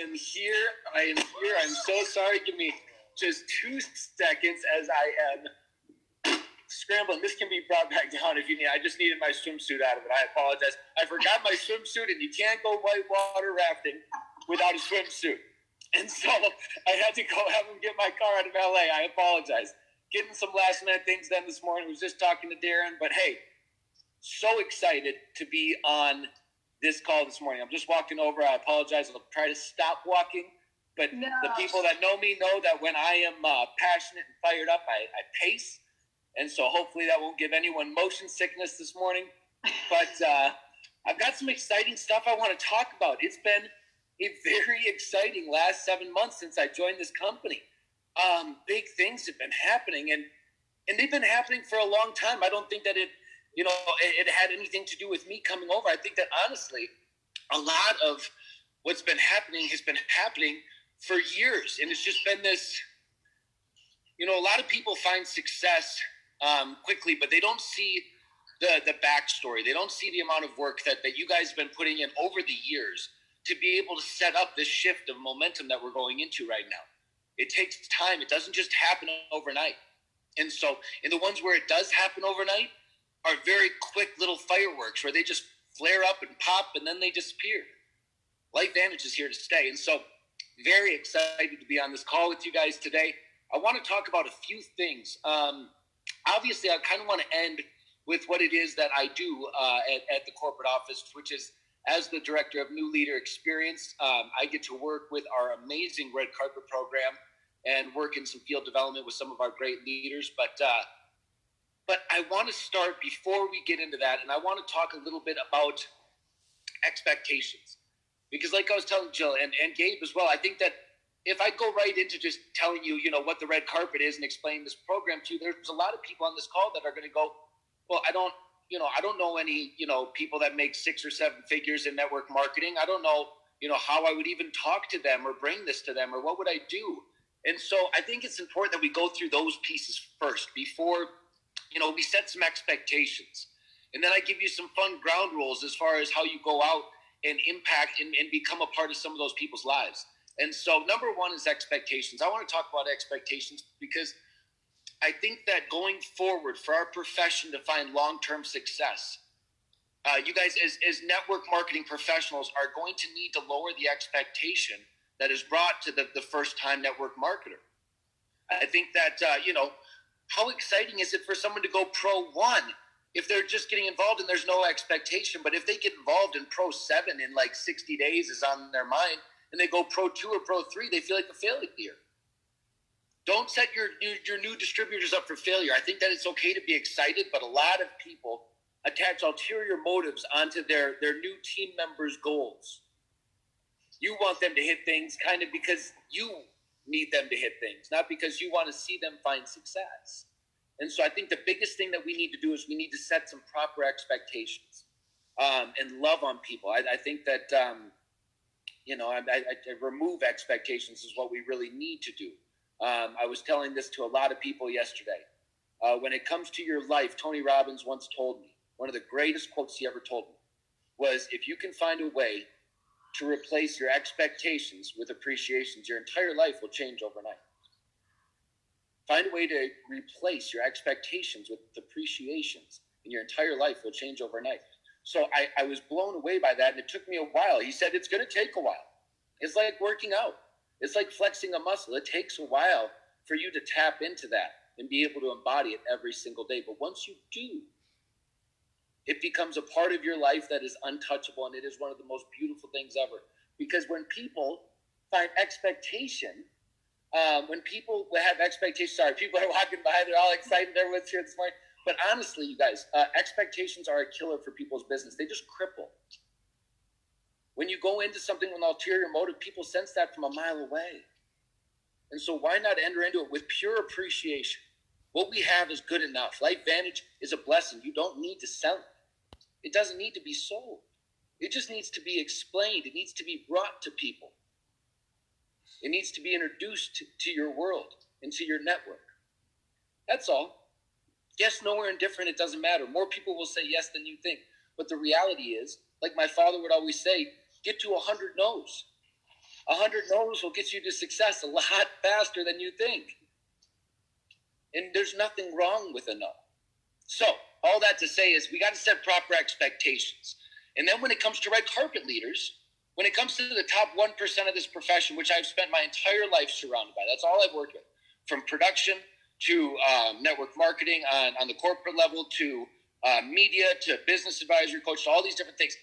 am here. I am here. I'm so sorry. Give me just 2 seconds as I am scrambling. This can be brought back down if you need. I just needed my swimsuit out of it. I apologize. I forgot my swimsuit, and you can't go whitewater rafting without a swimsuit. And so I had to go have him get my car out of LA. I apologize. Getting some last minute things done this morning. I was just talking to Darren, but hey, so excited to be on this call this morning. I'm just walking over. I apologize. I'll try to stop walking. But the people that know me know that when I am passionate and fired up, I pace. And so hopefully that won't give anyone motion sickness this morning. But I've got some exciting stuff I want to talk about. It's been a very exciting last 7 months since I joined this company. Big things have been happening, and they've been happening for a long time. I don't think that it had anything to do with me coming over. I think that honestly, a lot of what's been happening has been happening for years. And it's just been this, a lot of people find success quickly, but they don't see the backstory. They don't see the amount of work that you guys have been putting in over the years to be able to set up this shift of momentum that we're going into right now. It takes time. It doesn't just happen overnight. And so in the ones where it does happen overnight are very quick little fireworks where they just flare up and pop and then they disappear. LifeVantage is here to stay. And so very excited to be on this call with you guys today. I want to talk about a few things. Obviously, I kind of want to end with what it is that I do at the corporate office, which is as the director of New Leader Experience. I get to work with our amazing red carpet program and work in some field development with some of our great leaders. But I want to start before we get into that, and I want to talk a little bit about expectations. Because like I was telling Jill and Gabe as well, I think that if I go right into just telling you, what the red carpet is and explain this program to you, there's a lot of people on this call that are going to go, well, I don't know any, people that make 6 or 7 figures in network marketing. I don't know, how I would even talk to them or bring this to them or what would I do? And so I think it's important that we go through those pieces first before, we set some expectations. And then I give you some fun ground rules as far as how you go out and impact and become a part of some of those people's lives. And so number 1 is expectations. I want to talk about expectations because I think that going forward for our profession to find long-term success, you guys as network marketing professionals are going to need to lower the expectation that is brought to the first-time network marketer. I think that, how exciting is it for someone to go Pro 1 if they're just getting involved and there's no expectation? But if they get involved in Pro 7 in like 60 days is on their mind, and they go Pro 2 or Pro 3, they feel like a failure. Don't set your new distributors up for failure. I think that it's okay to be excited, but a lot of people attach ulterior motives onto their new team members' goals. You want them to hit things kind of because you need them to hit things, not because you want to see them find success. And so I think the biggest thing that we need to do is we need to set some proper expectations and love on people. I think that, I remove expectations is what we really need to do. I was telling this to a lot of people yesterday. When it comes to your life, Tony Robbins once told me, one of the greatest quotes he ever told me was, if you can find a way to replace your expectations with appreciations, your entire life will change overnight. Find a way to replace your expectations with appreciations, and your entire life will change overnight. So I was blown away by that, and it took me a while. He said, it's going to take a while. It's like working out. It's like flexing a muscle. It takes a while for you to tap into that and be able to embody it every single day. But once you do, it becomes a part of your life that is untouchable, and it is one of the most beautiful things ever. Because when people find expectation, when people have expectations, people are walking by, they're all excited, everyone's here this morning. But honestly, you guys, expectations are a killer for people's business. They just cripple. When you go into something with an ulterior motive, people sense that from a mile away. And so why not enter into it with pure appreciation? What we have is good enough. LifeVantage is a blessing. You don't need to sell it. It doesn't need to be sold. It just needs to be explained. It needs to be brought to people. It needs to be introduced to your world and to your network. That's all. Yes, no, or indifferent, it doesn't matter. More people will say yes than you think. But the reality is, like my father would always say, get to 100 no's. 100 no's will get you to success a lot faster than you think. And there's nothing wrong with a no. So all that to say is we got to set proper expectations. And then when it comes to red carpet leaders, when it comes to the top 1% of this profession, which I've spent my entire life surrounded by, that's all I've worked with, from production to network marketing on the corporate level to media to business advisory coach to all these different things.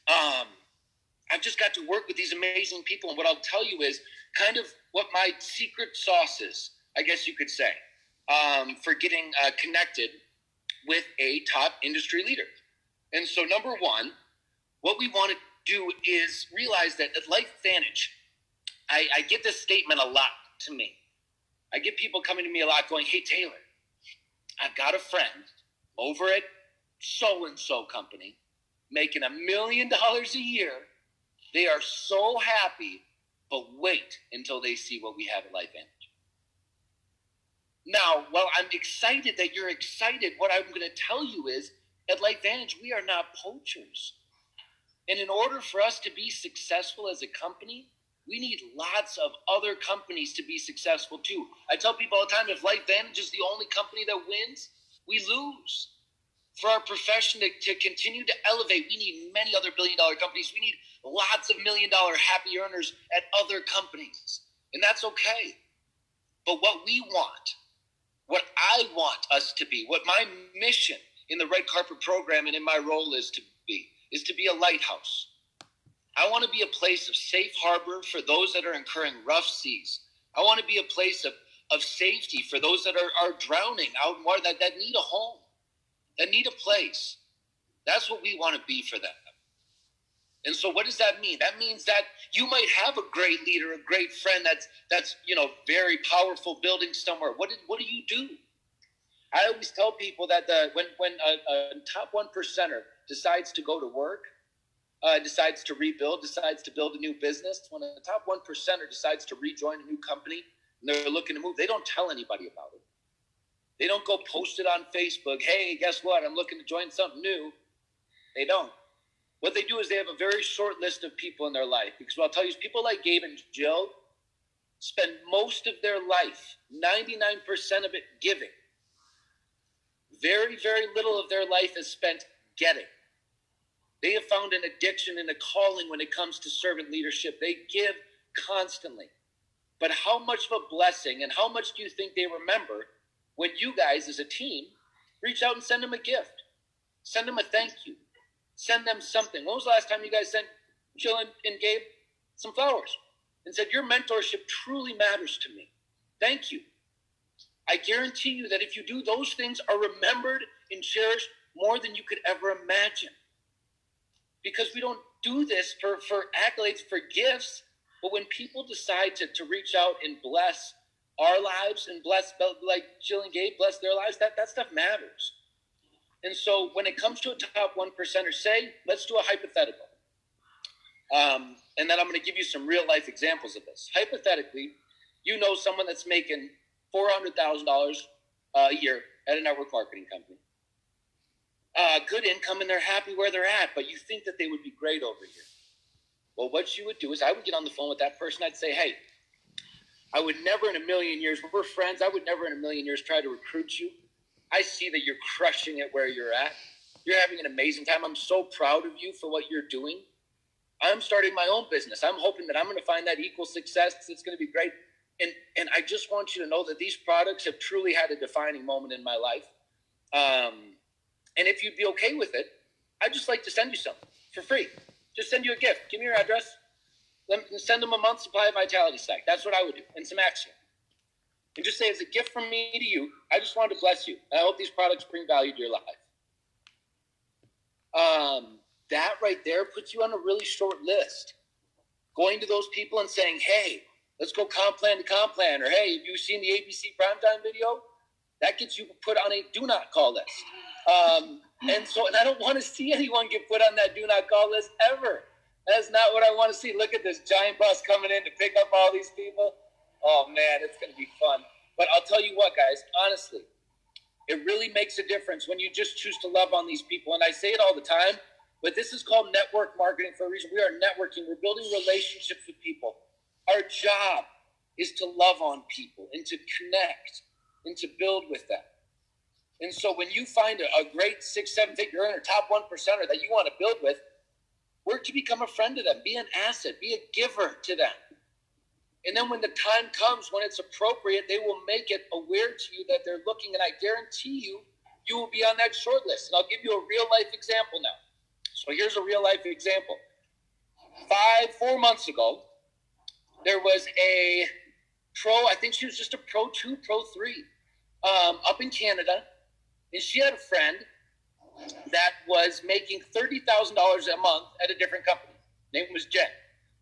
I've just got to work with these amazing people. And what I'll tell you is kind of what my secret sauce is, I guess you could say, for getting connected with a top industry leader. And so number one, what we want to do is realize that at LifeVantage, I get this statement a lot to me. I get people coming to me a lot going, hey, Taylor, I've got a friend over at so-and-so company making $1 million a year. They are so happy, but wait until they see what we have at LifeVantage. Now, while I'm excited that you're excited, what I'm going to tell you is at LifeVantage, we are not poachers. And in order for us to be successful as a company, we need lots of other companies to be successful too. I tell people all the time, if LifeVantage is the only company that wins, we lose. For our profession to continue to elevate, we need many other billion-dollar companies. We need lots of million-dollar happy earners at other companies. And that's okay. But what we want, what I want us to be, what my mission in the Red Carpet program and in my role is to be a lighthouse. I want to be a place of safe harbor for those that are incurring rough seas. I want to be a place of safety for those that are drowning out in water, that need a home, that need a place. That's what we want to be for them. And so what does that mean? That means that you might have a great leader, a great friend that's very powerful building somewhere. What do you do? I always tell people that when a top 1%er decides to go to work, decides to rebuild, decides to build a new business, when a top 1%er decides to rejoin a new company and they're looking to move, they don't tell anybody about it. They don't go post it on Facebook. Hey, guess what? I'm looking to join something new. They don't. What they do is they have a very short list of people in their life. Because what I'll tell you is people like Gabe and Jill spend most of their life, 99% of it, giving. Very, very little of their life is spent getting. They have found an addiction and a calling when it comes to servant leadership. They give constantly. But how much of a blessing and how much do you think they remember when you guys as a team reach out and send them a gift? Send them a thank you. Send them something. When was the last time you guys sent Jill and Gabe some flowers and said, your mentorship truly matters to me. Thank you. I guarantee you that if you do, those things are remembered and cherished more than you could ever imagine. Because we don't do this for accolades, for gifts, but when people decide to reach out and bless our lives and bless, like Jill and Gabe, bless their lives, that stuff matters. And so when it comes to a top 1%er, say, let's do a hypothetical. And then I'm going to give you some real life examples of this. Hypothetically, you know someone that's making $400,000 a year at a network marketing company. Good income, and they're happy where they're at, but you think that they would be great over here. Well, what you would do is I would get on the phone with that person. I'd say, hey, I would never in a million years, we're friends, I would never in a million years try to recruit you. I see that you're crushing it where you're at. You're having an amazing time. I'm so proud of you for what you're doing. I'm starting my own business. I'm hoping that I'm going to find that equal success. It's going to be great. And I just want you to know that these products have truly had a defining moment in my life. And if you'd be okay with it, I'd just like to send you something for free. Just send you a gift. Give me your address. Send them a month's supply of Vitality Stack. That's what I would do. And some Axiom. And just say, it's a gift from me to you. I just wanted to bless you. I hope these products bring value to your life. That right there puts you on a really short list. Going to those people and saying, hey, let's go comp plan to comp plan. Or, hey, have you seen the ABC primetime video? That gets you put on a do not call list. And I don't want to see anyone get put on that do not call list ever. That's not what I want to see. Look at this giant bus coming in to pick up all these people. Oh, man, it's going to be fun. But I'll tell you what, guys, honestly, it really makes a difference when you just choose to love on these people. And I say it all the time. But this is called network marketing for a reason. We are networking. We're building relationships with people. Our job is to love on people and to connect and to build with them. And so when you find a great 6-7 figure earner, top 1%er that you want to build with, work to become a friend to them. Be an asset. Be a giver to them. And then when the time comes, when it's appropriate, they will make it aware to you that they're looking. And I guarantee you, you will be on that short list. And I'll give you a real life example now. So here's a real life example. 4 months ago, there was a pro, I think she was just a pro 2, pro 3, up in Canada. And she had a friend that was making $30,000 a month at a different company. Name was Jen.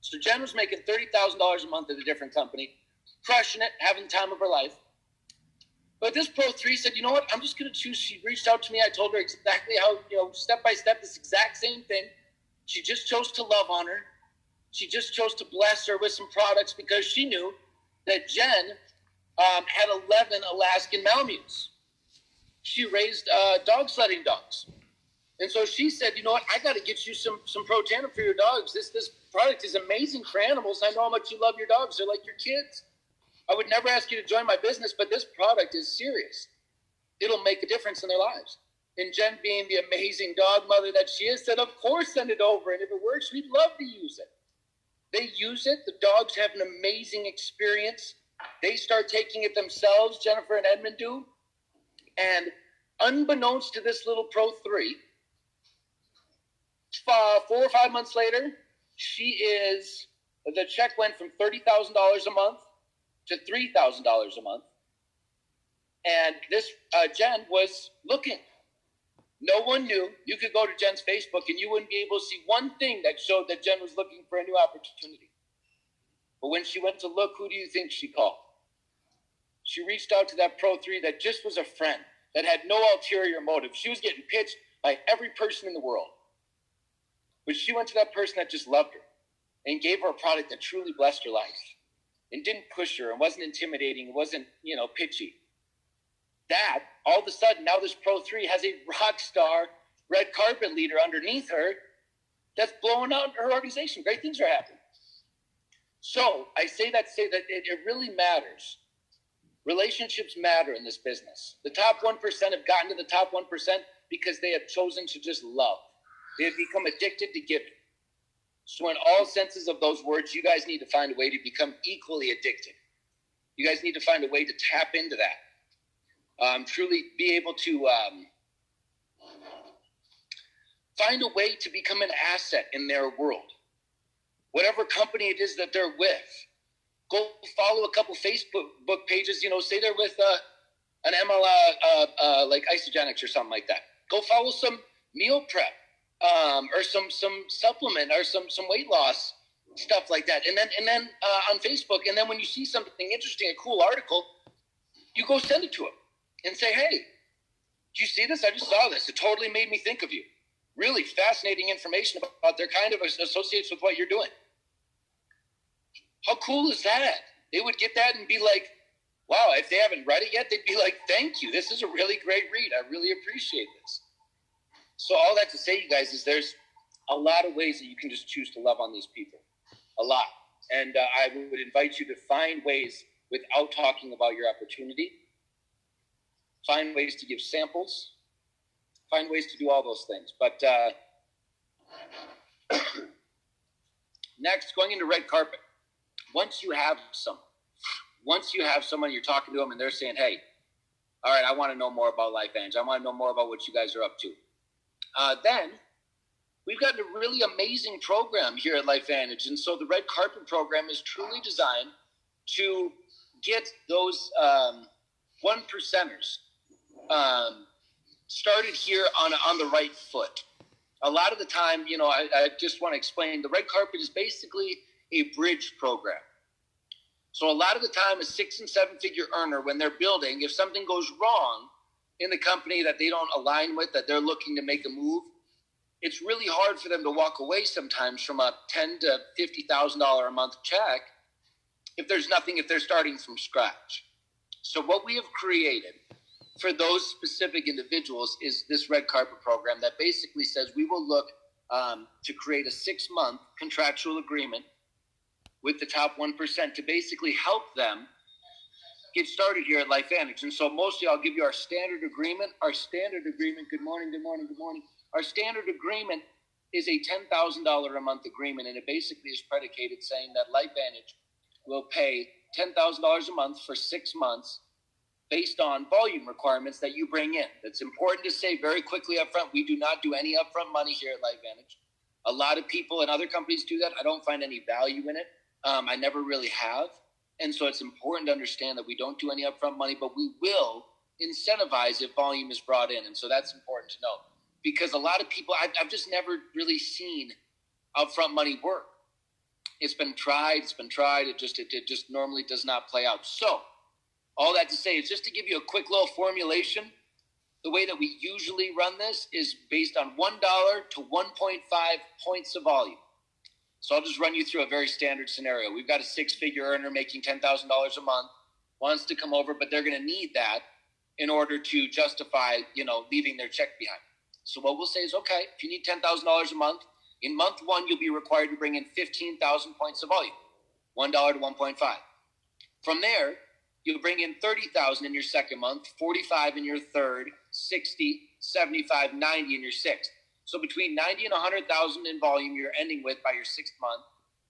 So Jen was making $30,000 a month at a different company, crushing it, having the time of her life. But this pro 3 said, you know what, I'm just going to choose. She reached out to me. I told her exactly how, step by step, this exact same thing. She just chose to love on her. She just chose to bless her with some products because she knew that Jen had 11 Alaskan Malamutes. She raised dog sledding dogs. And so she said, you know what, I got to get you some Pro Tandem for your dogs. This product is amazing for animals. I know how much you love your dogs. They're like your kids. I would never ask you to join my business, but this product is serious. It'll make a difference in their lives. And Jen, being the amazing dog mother that she is, said, of course, send it over. And if it works, we'd love to use it. They use it. The dogs have an amazing experience. They start taking it themselves, Jennifer and Edmund do. And unbeknownst to this little Pro 3, 4 or 5 months later, the check went from $30,000 a month to $3,000 a month. And this Jen was looking. No one knew. You could go to Jen's Facebook and you wouldn't be able to see one thing that showed that Jen was looking for a new opportunity. But when she went to look, who do you think she called? She reached out to that Pro 3 that just was a friend, that had no ulterior motive. She was getting pitched by every person in the world. But she went to that person that just loved her and gave her a product that truly blessed her life and didn't push her and wasn't intimidating, it wasn't, pitchy. That, all of a sudden, now this Pro 3 has a rock star red carpet leader underneath her that's blowing out her organization. Great things are happening. So I say that it really matters. Relationships matter in this business. The top 1% have gotten to the top 1% because they have chosen to just love. They have become addicted to giving. So in all senses of those words, you guys need to find a way to become equally addicted. You guys need to find a way to tap into that. Truly be able to find a way to become an asset in their world. Whatever company it is that they're with, go follow a couple Facebook pages, say they're with an ML, like Isogenics or something like that. Go follow some meal prep or some supplement or some weight loss stuff like that. And then on Facebook, and then when you see something interesting, a cool article, you go send it to them and say, hey, did you see this? I just saw this. It totally made me think of you. Really fascinating information about their kind of associates with what you're doing. How cool is that? They would get that and be like, wow, if they haven't read it yet, they'd be like, thank you. This is a really great read. I really appreciate this. So all that to say, you guys, is there's a lot of ways that you can just choose to love on these people. A lot. And I would invite you to find ways without talking about your opportunity. Find ways to give samples. Find ways to do all those things. But next, going into red carpet. Once you have someone, you're talking to them and they're saying, hey, all right, I want to know more about LifeVantage. I want to know more about what you guys are up to. Then we've got a really amazing program here at LifeVantage. And so the red carpet program is truly designed to get those 1%ers started here on the right foot. A lot of the time, I just want to explain, the red carpet is basically a bridge program. So a lot of the time, a 6- and 7-figure earner, when they're building, if something goes wrong in the company that they don't align with, that they're looking to make a move, it's really hard for them to walk away sometimes from a $10,000 to $50,000 a month check if they're starting from scratch. So what we have created for those specific individuals is this red carpet program that basically says we will look to create a 6-month contractual agreement with the top 1% to basically help them get started here at LifeVantage. And so mostly I'll give you our standard agreement. Our standard agreement, good morning. Our standard agreement is a $10,000 a month agreement, and it basically is predicated saying that LifeVantage will pay $10,000 a month for 6 months based on volume requirements that you bring in. That's important to say very quickly up front. We do not do any upfront money here at LifeVantage. A lot of people and other companies do that. I don't find any value in it. I never really have. And so it's important to understand that we don't do any upfront money, but we will incentivize if volume is brought in. And so that's important to know, because a lot of people, I've just never really seen upfront money work. It's been tried. It just normally does not play out. So all that to say is just to give you a quick little formulation. The way that we usually run this is based on $1 to 1.5 points of volume. So I'll just run you through a very standard scenario. We've got a 6-figure earner making $10,000 a month, wants to come over, but they're going to need that in order to justify, leaving their check behind. So what we'll say is, okay, if you need $10,000 a month, in month 1, you'll be required to bring in 15,000 points of volume, $1 to 1.5. From there, you'll bring in 30,000 in your second month, 45 in your third, 60, 75, 90 in your sixth. So between 90 and 100,000 in volume, you're ending with by your 6th month,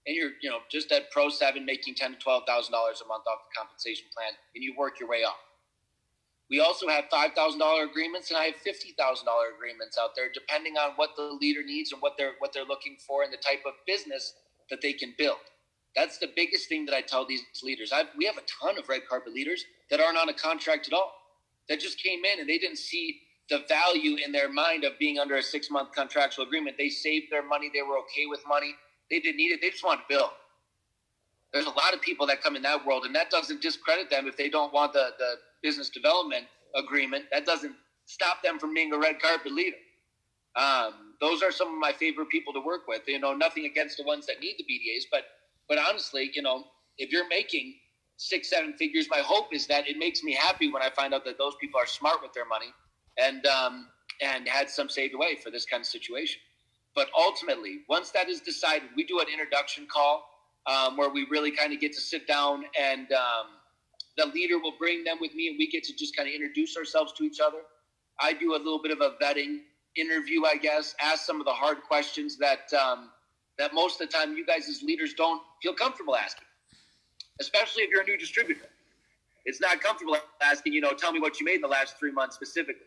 and you're just at Pro 7 making $10,000 to $12,000 a month off the compensation plan, and you work your way up. We also have $5,000 agreements, and I have $50,000 agreements out there, depending on what the leader needs and what they're looking for and the type of business that they can build. That's the biggest thing that I tell these leaders. We have a ton of red carpet leaders that aren't on a contract at all, that just came in and they didn't see the value in their mind of being under a 6-month contractual agreement. They saved their money. They were okay with money. They didn't need it. They just wanted to build. There's a lot of people that come in that world, and that doesn't discredit them if they don't want the business development agreement. That doesn't stop them from being a red carpet leader. Those are some of my favorite people to work with. Nothing against the ones that need the BDAs, but honestly, if you're making 6-7 figures, my hope is that it makes me happy when I find out that those people are smart with their money and had some saved away for this kind of situation. But ultimately, once that is decided, we do an introduction call where we really kind of get to sit down, and the leader will bring them with me, and we get to just kind of introduce ourselves to each other. I do a little bit of a vetting interview, I guess, ask some of the hard questions that most of the time you guys as leaders don't feel comfortable asking, especially if you're a new distributor. It's not comfortable asking, tell me what you made in the last 3 months specifically.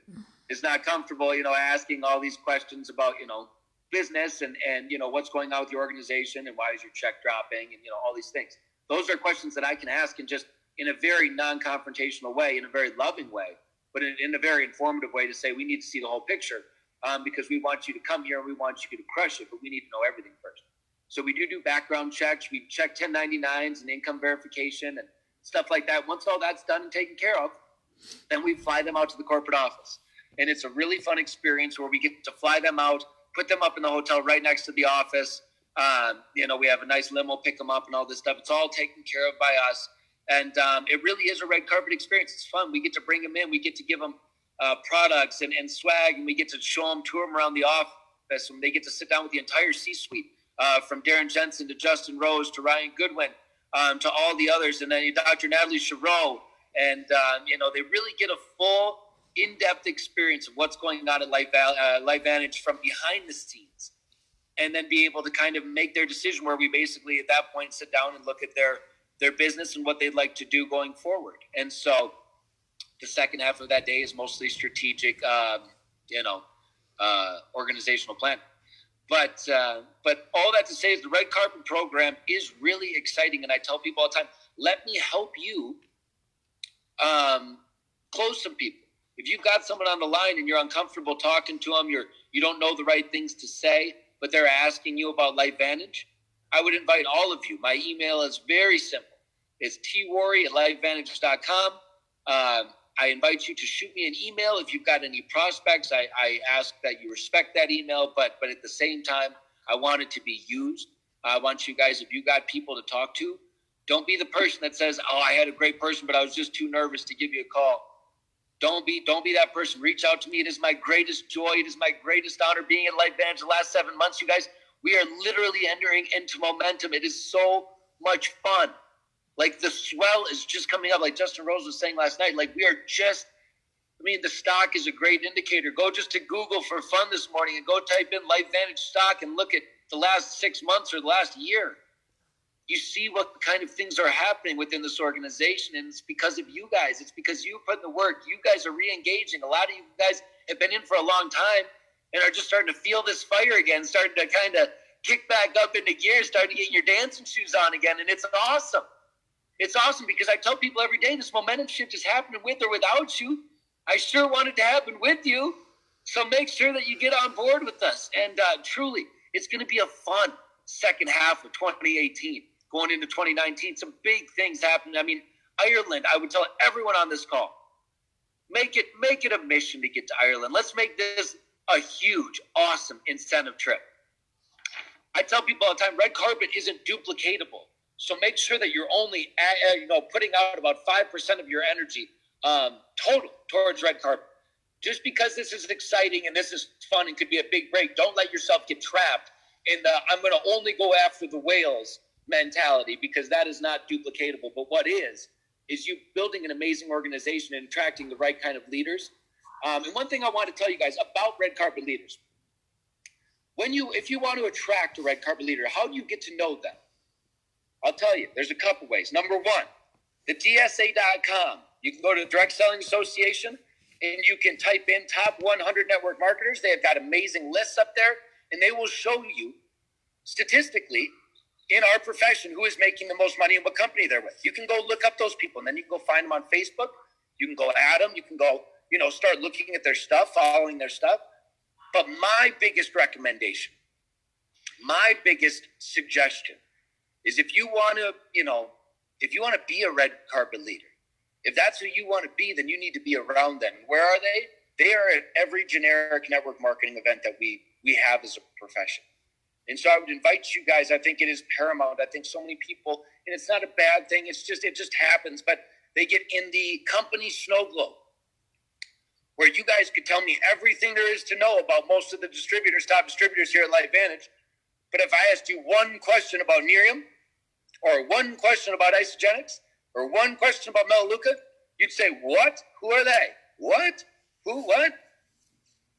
It's not comfortable, asking all these questions about, business and what's going on with your organization and why is your check dropping and, all these things. Those are questions that I can ask in a very non-confrontational way, in a very loving way, but in a very informative way to say we need to see the whole picture because we want you to come here and we want you to crush it, but we need to know everything first. So we do background checks. We check 1099s and income verification and stuff like that. Once all that's done and taken care of, then we fly them out to the corporate office. And it's a really fun experience where we get to fly them out, put them up in the hotel right next to the office. We have a nice limo, pick them up and all this stuff. It's all taken care of by us. And it really is a red carpet experience. It's fun. We get to bring them in. We get to give them products and swag, and we get to show them, tour them around the office. And they get to sit down with the entire C-suite, from Darren Jensen to Justin Rose to Ryan Goodwin, to all the others, and then Dr. Natalie Chereau. And, they really get a full, in-depth experience of what's going on at LifeVantage from behind the scenes, and then be able to kind of make their decision where we basically at that point sit down and look at their business and what they'd like to do going forward. And so the second half of that day is mostly strategic, organizational planning. But all that to say is the red carpet program is really exciting. And I tell people all the time, let me help you close some people. If you've got someone on the line and you're uncomfortable talking to them, you don't know the right things to say, but they're asking you about LifeVantage, I would invite all of you. My email is very simple. It's tworry@lifevantage.com. I invite you to shoot me an email if you've got any prospects. I ask that you respect that email, but at the same time, I want it to be used. I want you guys, if you got people to talk to, don't be the person that says, oh, I had a great person, but I was just too nervous to give you a call. Don't be that person. Reach out to me. It is my greatest joy. It is my greatest honor being at LifeVantage the last 7 months, you guys. We are literally entering into momentum. It is so much fun. Like, the swell is just coming up. Like Justin Rose was saying last night, like, we are just, the stock is a great indicator. Go just to Google for fun this morning and go type in LifeVantage stock and look at the last 6 months or the last year. You see what kind of things are happening within this organization, and it's because of you guys. It's because you put in the work. You guys are re-engaging. A lot of you guys have been in for a long time and are just starting to feel this fire again, starting to kind of kick back up into gear, starting to get your dancing shoes on again, and it's awesome. It's awesome because I tell people every day this momentum shift is happening with or without you. I sure want it to happen with you, so make sure that you get on board with us. And truly, it's going to be a fun second half of 2018. Going into 2019, some big things happening. Ireland, I would tell everyone on this call, make it a mission to get to Ireland. Let's make this a huge, awesome incentive trip. I tell people all the time, red carpet isn't duplicatable. So make sure that you're only putting out about 5% of your energy total towards red carpet. Just because this is exciting and this is fun and could be a big break, don't let yourself get trapped in the I'm going to only go after the whales mentality, because that is not duplicatable. But what is you building an amazing organization and attracting the right kind of leaders. And one thing I want to tell you guys about red carpet leaders, if you want to attract a red carpet leader, how do you get to know them? I'll tell you, there's a couple ways. Number one, the DSA.com. You can go to the Direct Selling Association and you can type in top 100 network marketers. They have got amazing lists up there, and they will show you statistically in our profession who is making the most money and what company they're with. You can go look up those people, and then you can go find them on Facebook. You can go at them. You can go, start looking at their stuff, following their stuff. But my biggest recommendation, my biggest suggestion is if you want to be a red carpet leader, if that's who you want to be, then you need to be around them. Where are they? They are at every generic network marketing event that we have as a profession. And so I would invite you guys. I think it is paramount. I think so many people, and it's not a bad thing. It just happens. But they get in the company snow globe, where you guys could tell me everything there is to know about most of the top distributors here at LifeVantage. But if I asked you one question about Nerium, or one question about Isogenics, or one question about Melaleuca, you'd say, what? Who are they? What? Who? What?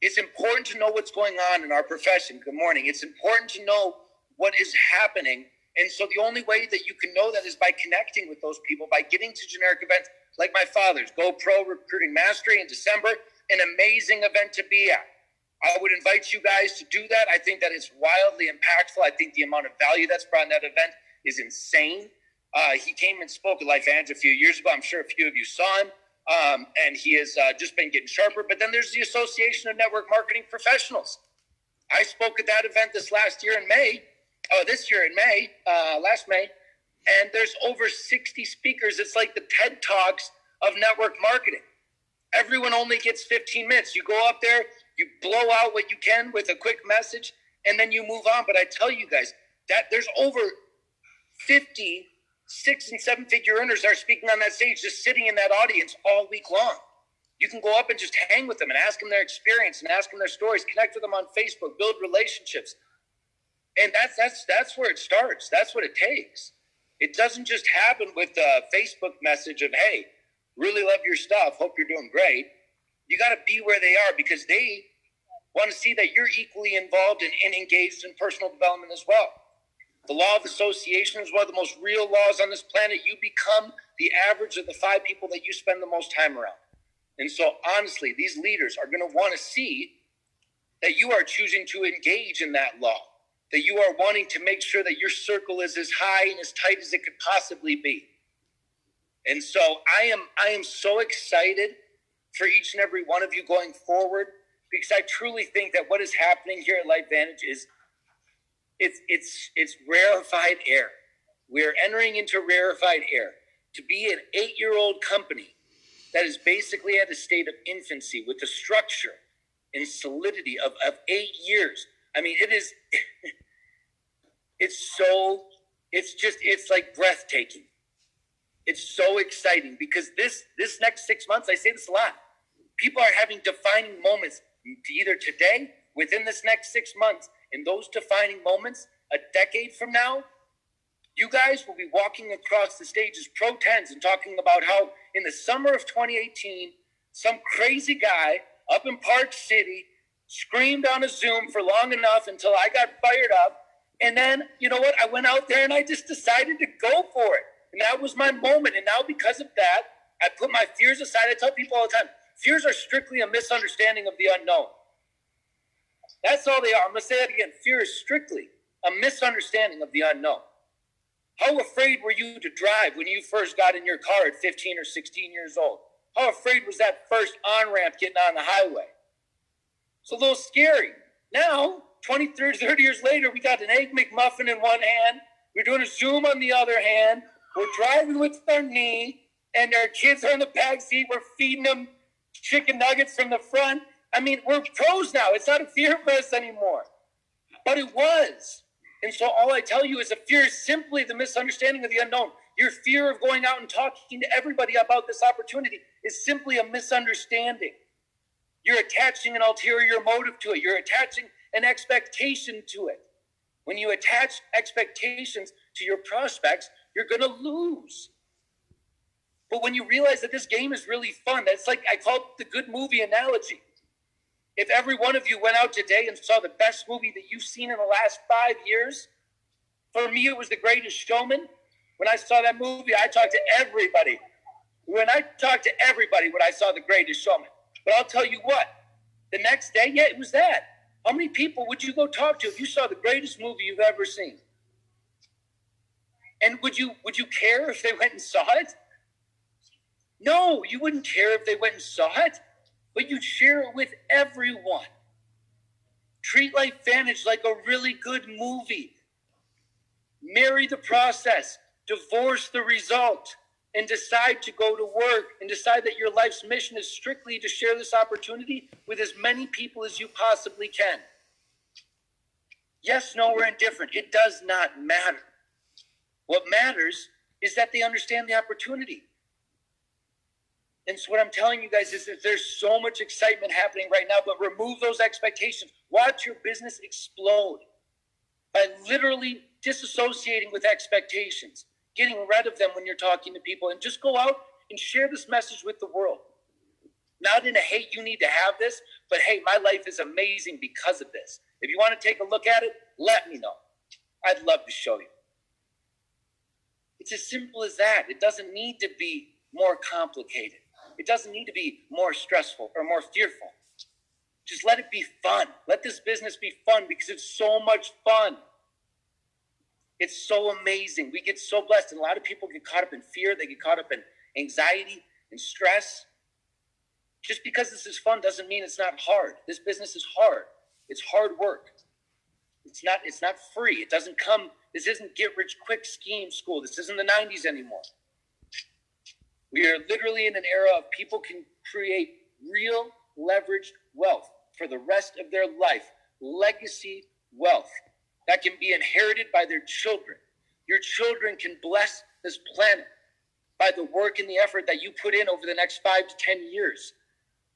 It's important to know what's going on in our profession. Good morning. It's important to know what is happening. And so the only way that you can know that is by connecting with those people, by getting to generic events like my father's GoPro Recruiting Mastery in December, an amazing event to be at. I would invite you guys to do that. I think that it's wildly impactful. I think the amount of value that's brought in that event is insane. He came and spoke at LifeVantage a few years ago. I'm sure a few of you saw him. And he has just been getting sharper. But then there's the Association of Network Marketing Professionals. I spoke at that event this year in May, last May, and there's over 60 speakers. It's like the TED Talks of network marketing. Everyone only gets 15 minutes. You go up there, you blow out what you can with a quick message, and then you move on. But I tell you guys that there's over 50 6- and 7-figure earners are speaking on that stage, just sitting in that audience all week long. You can go up and just hang with them and ask them their experience and ask them their stories, connect with them on Facebook, build relationships. And that's where it starts. That's what it takes. It doesn't just happen with a Facebook message of, hey, really love your stuff, hope you're doing great. You got to be where they are, because they want to see that you're equally involved and engaged in personal development as well. The law of association is one of the most real laws on this planet. You become the average of the 5 people that you spend the most time around. And so, honestly, these leaders are going to want to see that you are choosing to engage in that law, that you are wanting to make sure that your circle is as high and as tight as it could possibly be. And so I am so excited for each and every one of you going forward, because I truly think that what is happening here at LifeVantage is it's rarefied air. We're entering into rarefied air. To be an 8-year-old company that is basically at a state of infancy with the structure and solidity of 8 years. I mean, it's like breathtaking. It's so exciting, because this next 6 months, I say this a lot, People are having defining moments either today, within this next 6 months, in those defining moments, a decade from now, you guys will be walking across the stage as Pro 10s and talking about how in the summer of 2018, some crazy guy up in Park City screamed on a Zoom for long enough until I got fired up. And then, you know what? I went out there and I just decided to go for it. And that was my moment. And now because of that, I put my fears aside. I tell people all the time, fears are strictly a misunderstanding of the unknown. That's all they are. I'm going to say that again. Fear is strictly a misunderstanding of the unknown. How afraid were you to drive when you first got in your car at 15 or 16 years old? How afraid was that first on-ramp getting on the highway? It's a little scary. Now, 20, 30 years later, we got an Egg McMuffin in one hand. We're doing a Zoom on the other hand. We're driving with our knee, and our kids are in the back seat. We're feeding them chicken nuggets from the front. I mean, we're pros now. It's not a fear for us anymore. But it was. And so all I tell you is a fear is simply the misunderstanding of the unknown. Your fear of going out and talking to everybody about this opportunity is simply a misunderstanding. You're attaching an ulterior motive to it. You're attaching an expectation to it. When you attach expectations to your prospects, you're going to lose. But when you realize that this game is really fun, that's like, I call it the good movie analogy. If every one of you went out today and saw the best movie that you've seen in the last 5 years, for me, it was The Greatest Showman. When I saw that movie, I talked to everybody. When I saw The Greatest Showman. But I'll tell you what, the next day, yeah, it was that. How many people would you go talk to if you saw the greatest movie you've ever seen? And would you care if they went and saw it? No, you wouldn't care if they went and saw it. But you'd share it with everyone. Treat Life Vantage like a really good movie. Marry the process, divorce the result, and decide to go to work and decide that your life's mission is strictly to share this opportunity with as many people as you possibly can. Yes, no, or indifferent. It does not matter. What matters is that they understand the opportunity. And so what I'm telling you guys is that there's so much excitement happening right now, but remove those expectations. Watch your business explode by literally disassociating with expectations, getting rid of them when you're talking to people, and just go out and share this message with the world. Not in a, hey, you need to have this, but hey, my life is amazing because of this. If you want to take a look at it, let me know. I'd love to show you. It's as simple as that. It doesn't need to be more complicated. It doesn't need to be more stressful or more fearful. Just let it be fun. Let this business be fun because it's so much fun. It's so amazing. We get so blessed. And a lot of people get caught up in fear. They get caught up in anxiety and stress. Just because this is fun doesn't mean it's not hard. This business is hard. It's hard work. It's not free. It doesn't come. This isn't get rich quick scheme school. This isn't the 90s anymore. We are literally in an era of people can create real leveraged wealth for the rest of their life. Legacy wealth that can be inherited by their children. Your children can bless this planet by the work and the effort that you put in over the next 5 to 10 years.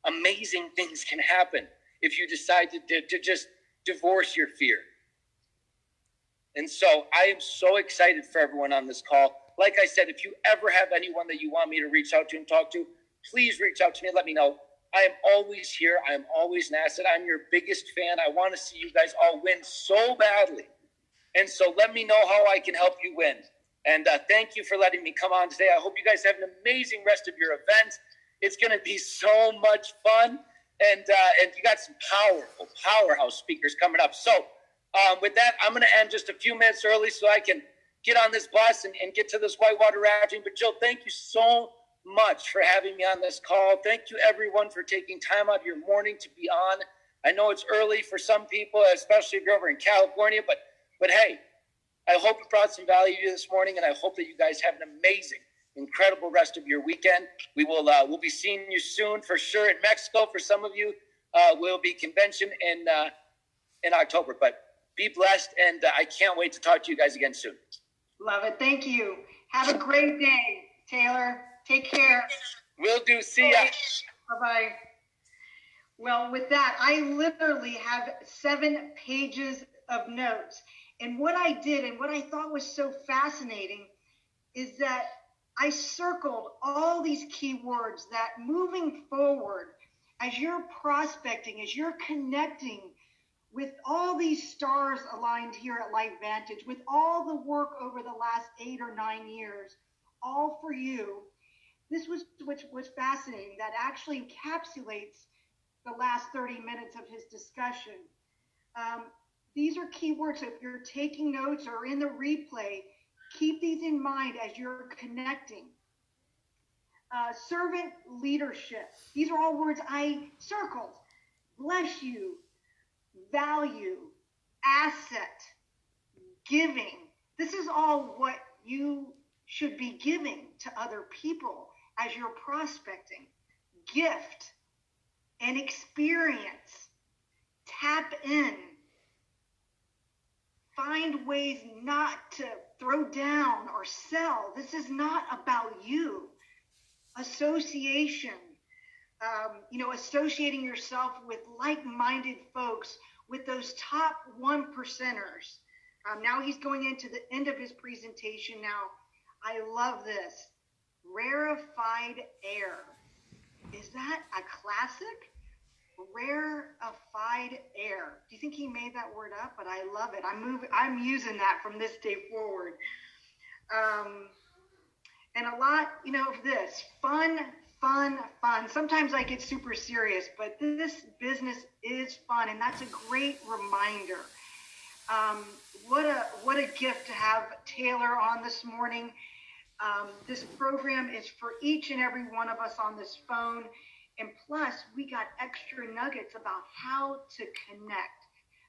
Amazing things can happen if you decide to just divorce your fear. And so I am so excited for everyone on this call. Like I said, if you ever have anyone that you want me to reach out to and talk to, please reach out to me and let me know. I am always here. I am always an asset. I'm your biggest fan. I want to see you guys all win so badly. And so let me know how I can help you win. And thank you for letting me come on today. I hope you guys have an amazing rest of your event. It's going to be so much fun. And you got some powerhouse speakers coming up. So with that, I'm going to end just a few minutes early so I can get on this bus and get to this whitewater rafting. But Jill, thank you so much for having me on this call. Thank you everyone for taking time out of your morning to be on. I know it's early for some people, especially if you're over in California, but hey, I hope it brought some value to you this morning, and I hope that you guys have an amazing, incredible rest of your weekend. We'll be seeing you soon for sure in Mexico. For some of you, will be convention in October, but be blessed, and I can't wait to talk to you guys again soon. Love it. Thank you. Have a great day, Taylor. Take care. Will do. See ya. Bye-bye. Well, with that, I literally have 7 pages of notes. And what I did and what I thought was so fascinating is that I circled all these keywords that moving forward, as you're prospecting, as you're connecting with all these stars aligned here at Life Vantage, with all the work over the last 8 or 9 years, all for you. This was which was fascinating. That actually encapsulates the last 30 minutes of his discussion. Um, these are keywords. If you're taking notes or in the replay, keep these in mind as you're connecting. Servant leadership. These are all words I circled. Bless you, value, asset, giving. This is all what you should be giving to other people as you're prospecting. Gift and experience. Tap in. Find ways not to throw down or sell. This is not about you. Association, associating yourself with like-minded folks, with those top 1%ers. Now he's going into the end of his presentation. Now, I love this. Rarefied air. Is that a classic? Rarefied air. Do you think he made that word up? But I love it. I'm using that from this day forward. And a lot, of this. Fun. Sometimes I get super serious, but this business is fun, and that's a great reminder. What a gift to have Taylor on this morning. This program is for each and every one of us on this phone. And plus, we got extra nuggets about how to connect.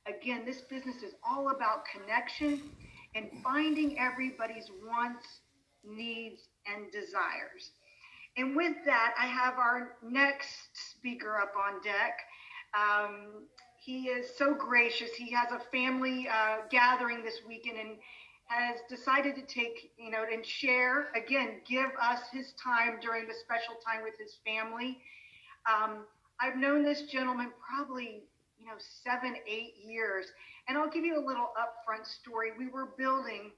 Again, this business is all about connection and finding everybody's wants, needs, and desires. And with that, I have our next speaker up on deck. He is so gracious. He has a family gathering this weekend and has decided to take, and share, again, give us his time during the special time with his family. I've known this gentleman probably, 7, 8 years. And I'll give you a little upfront story. We were building,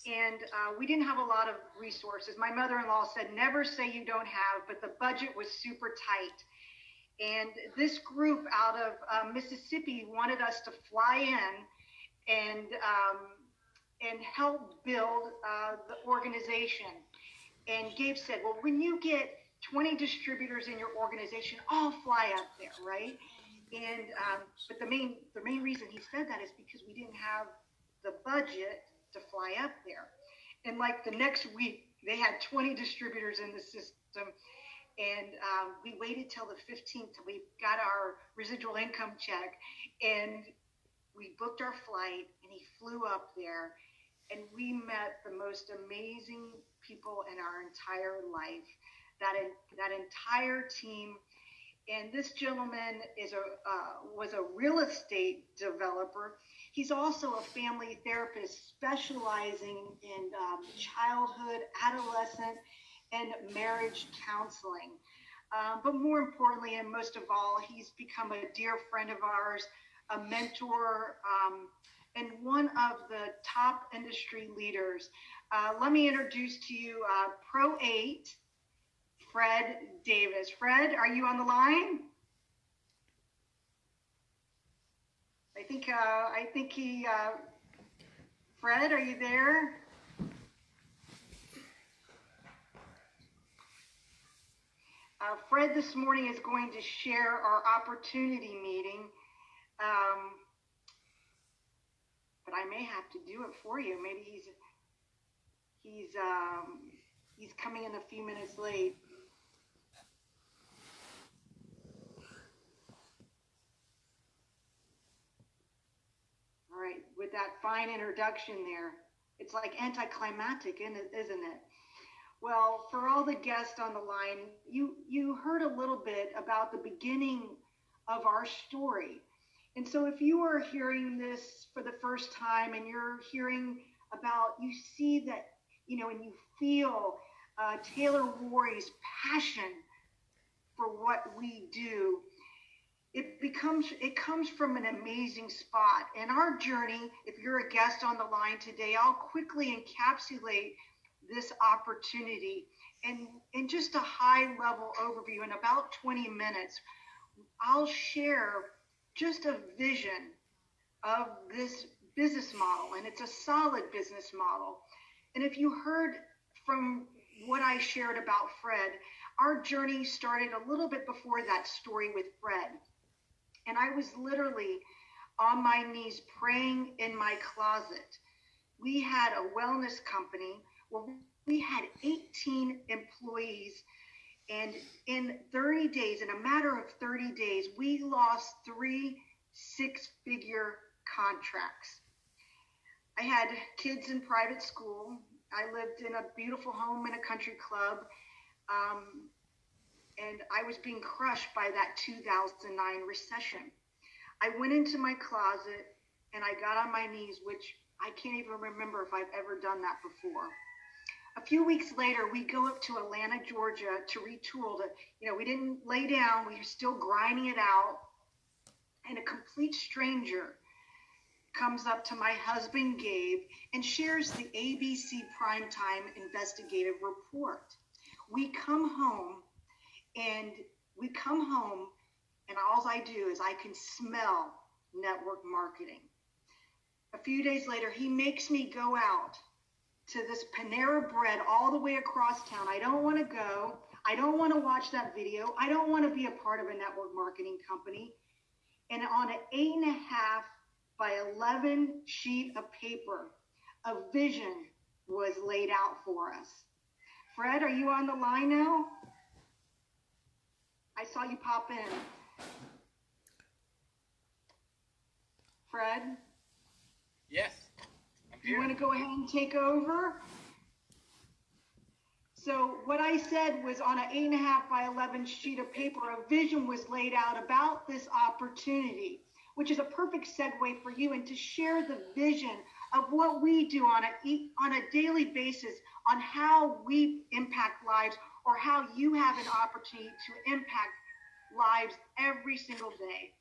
and we didn't have a lot of resources. My mother-in-law said, never say you don't have, but the budget was super tight. And this group out of Mississippi wanted us to fly in and help build the organization. And Gabe said, well, when you get 20 distributors in your organization, I'll fly up there, right? And but the main reason he said that is because we didn't have the budget to fly up there. And like the next week, they had 20 distributors in the system. And we waited till the 15th till we got our residual income check. And we booked our flight, and he flew up there. And we met the most amazing people in our entire life. That entire team. And this gentleman was a real estate developer. He's also a family therapist specializing in childhood, adolescent, and marriage counseling. But more importantly, and most of all, he's become a dear friend of ours, a mentor, and one of the top industry leaders. Let me introduce to you Pro 8, Fred Davis. Fred, are you on the line? I think he, Fred, are you there? Fred this morning is going to share our opportunity meeting, but I may have to do it for you. Maybe he's coming in a few minutes late. All right, with that fine introduction there, it's like anticlimactic, isn't it? Well, for all the guests on the line, you heard a little bit about the beginning of our story. And so if you are hearing this for the first time and you're hearing about, you see that, and you feel Taylor Worry's passion for what we do, it comes from an amazing spot. And our journey, if you're a guest on the line today, I'll quickly encapsulate this opportunity and in just a high level overview in about 20 minutes. I'll share just a vision of this business model, and it's a solid business model. And if you heard from what I shared about Fred, our journey started a little bit before that story with Fred. And I was literally on my knees praying in my closet. We had a wellness company where we had 18 employees. And in 30 days, in a matter of 30 days, we lost 3 six-figure contracts. I had kids in private school. I lived in a beautiful home in a country club. And I was being crushed by that 2009 recession. I went into my closet and I got on my knees, which I can't even remember if I've ever done that before. A few weeks later, we go up to Atlanta, Georgia to retool. We didn't lay down. We were still grinding it out. And a complete stranger comes up to my husband, Gabe, and shares the ABC Primetime Investigative Report. We come home, and all I do is I can smell network marketing. A few days later, he makes me go out to this Panera Bread all the way across town. I don't want to go. I don't want to watch that video. I don't want to be a part of a network marketing company. And on an 8.5 by 11 sheet of paper, a vision was laid out for us. Fred, are you on the line now? I saw you pop in. Fred? Yes. You want to go ahead and take over? So what I said was on an 8.5 by 11 sheet of paper, a vision was laid out about this opportunity, which is a perfect segue for you and to share the vision of what we do on a daily basis on how we impact lives or how you have an opportunity to impact lives every single day.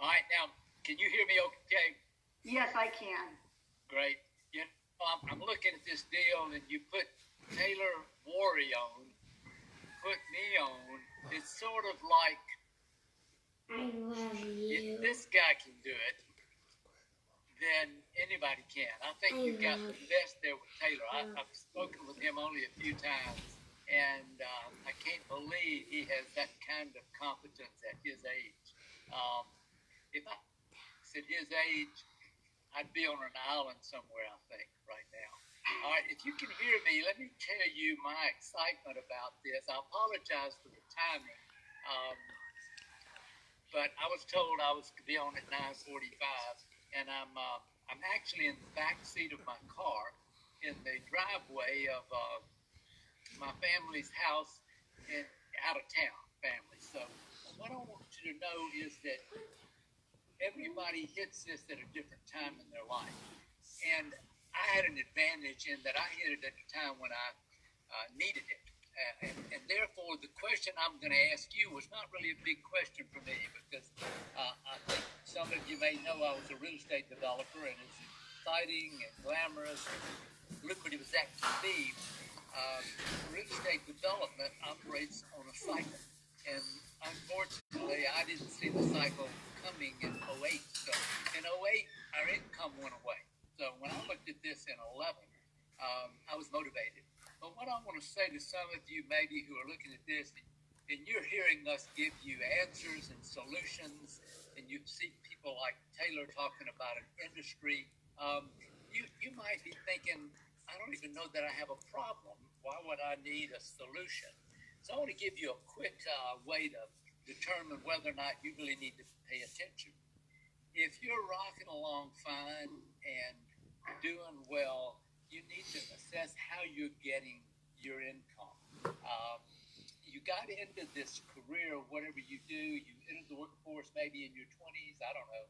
All right, now, can you hear me okay? Yes, I can. Great. I'm looking at this deal, and you put Taylor Worry on, put me on. It's sort of like, I love you. if this guy can do it, then anybody can. I think you got the best there with Taylor. I've spoken with him only a few times, and I can't believe he has that kind of competence at his age. If I was at his age, I'd be on an island somewhere, I think, right now. All right, if you can hear me, let me tell you my excitement about this. I apologize for the timing, but I was told I was to be on at 9:45, and I'm actually in the back seat of my car in the driveway of my family's house out of town family. So what I want you to know is that everybody hits this at a different time in their life. And I had an advantage in that I hit it at the time when I needed it. And therefore, the question I'm going to ask you was not really a big question for me because I think some of you may know I was a real estate developer, and it's exciting and glamorous and lucrative as that can be. Real estate development operates on a cycle. And unfortunately, I didn't see the cycle coming in 08. So in 08, our income went away. So when I looked at this in 11, I was motivated. But what I want to say to some of you maybe who are looking at this, and you're hearing us give you answers and solutions, and you see people like Taylor talking about an industry, you might be thinking, I don't even know that I have a problem. Why would I need a solution? So I want to give you a quick way to determine whether or not you really need to pay attention. If you're rocking along fine and doing well, you need to assess how you're getting your income. You got into this career, whatever you do, you entered the workforce maybe in your 20s, I don't know.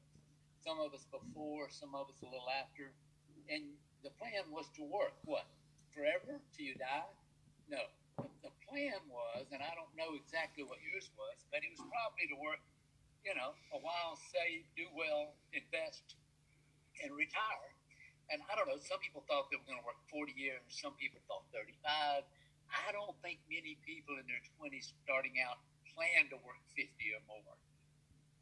Some of us before, some of us a little after. And the plan was to work, what, forever till you die? No. The plan was, and I don't know exactly what yours was, but it was probably to work, a while, save, do well, invest, and retire. And I don't know, some people thought they were going to work 40 years, some people thought 35. I don't think many people in their 20s starting out plan to work 50 or more.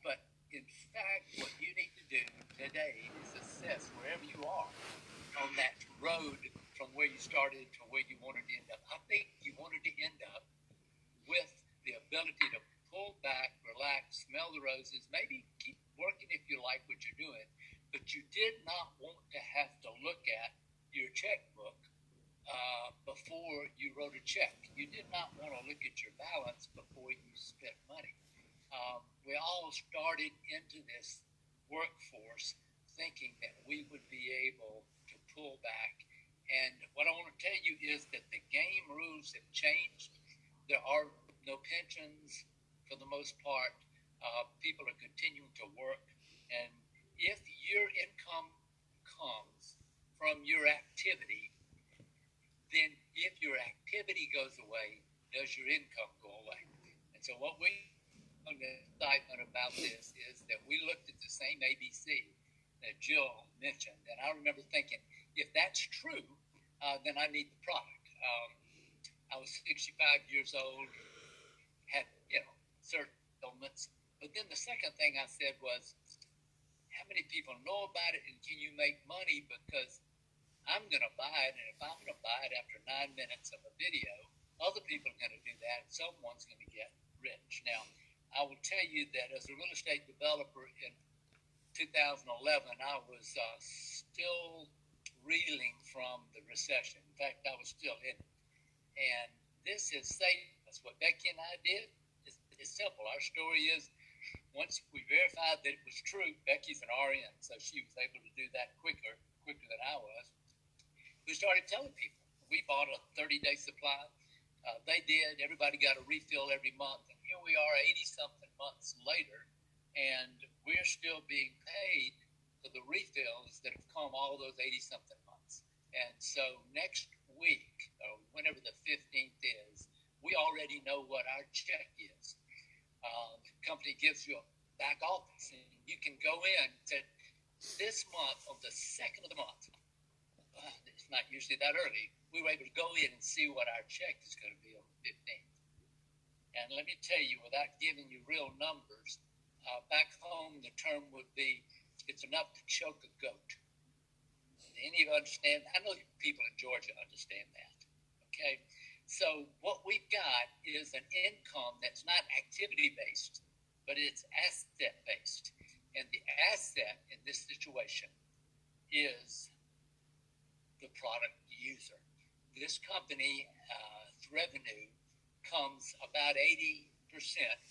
But in fact, what you need to do today is assess wherever you are on that road from where you started to where you wanted to end up. I think you wanted to end up with the ability to pull back, relax, smell the roses, maybe keep working if you like what you're doing, but you did not want to have to look at your checkbook before you wrote a check. You did not want to look at your balance before you spent money. We all started into this workforce thinking that we would be able to pull back. And what I want to tell you is that the game rules have changed. There are no pensions for the most part. People are continuing to work. And if your income comes from your activity, then if your activity goes away, does your income go away? And so what we on the excitement about this is that we looked at the same ABC that Jill mentioned, and I remember thinking, if that's true, then I need the product. I was 65 years old, had certain ailments, but then the second thing I said was, how many people know about it, and can you make money? Because I'm going to buy it, and if I'm going to buy it after 9 minutes of a video, other people are going to do that, and someone's going to get rich. Now, I will tell you that as a real estate developer in 2011, I was still reeling from the recession. In fact, I was still in it. And this is saying us. What Becky and I did is simple. Our story is, once we verified that it was true, Becky's an RN, so she was able to do that quicker than I was. We started telling people. We bought a 30-day supply. They did. Everybody got a refill every month. And here we are 80-something months later, and we're still being paid for the refills that have come all those 80-something months. And so next week, or whenever the 15th is, we already know what our check is. The company gives you a back office, and you can go in to this month, on the 2nd of the month. It's not usually that early. We were able to go in and see what our check is going to be on the 15th. And let me tell you, without giving you real numbers, back home the term would be, it's enough to choke a goat. Do any of you understand? I know people in Georgia understand that. Okay? So what we've got is an income that's not activity-based, but it's asset-based. And the asset in this situation is the product user. This company revenue comes about 80%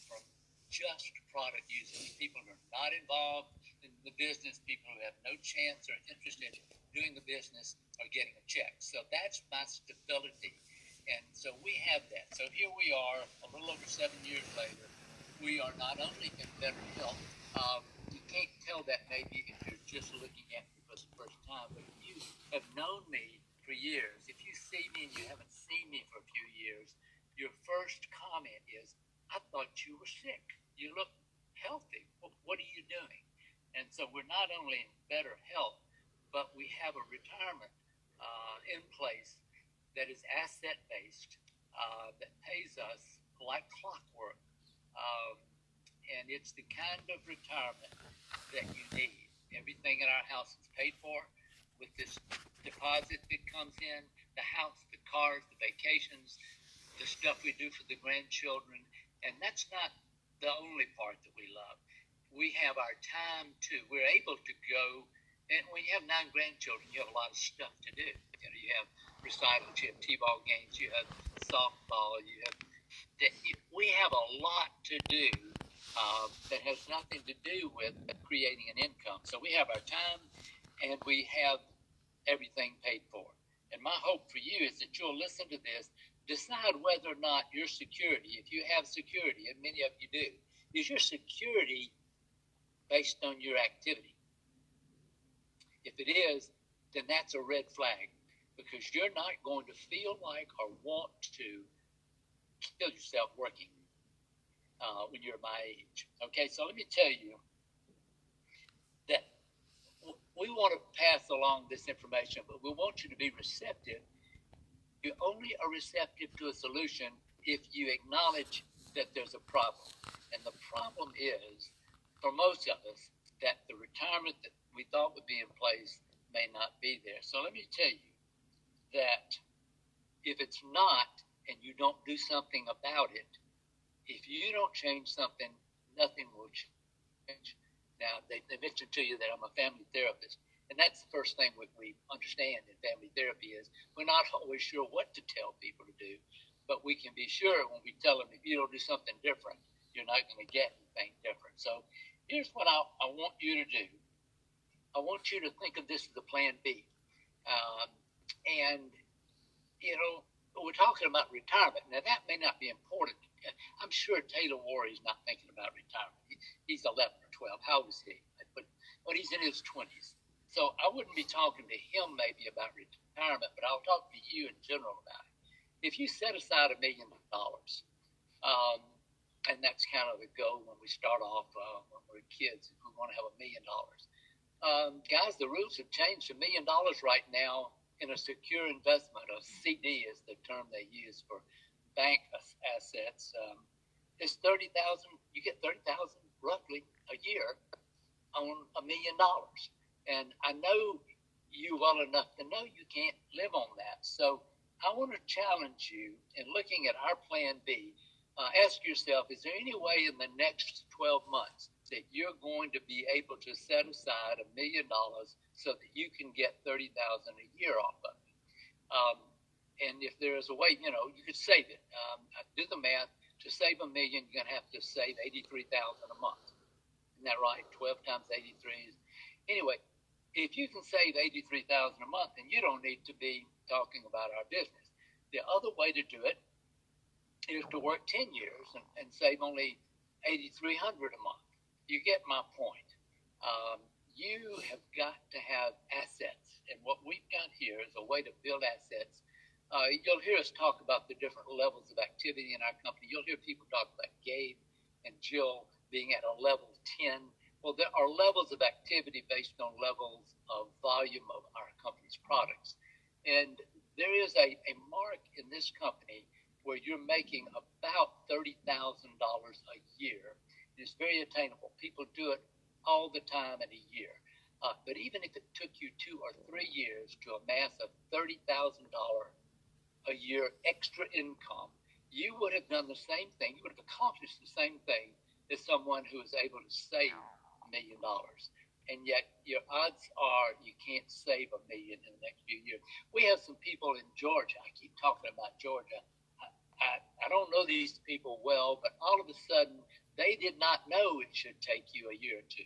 from just product users. People who are not involved in the business, people who have no chance or interest in doing the business are getting a check. So that's my stability. And so we have that. So here we are, a little over 7 years later. We are not only in better health. You can't tell that maybe if you're just looking at me for the first time, but if you have known me for years, if you see me and you haven't seen me for a few years, your first comment is, I thought you were sick. You look healthy. What are you doing? And so we're not only in better health, but we have a retirement in place that is asset-based, that pays us like clockwork. And it's the kind of retirement that you need. Everything in our house is paid for with this deposit that comes in, the house, the cars, the vacations, the stuff we do for the grandchildren. And that's not the only part that we love. We have our time too. We're able to go, and when you have 9 grandchildren, you have a lot of stuff to do. You have recitals, you have t-ball games, you have softball, we have a lot to do that has nothing to do with creating an income. So we have our time, and we have everything paid for. And my hope for you is that you'll listen to this, decide whether or not your security, if you have security, and many of you do, is your security based on your activity? If it is, then that's a red flag, because you're not going to feel like or want to kill yourself working when you're my age. Okay, so let me tell you that we want to pass along this information, but we want you to be receptive. You only are receptive to a solution if you acknowledge that there's a problem. And the problem is, for most of us, that the retirement that we thought would be in place may not be there. So let me tell you that if it's not, and you don't do something about it, if you don't change something, nothing will change. Now, they mentioned to you that I'm a family therapist, and that's the first thing we understand in family therapy is we're not always sure what to tell people to do, but we can be sure when we tell them if you don't do something different, you're not going to get anything different. So here's what I want you to do. I want you to think of this as a plan B. And, you know, we're talking about retirement. Now, that may not be important. I'm sure Taylor Warry's not thinking about retirement. He's 11 or 12. How old is he? But he's in his 20s. So I wouldn't be talking to him maybe about retirement, but I'll talk to you in general about it. If you set aside $1 million, and that's kind of the goal when we start off when we're kids, if we want to have $1 million. Guys, the rules have changed. $1 million right now in a secure investment, a CD is the term they use for bank assets, is $30,000. You get $30,000 roughly a year on $1 million. And I know you well enough to know you can't live on that. So I want to challenge you in looking at our plan B. Ask yourself, is there any way in the next 12 months that you're going to be able to set aside $1 million so that you can get $30,000 a year off of it? And if there is a way, you know, you could save it. Do the math. To save $1 million, you're going to have to save $83,000 a month. Isn't that right? 12 times 83 is. Anyway, if you can save $83,000 a month, then you don't need to be talking about our business. The other way to do it is to work 10 years and save only $8,300 a month. You get my point. You have got to have assets, and what we've got here is a way to build assets. You'll hear us talk about the different levels of activity in our company. You'll hear people talk about Gabe and Jill being at a level 10. Well, there are levels of activity based on levels of volume of our company's products. And there is a mark in this company where you're making about $30,000 a year. It's very attainable. People do it all the time in a year. But even if it took you 2 or 3 years to amass a $30,000 a year extra income, you would have done the same thing. You would have accomplished the same thing as someone who is able to save $1 million. And yet your odds are you can't save $1 million in the next few years. We have some people in Georgia. I keep talking about Georgia. I don't know these people well, but all of a sudden they did not know it should take you a year or two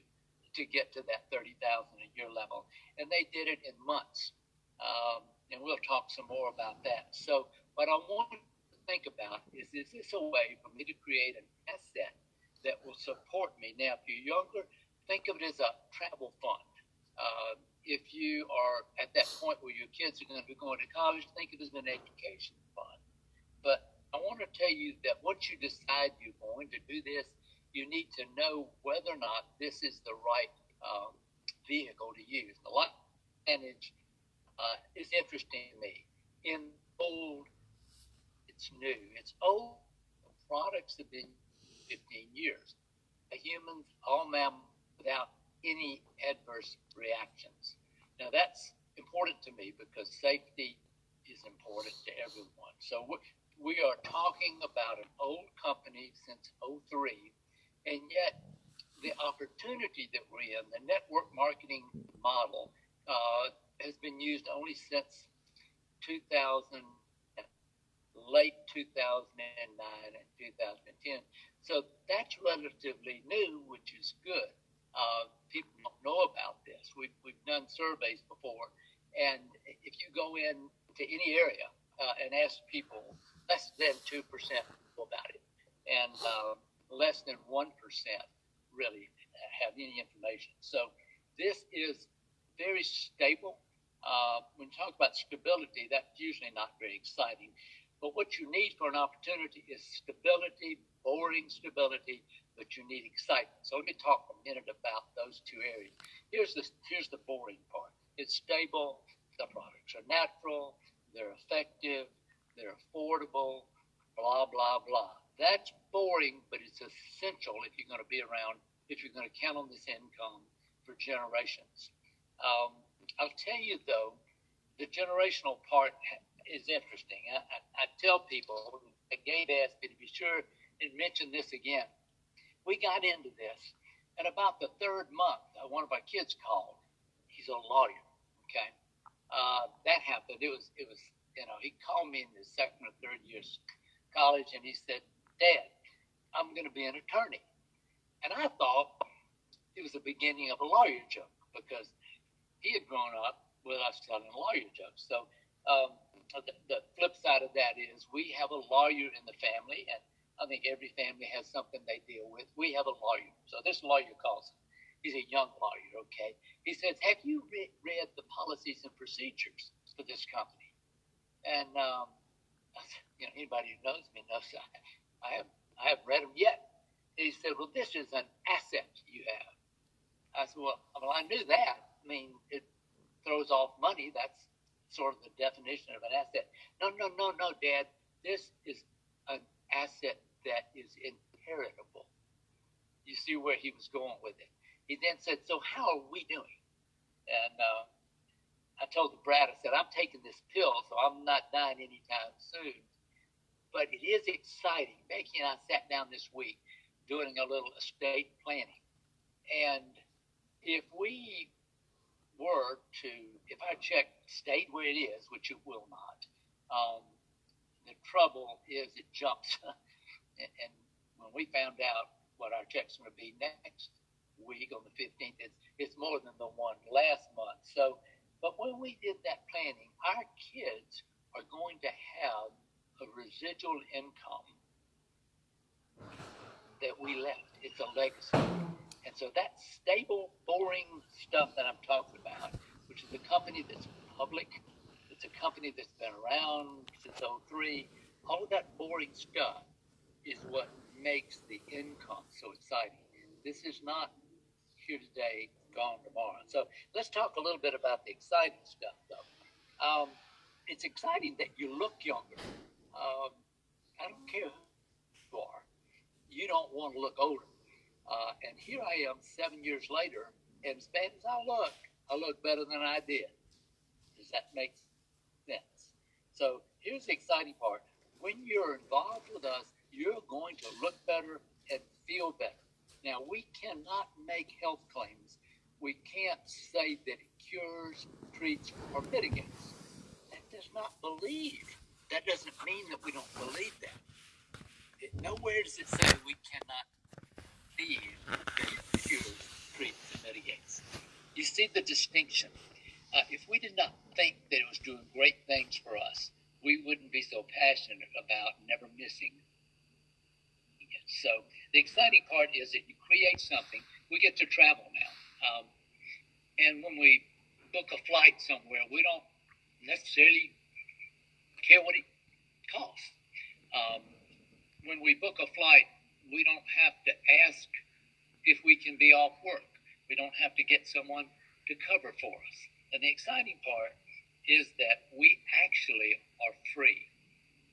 to get to that $30,000 a year level. And they did it in months. And we'll talk some more about that. So what I want to think about is this a way for me to create an asset that will support me? Now, if you're younger, think of it as a travel fund. If you are at that point where your kids are going to be going to college, think of it as an education fund. But I want to tell you that once you decide you're going to do this, you need to know whether or not this is the right vehicle to use. The life advantage is interesting to me. In old, it's new. It's old. The products have been 15 years. Humans, all mammals, without any adverse reactions. Now that's important to me because safety is important to everyone. So we are talking about an old company since '03, and yet the opportunity that we're in, the network marketing model, has been used only since 2000, late 2009 and 2010. So that's relatively new, which is good. People don't know about this. We've done surveys before, and if you go into any area and ask people, less than 2% know about it, and less than 1% really have any information. So this is very stable. When you talk about stability, that's usually not very exciting. But what you need for an opportunity is stability, boring stability, but you need excitement. So let me talk a minute about those two areas. Here's the boring part. It's stable. The products are natural. They're effective. They're affordable. Blah, blah, blah. That's boring, but it's essential if you're going to be around, if you're going to count on this income for generations. I'll tell you, though, the generational part is interesting. I tell people, Gabe asked me to be sure and mention this again. We got into this, and about the third month, one of our kids called. He's a lawyer, okay? That happened. It was, he called me in his second or third year college, and he said, Dad, I'm going to be an attorney. And I thought it was the beginning of a lawyer joke because he had grown up with us telling lawyer jokes. So the flip side of that is we have a lawyer in the family, and I think every family has something they deal with. We have a lawyer. So this lawyer calls him. He's a young lawyer, okay? He says, have you read the policies and procedures for this company? And anybody who knows me knows I haven't read them yet. He said, well, this is an asset you have. I said, well, I knew that. I mean, it throws off money. That's sort of the definition of an asset. No, Dad. This is an asset that is inheritable. You see where he was going with it. He then said, so how are we doing? And I told Brad, I said, I'm taking this pill, so I'm not dying anytime soon. But it is exciting. Becky and I sat down this week doing a little estate planning. And if our check stayed where it is, which it will not, the trouble is it jumps. and when we found out what our check's going to be next week on the 15th, it's more than the one last month. So, but when we did that planning, our kids are going to have a residual income that we left. It's a legacy. And so that stable, boring stuff that I'm talking about, which is a company that's public, it's a company that's been around since '03, all of that boring stuff is what makes the income so exciting. This is not here today, gone tomorrow. So let's talk a little bit about the exciting stuff, though. It's exciting that you look younger. I don't care who you are. You don't want to look older. And here I am 7 years later, and as bad as I look better than I did. Does that make sense? So here's the exciting part. When you're involved with us, you're going to look better and feel better. Now, we cannot make health claims. We can't say that it cures, treats, or mitigates. That does not believe. That doesn't mean that we don't believe that. Nowhere does it say we cannot believe that it cures, treats, and mitigates. You see the distinction. If we did not think that it was doing great things for us, we wouldn't be so passionate about never missing it. So the exciting part is that you create something. We get to travel now. And when we book a flight somewhere, we don't necessarily care what it costs. When we book a flight, we don't have to ask if we can be off work. We don't have to get someone to cover for us. And the exciting part is that we actually are free.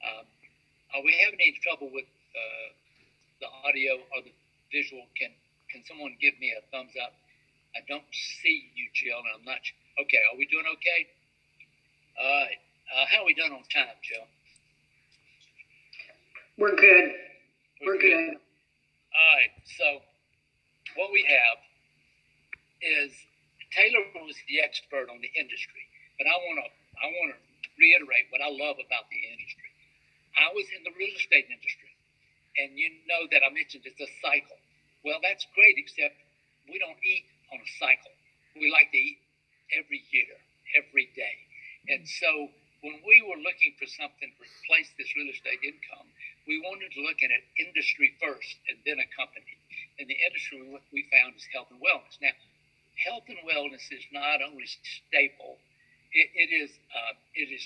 Are we having any trouble with the audio or the visual? Can someone give me a thumbs up? I don't see you, Jill, and I'm not sure. Okay, are we doing okay? All right. How are we doing on time, Jill? We're good. We're good. All right. So what we have is Taylor was the expert on the industry, but I want to reiterate what I love about the industry. I was in the real estate industry, and you know that I mentioned it's a cycle. Well, that's great, except we don't eat on a cycle. We like to eat every year, every day. And so when we were looking for something to replace this real estate income, we wanted to look at it industry first and then a company. And the industry we found is health and wellness. Now, health and wellness is not only stable, it is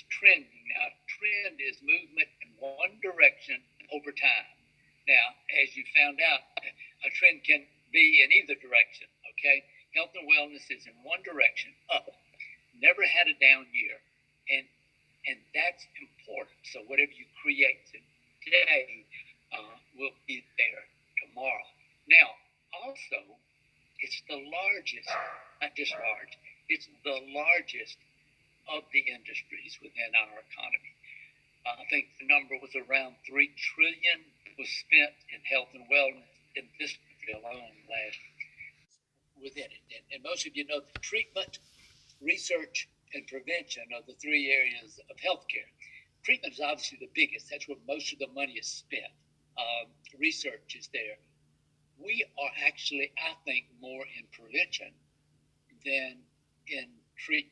trending. Now, trend is movement and one direction over time. Now, as you found out, a trend can be in either direction, okay? Health and wellness is in one direction, up. Never had a down year, and that's important. So whatever you create today will be there tomorrow. Now, also, it's the largest, not just large, it's the largest of the industries within our economy. I think the number was around $3 trillion was spent in health and wellness in this country alone last year within it. And most of you know the treatment, research, and prevention are the three areas of healthcare. Treatment is obviously the biggest. That's where most of the money is spent. Research is there. We are actually, I think, more in prevention than in treatment.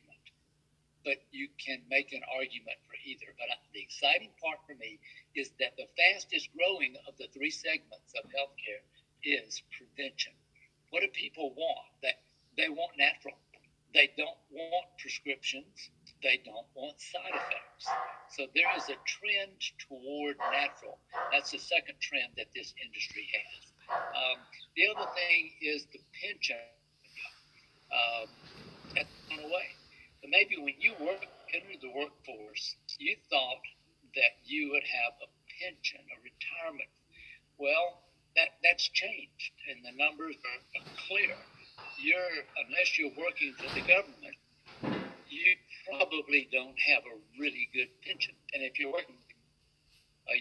But you can make an argument for either. But the exciting part for me is that the fastest growing of the three segments of healthcare is prevention. What do people want? They want natural. They don't want prescriptions. They don't want side effects. So there is a trend toward natural. That's the second trend that this industry has. The other thing is the pension. That's gone away. But maybe when you entered the workforce, you thought that you would have a pension, a retirement. Well, that's changed, and the numbers are clear. Unless you're working for the government, you probably don't have a really good pension. And if you're working,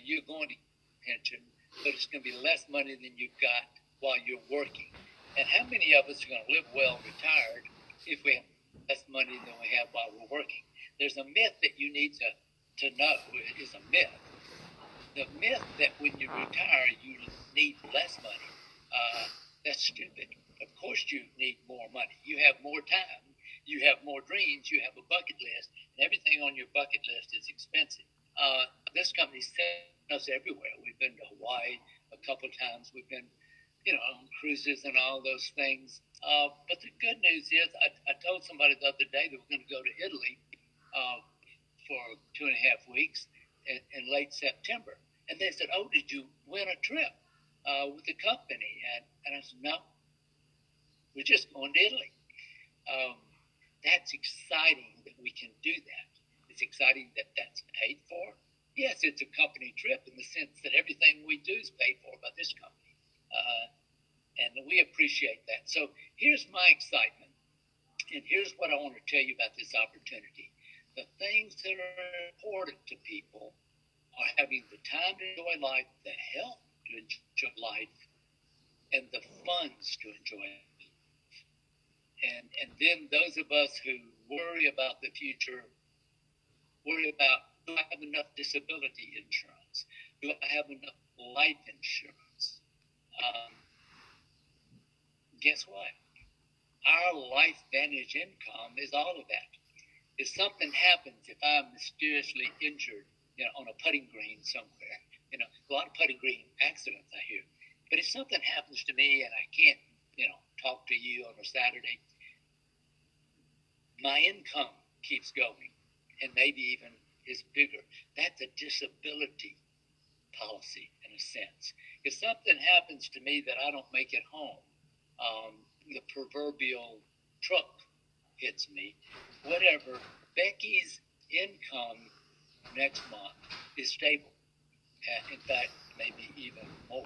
you're going to get a pension, but it's going to be less money than you've got while you're working. And how many of us are going to live well retired if we have less money than we have while we're working? There's a myth that you need to know. It is a myth. The myth that when you retire, you need less money. That's stupid. Of course you need more money. You have more time. You have more dreams. You have a bucket list. And everything on your bucket list is expensive. This company's sent us everywhere. We've been to Hawaii a couple of times. We've been on cruises and all those things. But the good news is, I told somebody the other day that we're going to go to Italy for 2.5 weeks in late September. And they said, "Oh, did you win a trip with the company?" And I said, "No, we're just going to Italy." That's exciting that we can do that. It's exciting that that's paid for. Yes, it's a company trip in the sense that everything we do is paid for by this company. And we appreciate that. So here's my excitement. And here's what I want to tell you about this opportunity. The things that are important to people are having the time to enjoy life, the health to enjoy life, and the funds to enjoy it. And then those of us who worry about the future, worry about, do I have enough disability insurance? Do I have enough life insurance? Guess what? Our Life Vantage income is all of that. If something happens, if I'm mysteriously injured, on a putting green somewhere, a lot of putting green accidents I hear. But if something happens to me and I can't, talk to you on a Saturday, my income keeps going and maybe even is bigger. That's a disability policy in a sense. If something happens to me that I don't make it home, the proverbial truck hits me, whatever, Becky's income next month is stable. In fact, maybe even more.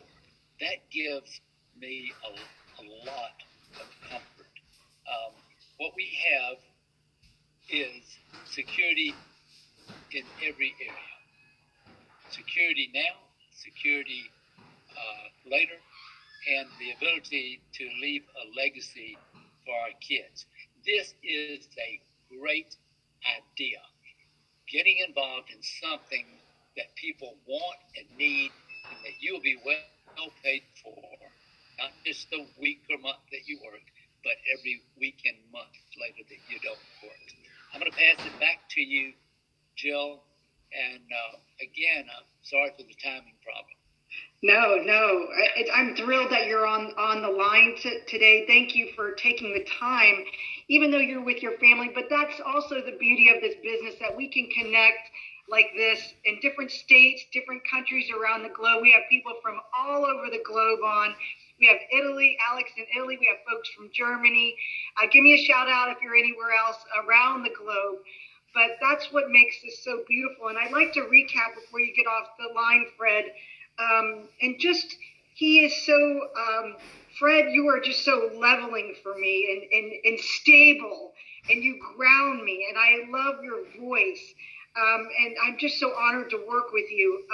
That gives me a lot of comfort. What we have is security in every area. Security now, security later, and the ability to leave a legacy for our kids. This is a great idea. Getting involved in something that people want and need, and that you'll be well paid for, not just the week or month that you work, but every week and month later that you don't work. I'm going to pass it back to you, Jill. And again, I'm sorry for the timing problem. No. I'm thrilled that you're on the line today. Thank you for taking the time, even though you're with your family. But that's also the beauty of this business, that we can connect like this in different states, different countries around the globe. We have people from all over the globe on. We have Italy, Alex in Italy. We have folks from Germany. Give me a shout out if you're anywhere else around the globe. But that's what makes this so beautiful. And I'd like to recap before you get off the line, Fred. And just, he is so, Fred, you are just so leveling for me and stable, and you ground me. And I love your voice. And I'm just so honored to work with you.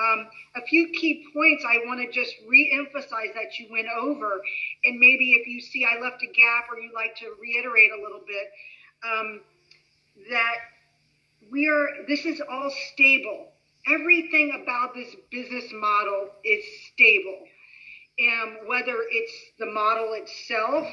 A few key points I want to just re-emphasize that you went over, and maybe if you see I left a gap or you'd like to reiterate a little bit, that this is all stable. Everything about this business model is stable. Whether it's the model itself,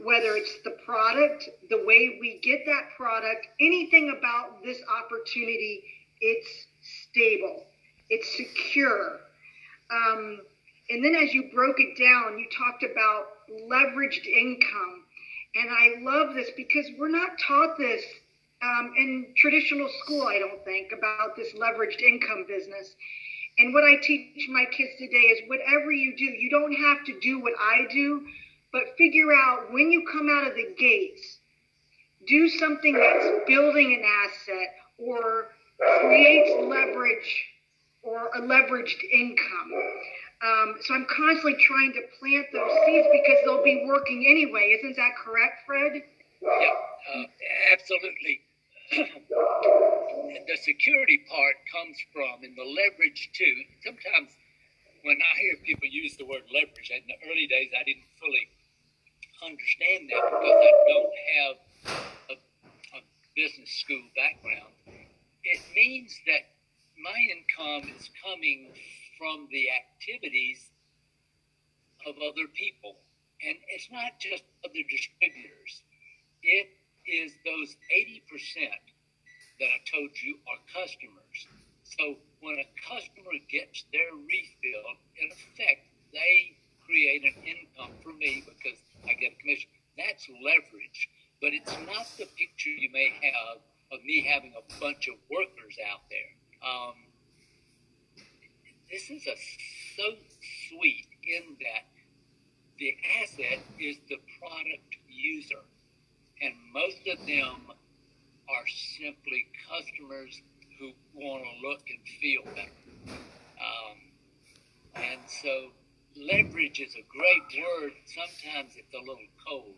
whether it's the product, the way we get that product, anything about this opportunity, it's stable, it's secure. And then as you broke it down, you talked about leveraged income. And I love this because we're not taught this in traditional school, I don't think, about this leveraged income business. And what I teach my kids today is whatever you do, you don't have to do what I do, but figure out when you come out of the gates, do something that's building an asset or creates leverage or a leveraged income. So I'm constantly trying to plant those seeds because they'll be working anyway. Isn't that correct, Fred? Yeah, absolutely. The security part comes from, and the leverage too. Sometimes when I hear people use the word leverage, in the early days I didn't fully understand that because I don't have a business school background. It means that my income is coming from the activities of other people. And it's not just other distributors. It is those 80% that I told you are customers. So when a customer gets their refill, in effect, they create an income for me because I get a commission. That's leverage, but it's not the picture you may have of me having a bunch of workers out there. This is so sweet in that the asset is the product user, and most of them are simply customers who want to look and feel better. And so leverage is a great word. Sometimes it's a little cold.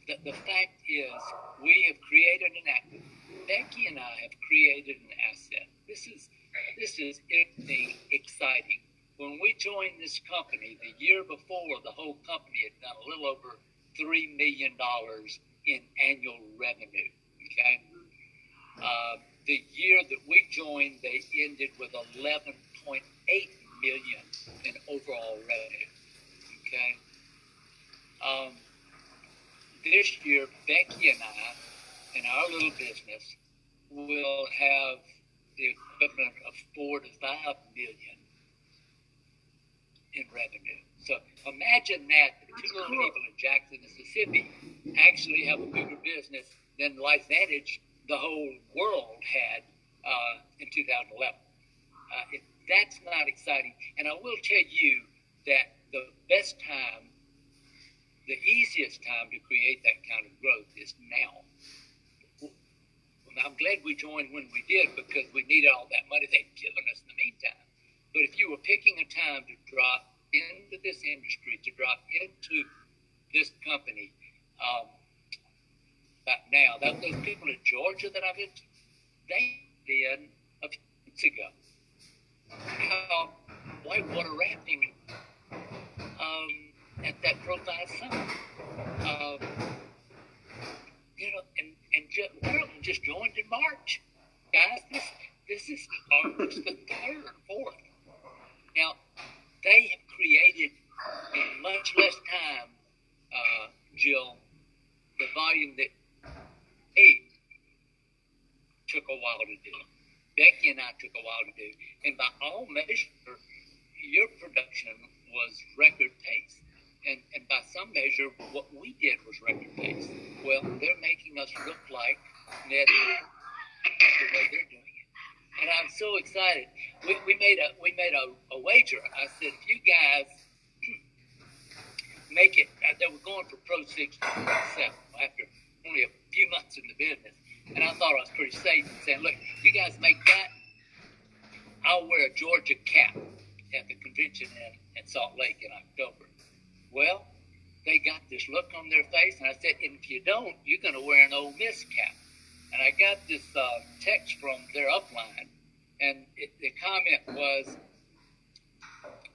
The fact is we have created an asset. Becky and I have created an asset. This is anything exciting. When we joined this company, the year before, the whole company had done a little over $3 million in annual revenue. Okay. The year that we joined, they ended with 11.8 million in overall revenue. Okay. This year, Becky and I, in our little business, will have the equivalent of 4 to 5 million in revenue. So imagine that the two little people in Jackson, Mississippi, actually have a bigger business than LifeVantage, the whole world had in 2011. That's not exciting. And I will tell you that the best time, the easiest time to create that kind of growth is now. I'm glad we joined when we did because we needed all that money they'd given us in the meantime. But if you were picking a time to drop into this industry, to drop into this company, now, those people in Georgia that I've been to, they did a few months ago. Whitewater rafting at that Profile Summit. One of them just joined in March. Guys, this is August the 3rd or 4th. Now, they have created in much less time, Jill, the volume that took a while to do. Becky and I took a while to do. And by all measures, your production was record pace. And by some measure, what we did was record pace. Well, they're making us look like Ned the way they're doing it. and I'm so excited. We made a wager. I said, if you guys make it, they were going for Pro 6 7 after only a few months in the business, and I thought I was pretty safe in saying, look, you guys make that, I'll wear a Georgia cap at the convention in Salt Lake in October. Well, they got this look on their face, and I said, and if you don't, you're going to wear an Ole Miss cap. And I got this text from their upline, and the comment was,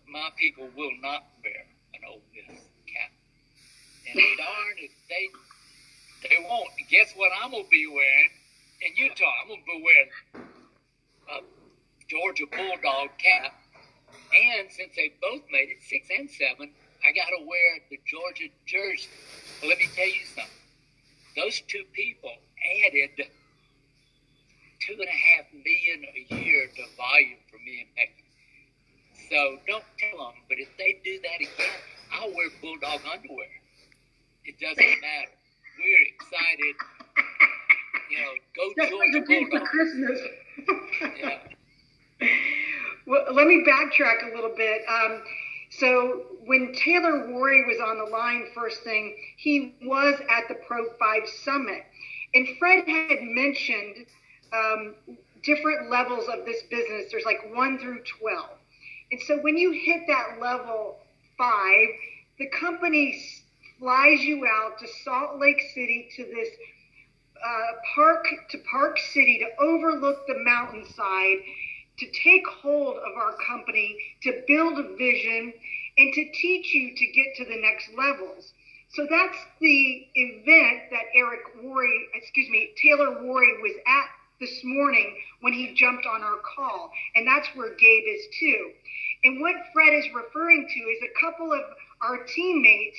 my people will not wear an Ole Miss cap. And darn if they won't. And guess what I'm going to be wearing in Utah? I'm going to be wearing a Georgia Bulldog cap. And since they both made it, 6 and 7, I got to wear the Georgia jersey. Well, let me tell you something. Those two people added $2.5 million a year to volume for me and Becky. So don't tell them, but if they do that again, I'll wear Bulldog underwear. It doesn't matter. We're excited. You know, go That's Georgia like a gift for Bulldog. Christmas. Yeah. Well, let me backtrack a little bit. So when Taylor Worry was on the line first thing, he was at the Pro 5 Summit. And Fred had mentioned different levels of this business. There's like 1 through 12. And so when you hit that level 5, the company flies you out to Salt Lake City to this Park City to overlook the mountainside, to take hold of our company, to build a vision, and to teach you to get to the next levels. So that's the event that Taylor Worry was at this morning when he jumped on our call. And that's where Gabe is too. And what Fred is referring to is a couple of our teammates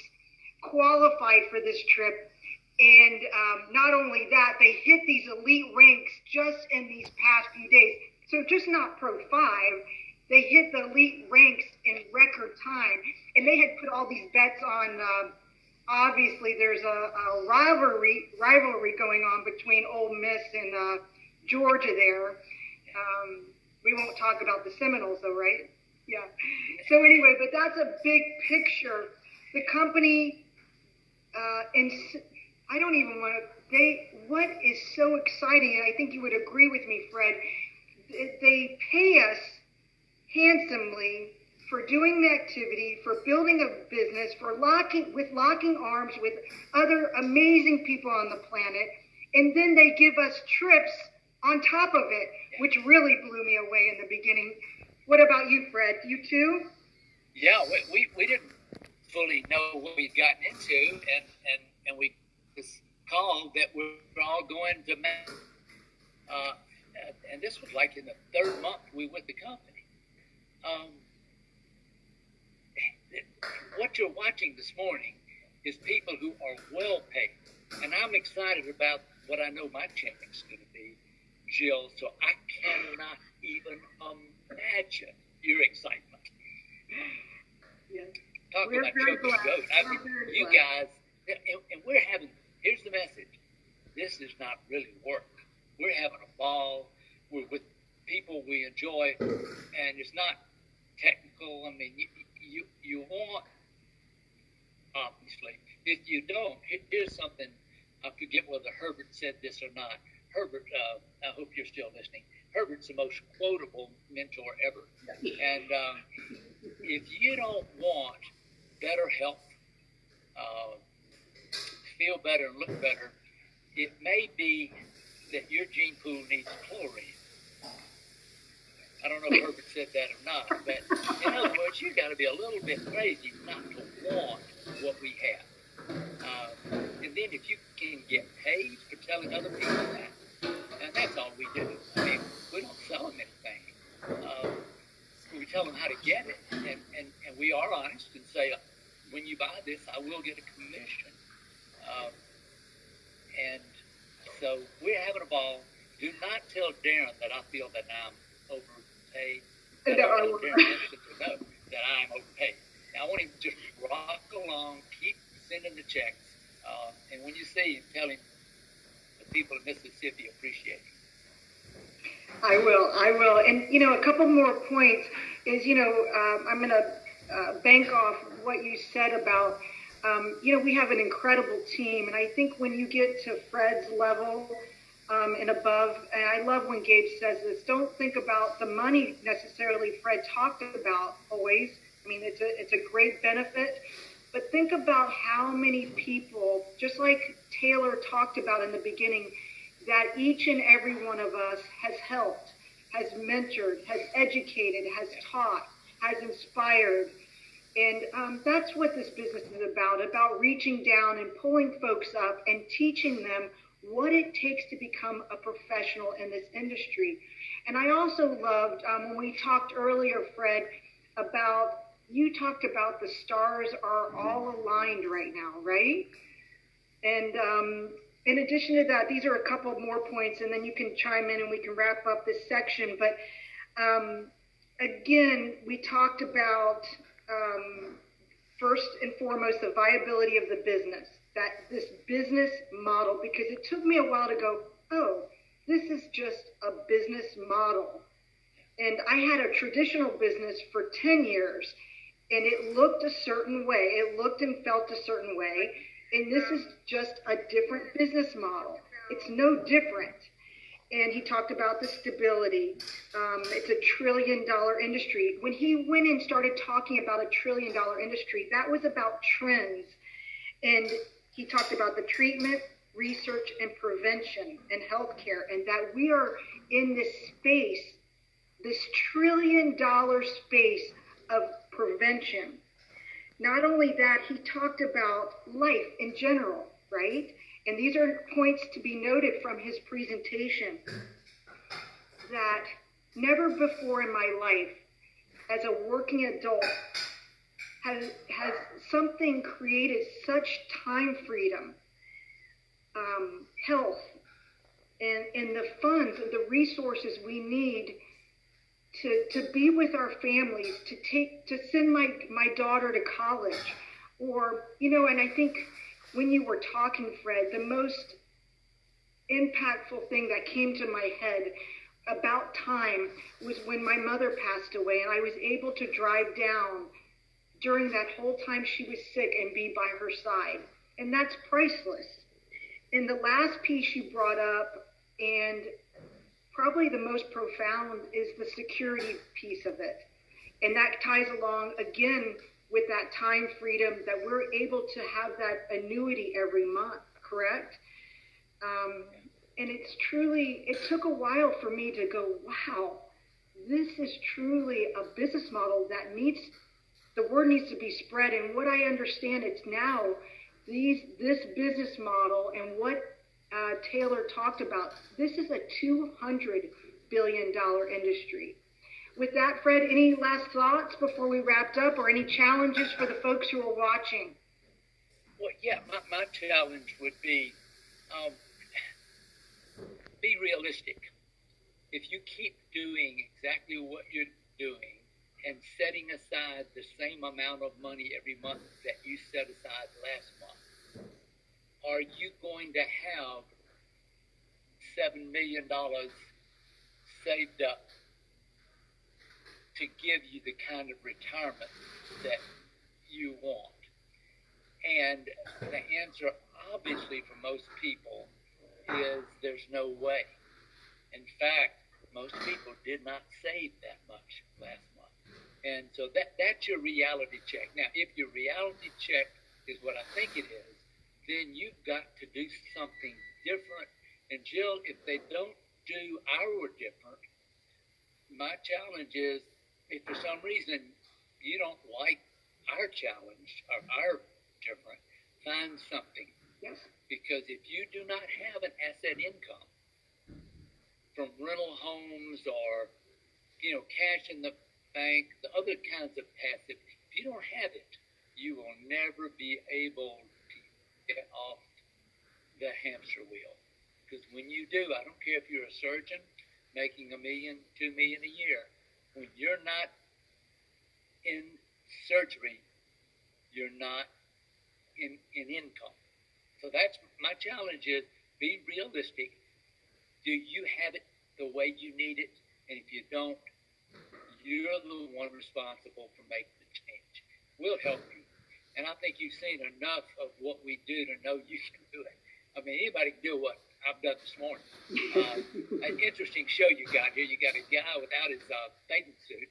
qualified for this trip. And not only that, they hit these elite ranks just in these past few days. So just not Pro 5, they hit the elite ranks in record time. And they had put all these bets on, obviously there's a rivalry going on between Ole Miss and Georgia there. We won't talk about the Seminoles though, right? Yeah. So anyway, but that's a big picture. The company, and I don't even want to, what is so exciting, and I think you would agree with me, Fred, they pay us handsomely for doing the activity, for building a business, for locking arms with other amazing people on the planet, and then they give us trips on top of it, which really blew me away in the beginning. What about you, Fred? You too? Yeah, we didn't fully know what we'd gotten into, and we just called that we're all going to and this was like in the 3rd month we were with the company. What you're watching this morning is people who are well paid, and I'm excited about what I know my check's going to be, Jill. So I cannot even imagine your excitement. Yeah. Talk We're about very choking glad. goat. I mean, you guys, and we're having. Here's the message: this is not really work. We're having a ball. We're with people we enjoy, and it's not technical. I mean, you want, obviously. If you don't, here's something. I forget whether Herbert said this or not. Herbert, I hope you're still listening. Herbert's the most quotable mentor ever. And if you don't want better health, feel better and look better, it may be that your gene pool needs chlorine. I don't know if Herbert said that or not, but in other words, you got to be a little bit crazy not to want what we have. And then if you can get paid for telling other people that, and that's all we do. I mean, we don't sell them anything. We tell them how to get it, and we are honest and say, when you buy this, I will get a commission. And so we're having a ball. Do not tell Darren that I feel that I'm overpaid. Darren to know that I'm overpaid. Now, I want him to just rock along, keep sending the checks, and when you see him, tell him the people of Mississippi appreciate him. I will. And, a couple more points is, I'm going to bank off what you said about, we have an incredible team. And I think when you get to Fred's level and above, and I love when Gabe says this, don't think about the money necessarily Fred talked about always. I mean, it's a great benefit. But think about how many people, just like Taylor talked about in the beginning, that each and every one of us has helped, has mentored, has educated, has taught, has inspired. And that's what this business is about reaching down and pulling folks up and teaching them what it takes to become a professional in this industry. And I also loved when we talked earlier, Fred, you talked about the stars are all aligned right now, right? And in addition to that, these are a couple more points, and then you can chime in and we can wrap up this section. But again, we talked about first and foremost the viability of the business, that this business model, because it took me a while to go, oh, this is just a business model. And I had a traditional business for 10 years, and it looked a certain way. It looked and felt a certain way. And this is just a different business model. It's no different. And he talked about the stability. It's $1 trillion industry. When he went and started talking about $1 trillion industry, that was about trends. And he talked about the treatment, research, and prevention and healthcare, and that we are in this space, this $1 trillion space of prevention. Not only that, he talked about life in general, right? And these are points to be noted from his presentation, that never before in my life as a working adult has something created such time freedom, health, and the funds and the resources we need to be with our families, to send my daughter to college, or, and I think when you were talking, Fred, the most impactful thing that came to my head about time was when my mother passed away, and I was able to drive down during that whole time she was sick and be by her side. And that's priceless. And the last piece you brought up, and probably the most profound, is the security piece of it. And that ties along again with that time freedom, that we're able to have that annuity every month, correct? And it took a while for me to go, wow, this is truly a business model that the word needs to be spread. And what I understand, it's now this business model and what Taylor talked about, this is a $200 billion industry. With that, Fred, any last thoughts before we wrapped up, or any challenges for the folks who are watching? Well, yeah, my challenge would be realistic. If you keep doing exactly what you're doing and setting aside the same amount of money every month that you set aside last month, are you going to have $7 million saved up to give you the kind of retirement that you want? And the answer, obviously, for most people is there's no way. In fact, most people did not save that much last month. And so that's your reality check. Now, if your reality check is what I think it is, then you've got to do something different. And Jill, if they don't do our different, my challenge is, if for some reason you don't like our challenge or our different, find something. Yes. Because if you do not have an asset income from rental homes or, cash in the bank, the other kinds of passive, if you don't have it, you will never be able to get off the hamster wheel. Because when you do, I don't care if you're a surgeon making $1 million, $2 million a year, when you're not in surgery, you're not in income. So that's my challenge is, be realistic. Do you have it the way you need it. And if you don't, you're the one responsible for making the change. We'll help you. And I think you've seen enough of what we do to know you can do it. I mean, anybody can do what I've done this morning. An interesting show you got here. You got a guy without his bathing suit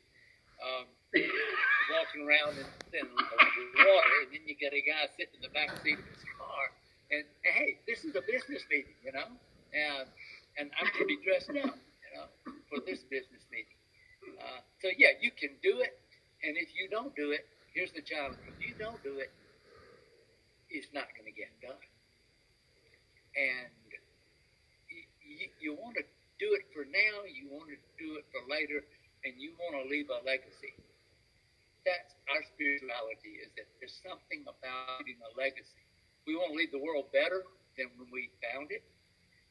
walking around in water, and then you got a guy sitting in the back seat of his car. And hey, this is a business meeting, you know, and I'm going to be dressed up, you know, for this business meeting. So yeah, you can do it, and if you don't do it, here's the challenge: if you don't do it, it's not going to get done. And you want to do it for now, you want to do it for later, and you want to leave a legacy. That's our spirituality, is that there's something about leaving a legacy. We want to leave the world better than when we found it.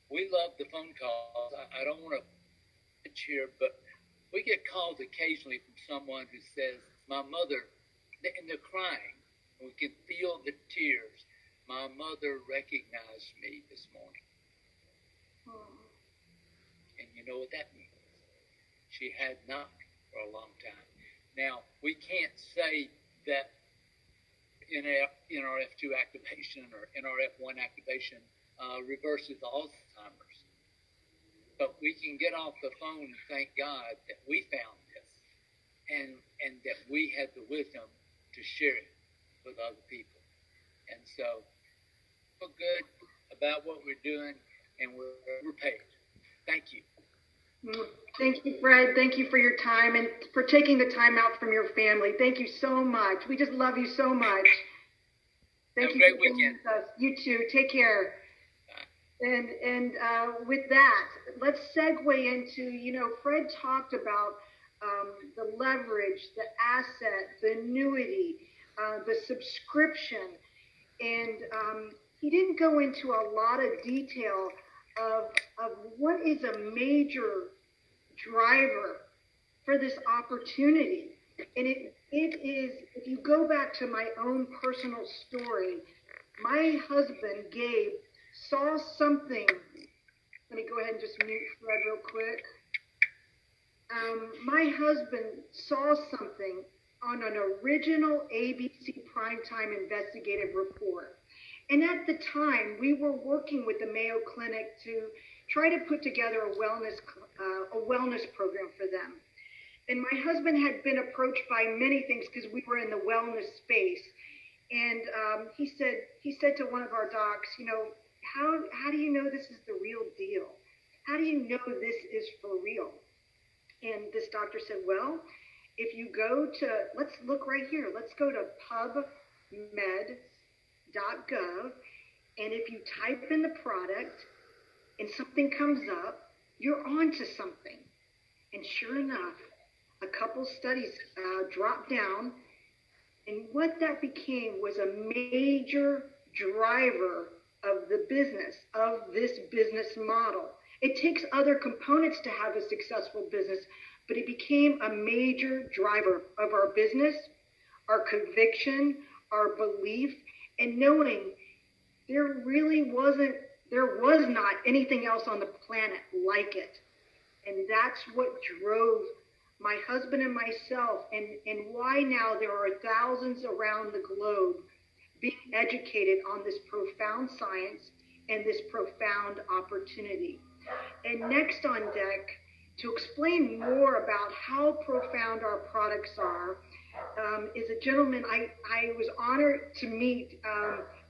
We love the phone calls. I don't want to cheer, but we get calls occasionally from someone who says, my mother, and they're crying. We can feel the tears. My mother recognized me this morning. And you know what that means. She had not for a long time. Now, we can't say that NRF2 activation or NRF1 activation reverses Alzheimer's. But we can get off the phone and thank God that we found this and that we had the wisdom to share it with other people. And so, feel good about what we're doing, and we're paid. Thank you. Thank you, Fred. Thank you for your time and for taking the time out from your family. Thank you so much. We just love you so much. Thank Have you a great weekend. With us. You too. Take care. And with that, let's segue into, Fred talked about the leverage, the asset, the annuity, the subscription. And he didn't go into a lot of detail of what is a major driver for this opportunity. And it is, if you go back to my own personal story, my husband, Gabe, saw something. Let me go ahead and just mute Fred real quick. My husband saw something on an original ABC primetime investigative report. And at the time, we were working with the Mayo Clinic to try to put together a wellness program for them. And my husband had been approached by many things because we were in the wellness space. And he said to one of our docs, how do you know this is the real deal? How do you know this is for real? And this doctor said, well, if you go to, let's look right here. Let's go to PubMed.gov. And if you type in the product and something comes up, you're on to something. And sure enough, a couple studies dropped down. And what that became was a major driver of the business, of this business model. It takes other components to have a successful business, but it became a major driver of our business, our conviction, our belief, and knowing there was not anything else on the planet like it. And that's what drove my husband and myself, and why now there are thousands around the globe being educated on this profound science and this profound opportunity. And next on deck, to explain more about how profound our products are, is a gentleman I was honored to meet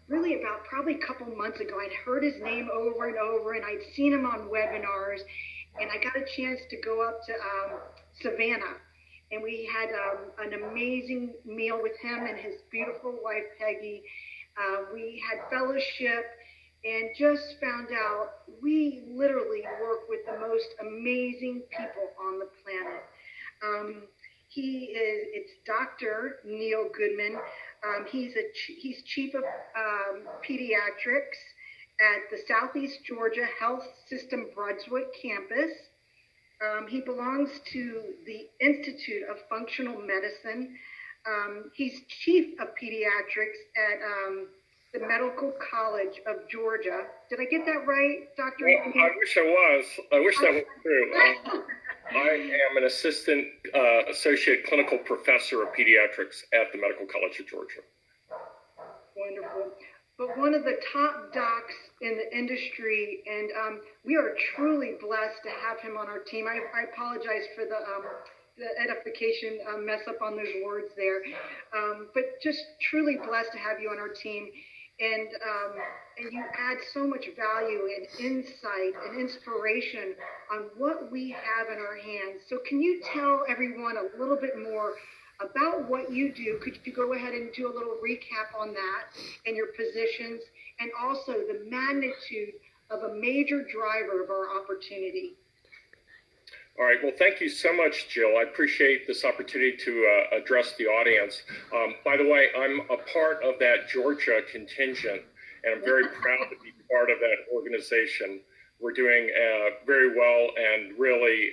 really about probably a couple months ago. I'd heard his name over and over, and I'd seen him on webinars, and I got a chance to go up to Savannah, and we had an amazing meal with him and his beautiful wife, Peggy. We had fellowship and just found out we literally work with the most amazing people on the planet. It's Dr. Neil Goodman. He's chief of pediatrics at the Southeast Georgia Health System Brunswick campus. He belongs to the Institute of Functional Medicine. He's chief of pediatrics at the Medical College of Georgia. Did I get that right, Dr. Well, I wish I was. I wish that was true. I am an assistant associate clinical professor of pediatrics at the Medical College of Georgia. Wonderful. But one of the top docs in the industry, and we are truly blessed to have him on our team. I apologize for the edification mess up on those words there, but just truly blessed to have you on our team. And you add so much value and insight and inspiration on what we have in our hands. So can you tell everyone a little bit more about what you do? Could you go ahead and do a little recap on that and your positions, and also the magnitude of a major driver of our opportunity? All right. Well, thank you so much, Jill. I appreciate this opportunity to address the audience. By the way, I'm a part of that Georgia contingent, and I'm very proud to be part of that organization. We're doing very well, and really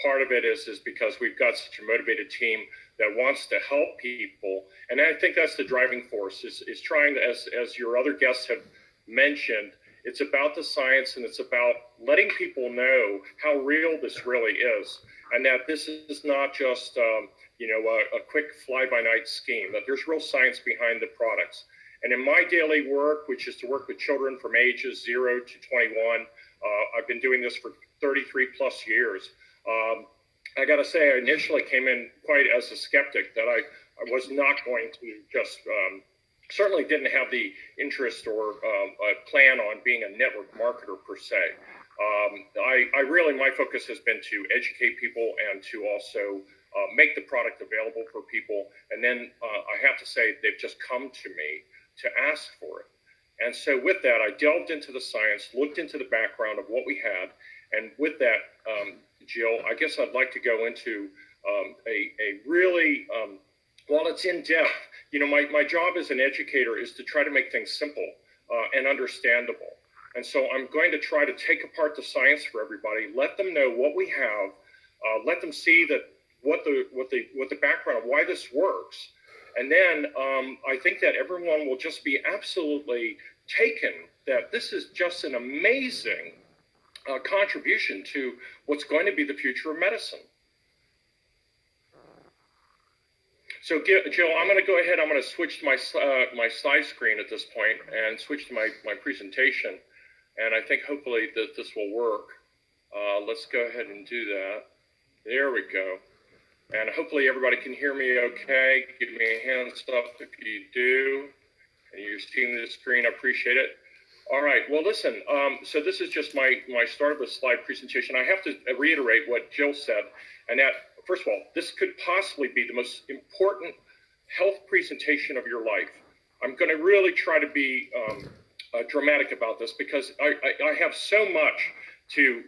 part of it is because we've got such a motivated team that wants to help people. And I think that's the driving force, is trying to, as your other guests have mentioned, it's about the science, and it's about letting people know how real this really is, and that this is not just a quick fly-by-night scheme, that there's real science behind the products. And in my daily work, which is to work with children from ages 0 to 21, I've been doing this for 33 plus years. I got to say, I initially came in quite as a skeptic, that I was not going to just certainly didn't have the interest or plan on being a network marketer per se. I really, my focus has been to educate people and to also make the product available for people. And then I have to say, they've just come to me to ask for it. And so with that, I delved into the science, looked into the background of what we had. And with that, Jill, I guess I'd like to go into a really, while it's in depth, my job as an educator is to try to make things simple and understandable. And so I'm going to try to take apart the science for everybody, let them know what we have, let them see that what the background of why this works. And then I think that everyone will just be absolutely taken that this is just an amazing contribution to what's going to be the future of medicine. So, Jill, I'm going to go ahead. I'm going to switch to my slide screen at this point and switch to my presentation. And I think hopefully that this will work. Let's go ahead and do that. There we go. And hopefully everybody can hear me okay. Give me a hands up if you do. And you're seeing the screen. I appreciate it. All right. Well, listen, so this is just my start of the slide presentation. I have to reiterate what Jill said, and that, first of all, this could possibly be the most important health presentation of your life. I'm going to really try to be dramatic about this, because I have so much to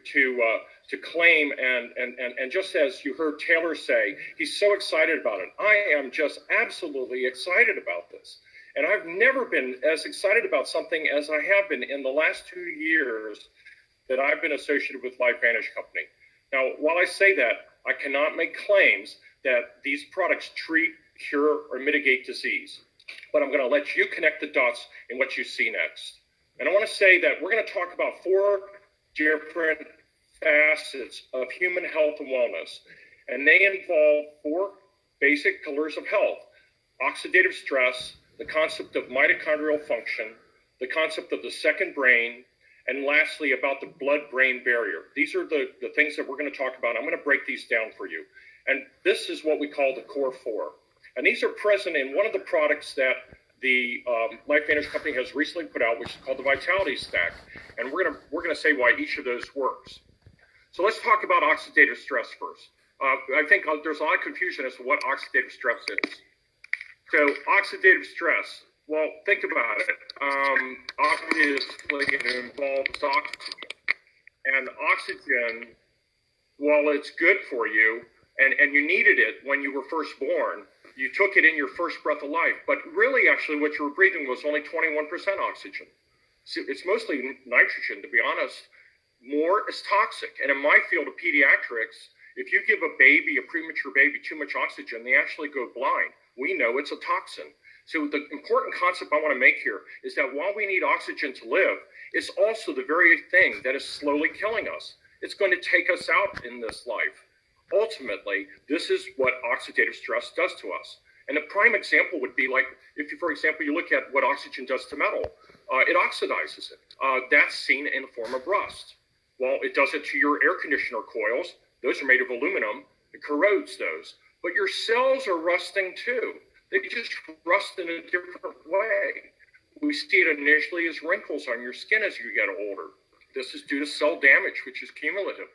claim, and just as you heard Taylor say, he's so excited about it. I am just absolutely excited about this. And I've never been as excited about something as I have been in the last 2 years that I've been associated with LifeVantage Company. Now, while I say that, I cannot make claims that these products treat, cure, or mitigate disease. But I'm going to let you connect the dots in what you see next. And I want to say that we're going to talk about 4 different facets of human health and wellness. And they involve 4 basic pillars of health: oxidative stress, the concept of mitochondrial function, the concept of the second brain, and lastly, about the blood-brain barrier. These are the things that we're going to talk about. I'm going to break these down for you. And this is what we call the core 4. And these are present in one of the products that the LifeVantage Company has recently put out, which is called the Vitality Stack. And we're going to say why each of those works. So let's talk about oxidative stress first. I think there's a lot of confusion as to what oxidative stress is. So oxidative stress, well, think about it. Obviously, it involves oxygen. And oxygen, while it's good for you, and you needed it when you were first born, you took it in your first breath of life. But really, actually, what you were breathing was only 21% oxygen. So it's mostly nitrogen, to be honest. More is toxic. And in my field of pediatrics, if you give a premature baby, too much oxygen, they actually go blind. We know it's a toxin. So the important concept I want to make here is that while we need oxygen to live, it's also the very thing that is slowly killing us. It's going to take us out in this life. Ultimately, this is what oxidative stress does to us. And a prime example would be like, if you, for example, you look at what oxygen does to metal, it oxidizes it. That's seen in the form of rust. Well, it does it to your air conditioner coils. Those are made of aluminum. It corrodes those. But your cells are rusting too. They just rust in a different way. We see it initially as wrinkles on your skin as you get older. This is due to cell damage, which is cumulative.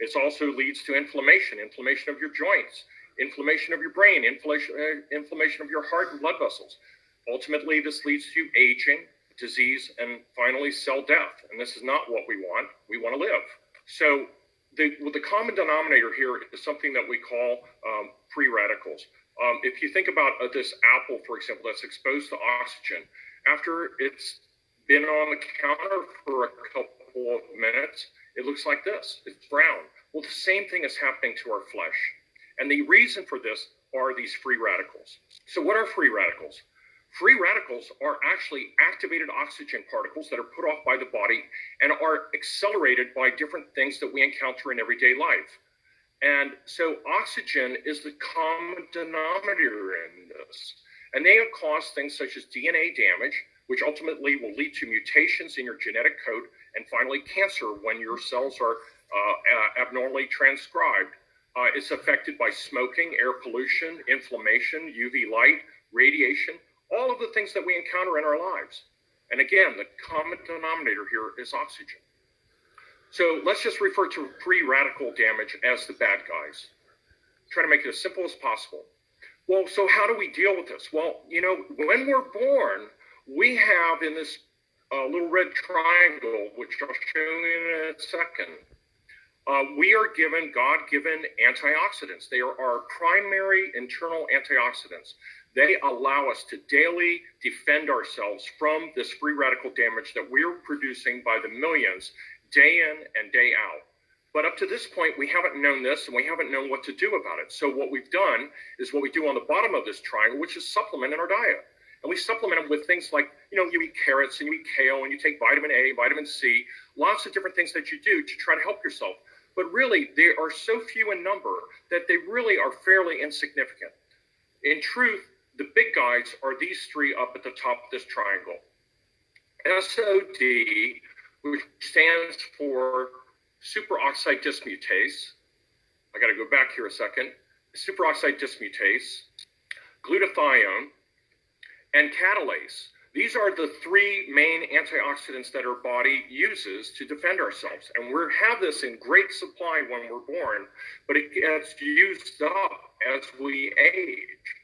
It also leads to inflammation of your joints, inflammation of your brain, inflammation of your heart and blood vessels. Ultimately, this leads to aging, disease, and finally cell death. And this is not what we want. We want to live. So the common denominator here is something that we call free radicals. If you think about this apple, for example, that's exposed to oxygen, after it's been on the counter for a couple of minutes, it looks like this. It's brown. Well, the same thing is happening to our flesh. And the reason for this are these free radicals. So what are free radicals? Free radicals are actually activated oxygen particles that are put off by the body and are accelerated by different things that we encounter in everyday life. And so oxygen is the common denominator in this. And they have caused things such as DNA damage, which ultimately will lead to mutations in your genetic code, and finally cancer when your cells are abnormally transcribed. It's affected by smoking, air pollution, inflammation, UV light, radiation, all of the things that we encounter in our lives. And again, the common denominator here is oxygen. So let's just refer to free radical damage as the bad guys. Try to make it as simple as possible. Well, so how do we deal with this? Well, you know, when we're born, we have in this little red triangle, which I'll show you in a second, we are given God-given antioxidants. They are our primary internal antioxidants. They allow us to daily defend ourselves from this free radical damage that we're producing by the millions, day in and day out. But up to this point, we haven't known this, and we haven't known what to do about it. So what we've done is what we do on the bottom of this triangle, which is supplement in our diet. And we supplement them with things like, you know, you eat carrots and you eat kale and you take vitamin A, vitamin C, lots of different things that you do to try to help yourself. But really, they are so few in number that they really are fairly insignificant. In truth, the big guys are these three up at the top of this triangle. SOD, which stands for superoxide dismutase. I got to go back here a second. Superoxide dismutase, glutathione, and catalase. These are the three main antioxidants that our body uses to defend ourselves. And we have this in great supply when we're born, but it gets used up as we age.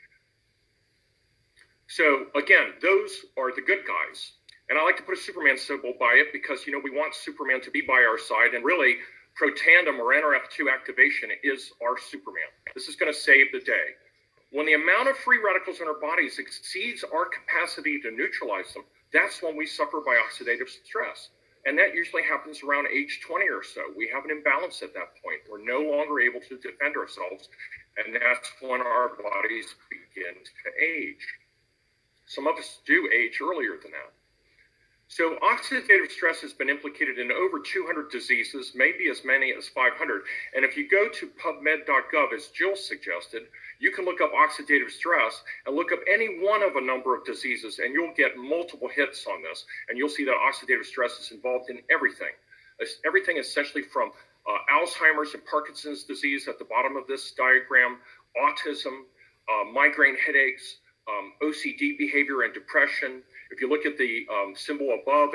So again, those are the good guys. And I like to put a Superman symbol by it because, you know, we want Superman to be by our side. And really, protandem or NRF2 activation is our Superman. This is going to save the day. When the amount of free radicals in our bodies exceeds our capacity to neutralize them, that's when we suffer by oxidative stress. And that usually happens around age 20 or so. We have an imbalance at that point. We're no longer able to defend ourselves. And that's when our bodies begin to age. Some of us do age earlier than that. So oxidative stress has been implicated in over 200 diseases, maybe as many as 500. And if you go to pubmed.gov, as Jill suggested, you can look up oxidative stress and look up any one of a number of diseases, and you'll get multiple hits on this. And you'll see that oxidative stress is involved in everything. Everything essentially from Alzheimer's and Parkinson's disease at the bottom of this diagram, autism, migraine headaches, OCD behavior and depression. If you look at the symbol above,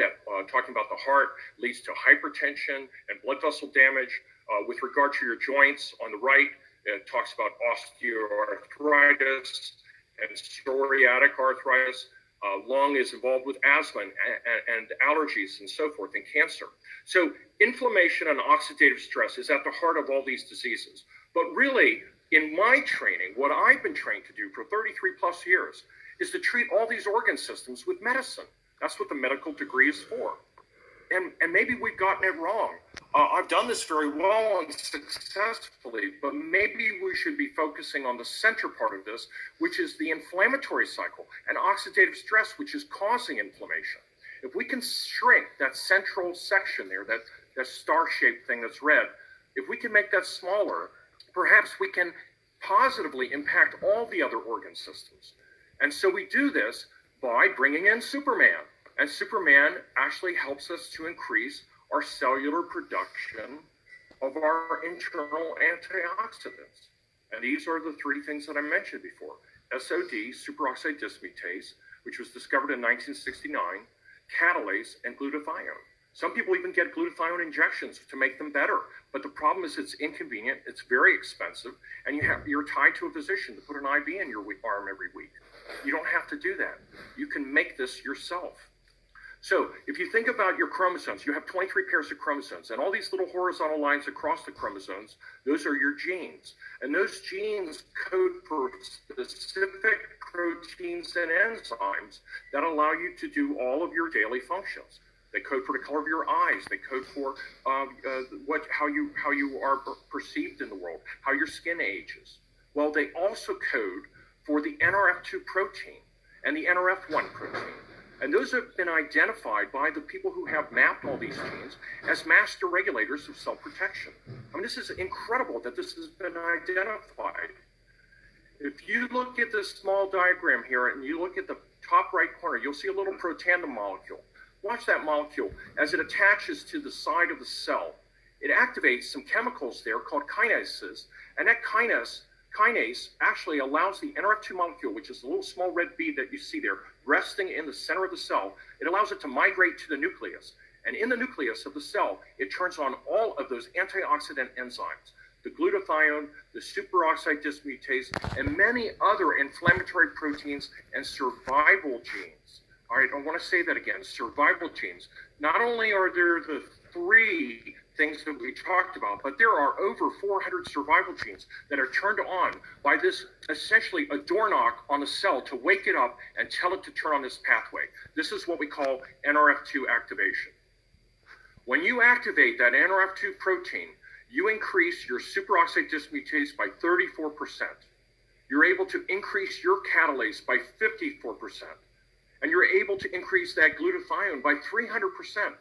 talking about the heart, leads to hypertension and blood vessel damage. With regard to your joints, on the right, it talks about osteoarthritis and psoriatic arthritis. Lung is involved with asthma and allergies and so forth, and cancer. So inflammation and oxidative stress is at the heart of all these diseases. But really, in my training, what I've been trained to do for 33 plus years is to treat all these organ systems with medicine. That's what the medical degree is for. And maybe we've gotten it wrong. I've done this very well and successfully, but maybe we should be focusing on the center part of this, which is the inflammatory cycle and oxidative stress, which is causing inflammation. If we can shrink that central section there, that star-shaped thing that's red, if we can make that smaller, perhaps we can positively impact all the other organ systems. And so we do this by bringing in Superman. And Superman actually helps us to increase our cellular production of our internal antioxidants. And these are the three things that I mentioned before. SOD, superoxide dismutase, which was discovered in 1969, catalase, and glutathione. Some people even get glutathione injections to make them better. But the problem is it's inconvenient, it's very expensive, and you're tied to a physician to put an IV in your arm every week. You don't have to do that. You can make this yourself. So if you think about your chromosomes, you have 23 pairs of chromosomes, and all these little horizontal lines across the chromosomes, those are your genes. And those genes code for specific proteins and enzymes that allow you to do all of your daily functions. They code for the color of your eyes. They code for how you are perceived in the world, how your skin ages. Well, they also code for the NRF2 protein and the NRF1 protein. And those have been identified by the people who have mapped all these genes as master regulators of cell protection. I mean, this is incredible that this has been identified. If you look at this small diagram here and you look at the top right corner, you'll see a little protandum molecule. Watch that molecule as it attaches to the side of the cell. It activates some chemicals there called kinases, and that kinase actually allows the NRF2 molecule, which is the little small red bead that you see there, resting in the center of the cell. It allows it to migrate to the nucleus. And in the nucleus of the cell, it turns on all of those antioxidant enzymes, the glutathione, the superoxide dismutase, and many other inflammatory proteins and survival genes. All right, I want to say that again, survival genes. Not only are there the three things that we talked about, but there are over 400 survival genes that are turned on by this, essentially a door knock on the cell to wake it up and tell it to turn on this pathway. This is what we call NRF2 activation. When you activate that NRF2 protein, you increase your superoxide dismutase by 34%. You're able to increase your catalase by 54%. And you're able to increase that glutathione by 300%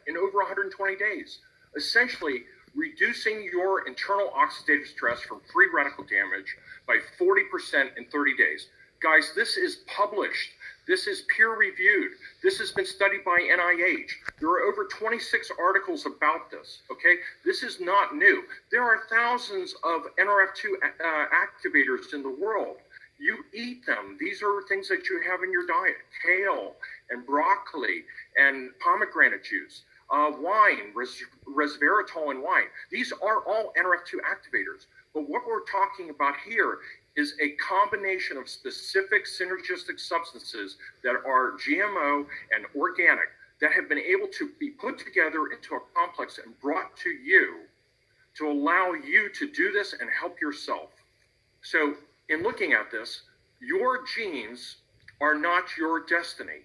in over 120 days. Essentially reducing your internal oxidative stress from free radical damage by 40% in 30 days. Guys, this is published. This is peer-reviewed. This has been studied by NIH. There are over 26 articles about this, okay? This is not new. There are thousands of NRF2 activators in the world. You eat them. These are things that you have in your diet. Kale and broccoli and pomegranate juice. Wine, resveratrol in wine. These are all NRF2 activators. But what we're talking about here is a combination of specific synergistic substances that are GMO and organic that have been able to be put together into a complex and brought to you to allow you to do this and help yourself. So in looking at this, your genes are not your destiny.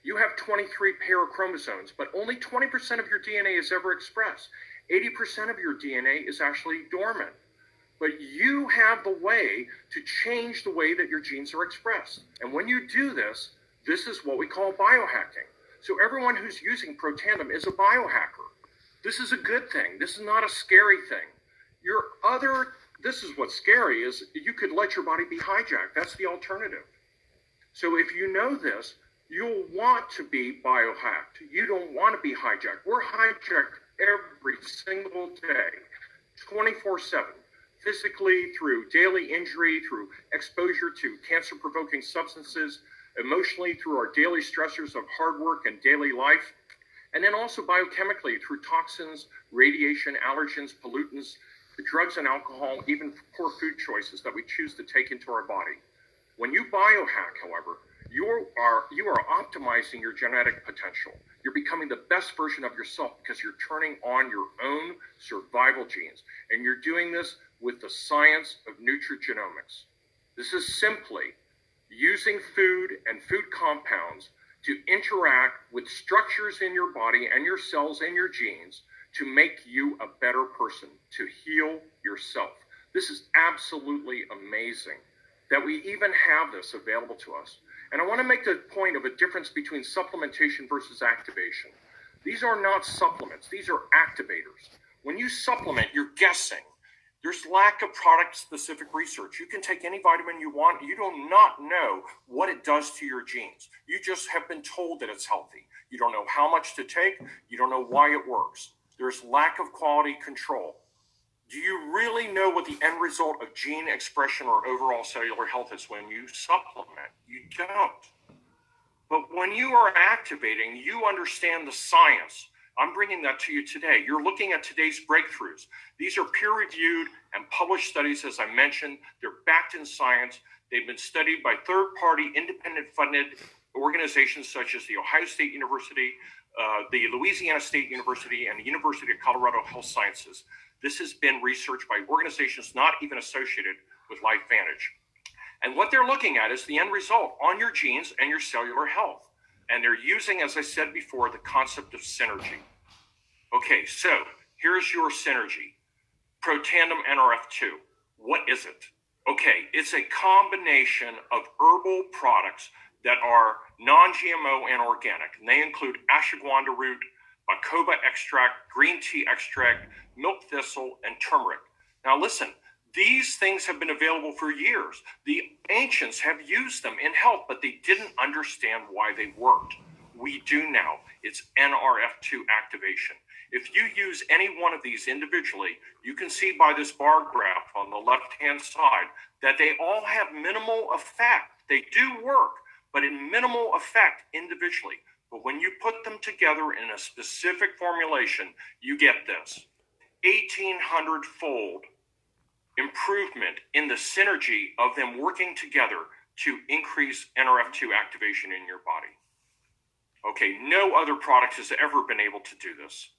You have 23 pair of chromosomes, but only 20% of your DNA is ever expressed. 80% of your DNA is actually dormant. But you have the way to change the way that your genes are expressed. And when you do this, this is what we call biohacking. So everyone who's using Protandim is a biohacker. This is a good thing. This is not a scary thing. This is what's scary is you could let your body be hijacked. That's the alternative. So if you know this, you'll want to be biohacked. You don't want to be hijacked. We're hijacked every single day, 24/7, physically, through daily injury, through exposure to cancer-provoking substances, emotionally through our daily stressors of hard work and daily life, and then also biochemically through toxins, radiation, allergens, pollutants, the drugs and alcohol, even poor food choices that we choose to take into our body. When you biohack, however, you are optimizing your genetic potential. You're becoming the best version of yourself because you're turning on your own survival genes. And you're doing this with the science of nutrigenomics. This is simply using food and food compounds to interact with structures in your body and your cells and your genes to make you a better person, to heal yourself. This is absolutely amazing that we even have this available to us. And I want to make the point of a difference between supplementation versus activation. These are not supplements. These are activators. When you supplement, you're guessing. There's lack of product-specific research. You can take any vitamin you want. You do not know what it does to your genes. You just have been told that it's healthy. You don't know how much to take. You don't know why it works. There's lack of quality control. Do you really know what the end result of gene expression or overall cellular health is when you supplement? You don't. But when you are activating, you understand the science. I'm bringing that to you today. You're looking at today's breakthroughs. These are peer-reviewed and published studies, as I mentioned. They're backed in science. They've been studied by third-party, independent-funded organizations such as the Ohio State University, the Louisiana State University, and the University of Colorado Health Sciences. This has been researched by organizations not even associated with LifeVantage. And what they're looking at is the end result on your genes and your cellular health. And they're using, as I said before, the concept of synergy. Okay, so here's your synergy. Protandim NRF2. What is it? Okay, it's a combination of herbal products that are non-GMO and organic. And they include ashwagandha root, bacoba extract, green tea extract, milk thistle, and turmeric. Now listen, these things have been available for years. The ancients have used them in health, but they didn't understand why they worked. We do now. It's NRF2 activation. If you use any one of these individually, you can see by this bar graph on the left-hand side that they all have minimal effect. They do work, but in minimal effect individually. But when you put them together in a specific formulation, you get this 1,800-fold improvement in the synergy of them working together to increase NRF2 activation in your body. Okay, no other product has ever been able to do this.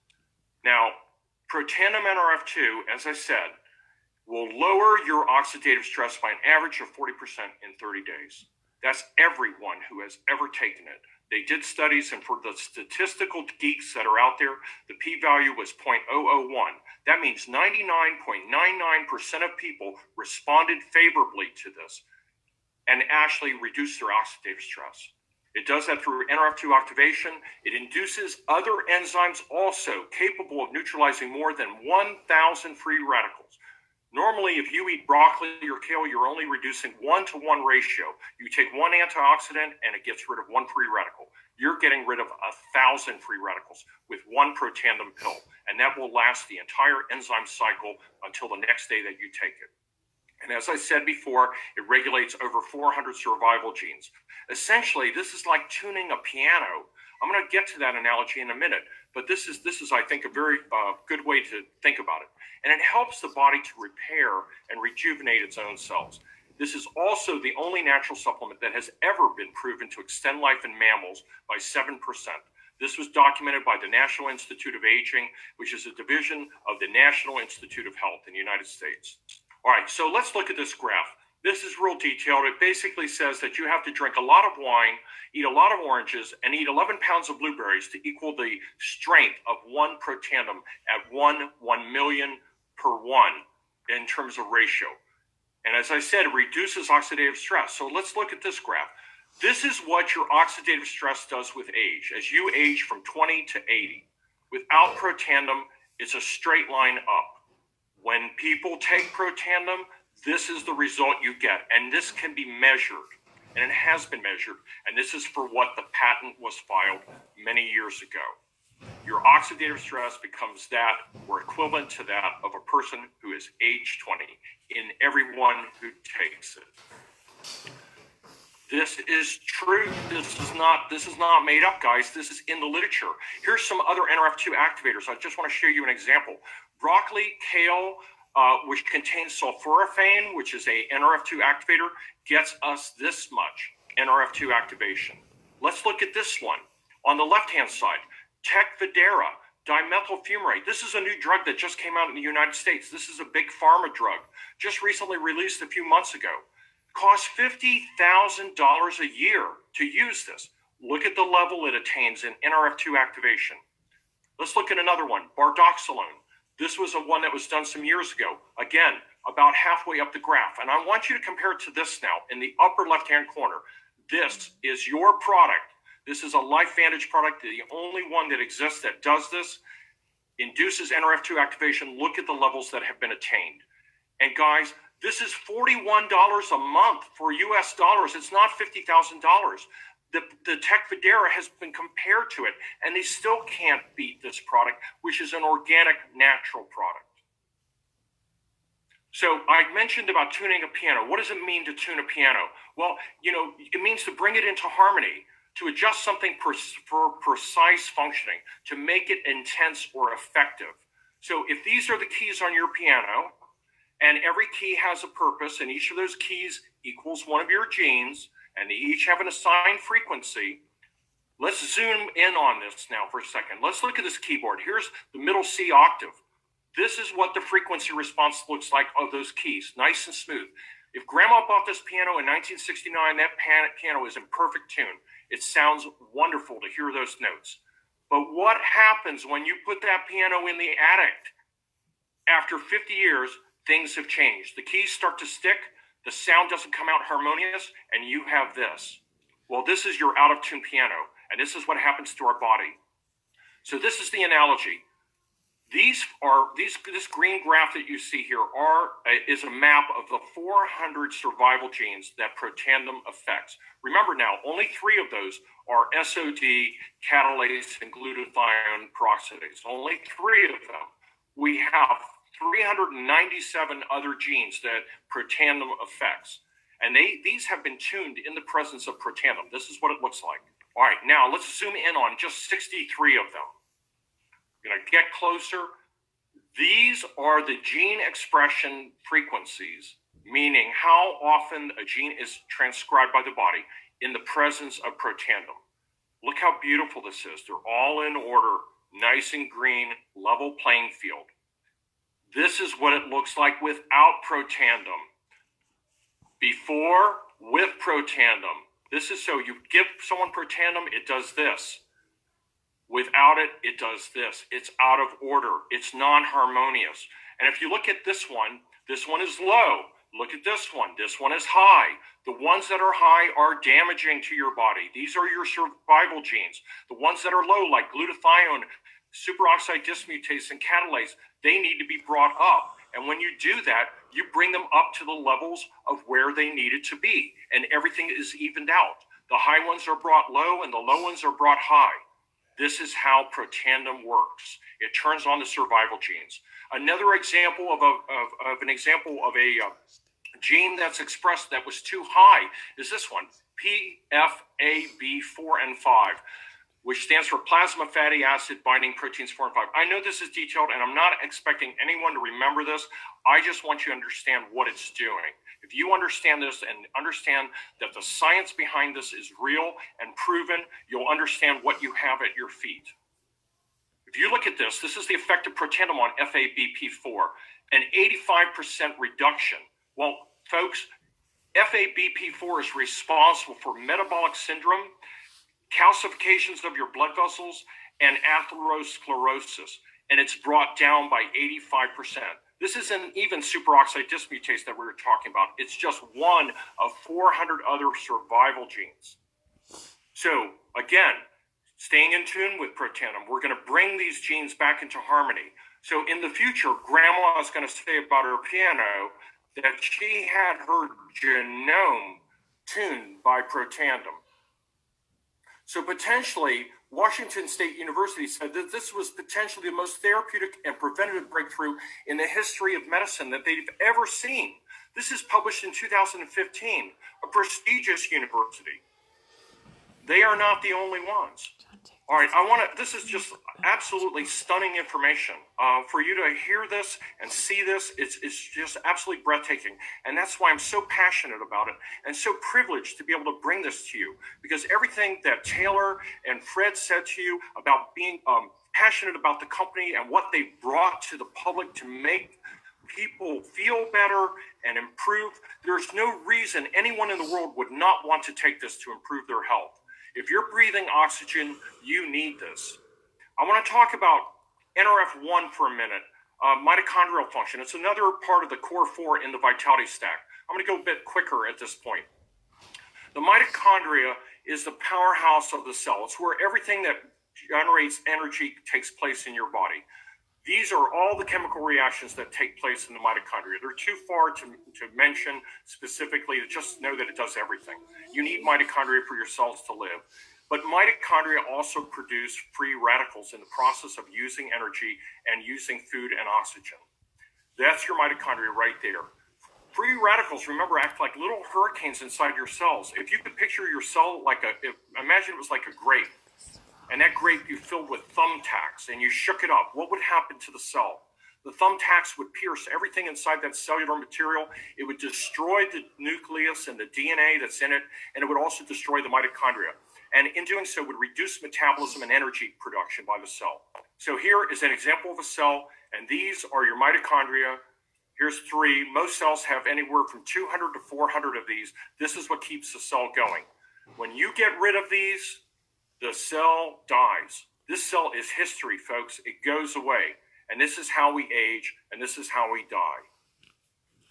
Now, Protandim NRF2, as I said, will lower your oxidative stress by an average of 40% in 30 days. That's everyone who has ever taken it. They did studies, and for the statistical geeks that are out there, the p-value was 0.001. That means 99.99% of people responded favorably to this and actually reduced their oxidative stress. It does that through NRF2 activation. It induces other enzymes also capable of neutralizing more than 1,000 free radicals. Normally, if you eat broccoli or kale, you're only reducing 1-to-1 ratio. You take one antioxidant and it gets rid of one free radical. You're getting rid of 1,000 free radicals with one Protandim pill, and that will last the entire enzyme cycle until the next day that you take it. And as I said before, it regulates over 400 survival genes. Essentially, this is like tuning a piano. I'm going to get to that analogy in a minute, but this is I think, a very good way to think about it. And it helps the body to repair and rejuvenate its own cells. This is also the only natural supplement that has ever been proven to extend life in mammals by 7%. This was documented by the National Institute of Aging, which is a division of the National Institute of Health in the United States. All right, so let's look at this graph. This is real detailed. It basically says that you have to drink a lot of wine, eat a lot of oranges, and eat 11 pounds of blueberries to equal the strength of one Protandim at 1/1,000,000 per 1 in terms of ratio. And as I said, it reduces oxidative stress. So let's look at this graph. This is what your oxidative stress does with age. As you age from 20 to 80, without Protandim, it's a straight line up. When people take Protandim, this is the result you get. And this can be measured. And it has been measured. And this is for what the patent was filed many years ago. Your oxidative stress becomes that or equivalent to that of a person who is age 20 in everyone who takes it. This is true. This is not made up, guys. This is in the literature. Here's some other NRF2 activators. I just want to show you an example. Broccoli, kale, which contains sulforaphane, which is a NRF2 activator, gets us this much NRF2 activation. Let's look at this one. On the left-hand side, Tecfidera, dimethyl fumarate. This is a new drug that just came out in the United States. This is a big pharma drug, just recently released a few months ago. Costs $50,000 a year to use this. Look at the level it attains in NRF2 activation. Let's look at another one, bardoxolone. This was one that was done some years ago. Again, about halfway up the graph. And I want you to compare it to this now in the upper left-hand corner. This is your product. This is a LifeVantage product, the only one that exists that does this, induces NRF2 activation. Look at the levels that have been attained. And guys, this is $41 a month for US dollars. It's not $50,000. The Tecfidera has been compared to it, and they still can't beat this product, which is an organic, natural product. So I mentioned about tuning a piano. What does it mean to tune a piano? Well, it means to bring it into harmony, to adjust something for precise functioning, to make it intense or effective. So if these are the keys on your piano, and every key has a purpose, and each of those keys equals one of your genes, and they each have an assigned frequency. Let's zoom in on this now for a second. Let's look at this keyboard. Here's the middle C octave. This is what the frequency response looks like of those keys, nice and smooth. If Grandma bought this piano in 1969, that piano is in perfect tune. It sounds wonderful to hear those notes. But what happens when you put that piano in the attic? After 50 years, things have changed. The keys start to stick, the sound doesn't come out harmonious, and you have this. Well, this is your out-of-tune piano, and this is what happens to our body. So this is the analogy. This green graph that you see here is a map of the 400 survival genes that protandem affects. Remember now, only 3 of those are SOD, catalase, and glutathione peroxidase. Only 3 of them. We have 397 other genes that protandem affects. And these have been tuned in the presence of protandem. This is what it looks like. All right, now let's zoom in on just 63 of them. Going to get closer. These are the gene expression frequencies, meaning how often a gene is transcribed by the body in the presence of protandem. Look how beautiful this is. They're all in order, nice and green, level playing field. This is what it looks like without protandem. Before, with protandem. This is so you give someone protandem, it does this. Without it, it does this. It's out of order. It's non-harmonious. And if you look at this one is low. Look at this one is high. The ones that are high are damaging to your body. These are your survival genes. The ones that are low, like glutathione, superoxide dismutase, and catalase, they need to be brought up. And when you do that, you bring them up to the levels of where they needed to be. And everything is evened out. The high ones are brought low, and the low ones are brought high. This is how protandem works. It turns on the survival genes. Another example of a gene that's expressed that was too high is this one, PFAB4 and 5, which stands for plasma fatty acid binding proteins 4 and 5. I know this is detailed, and I'm not expecting anyone to remember this. I just want you to understand what it's doing. If you understand this and understand that the science behind this is real and proven, you'll understand what you have at your feet. If you look at this, this is the effect of protandem on FABP4, an 85% reduction. Well, folks, FABP4 is responsible for metabolic syndrome, calcifications of your blood vessels, and atherosclerosis, and it's brought down by 85%. This isn't even superoxide dismutase that we were talking about. It's just one of 400 other survival genes. So again, staying in tune with protandem, we're going to bring these genes back into harmony. So in the future, Grandma is going to say about her piano that she had her genome tuned by protandem. So potentially, Washington State University said that this was potentially the most therapeutic and preventative breakthrough in the history of medicine that they've ever seen. This is published in 2015, a prestigious university. They are not the only ones. All right, this is just absolutely stunning information. For you to hear this and see this, it's just absolutely breathtaking. And that's why I'm so passionate about it and so privileged to be able to bring this to you. Because everything that Taylor and Fred said to you about being passionate about the company and what they brought to the public to make people feel better and improve, there's no reason anyone in the world would not want to take this to improve their health. If you're breathing oxygen, you need this. I want to talk about NRF1 for a minute. Mitochondrial function. It's another part of the core 4 in the vitality stack. I'm going to go a bit quicker at this point. The mitochondria is the powerhouse of the cell. It's where everything that generates energy takes place in your body. These are all the chemical reactions that take place in the mitochondria. They're too far to mention specifically, to just know that it does everything. You need mitochondria for your cells to live. But mitochondria also produce free radicals in the process of using energy and using food and oxygen. That's your mitochondria right there. Free radicals, remember, act like little hurricanes inside your cells. If you could picture your cell imagine it was like a grape, and that grape you filled with thumbtacks and you shook it up, what would happen to the cell? The thumbtacks would pierce everything inside that cellular material. It would destroy the nucleus and the DNA that's in it, and it would also destroy the mitochondria. And in doing so, would reduce metabolism and energy production by the cell. So here is an example of a cell, and these are your mitochondria. Here's 3. Most cells have anywhere from 200 to 400 of these. This is what keeps the cell going. When you get rid of these, the cell dies. This cell is history, folks. It goes away. And this is how we age, and this is how we die.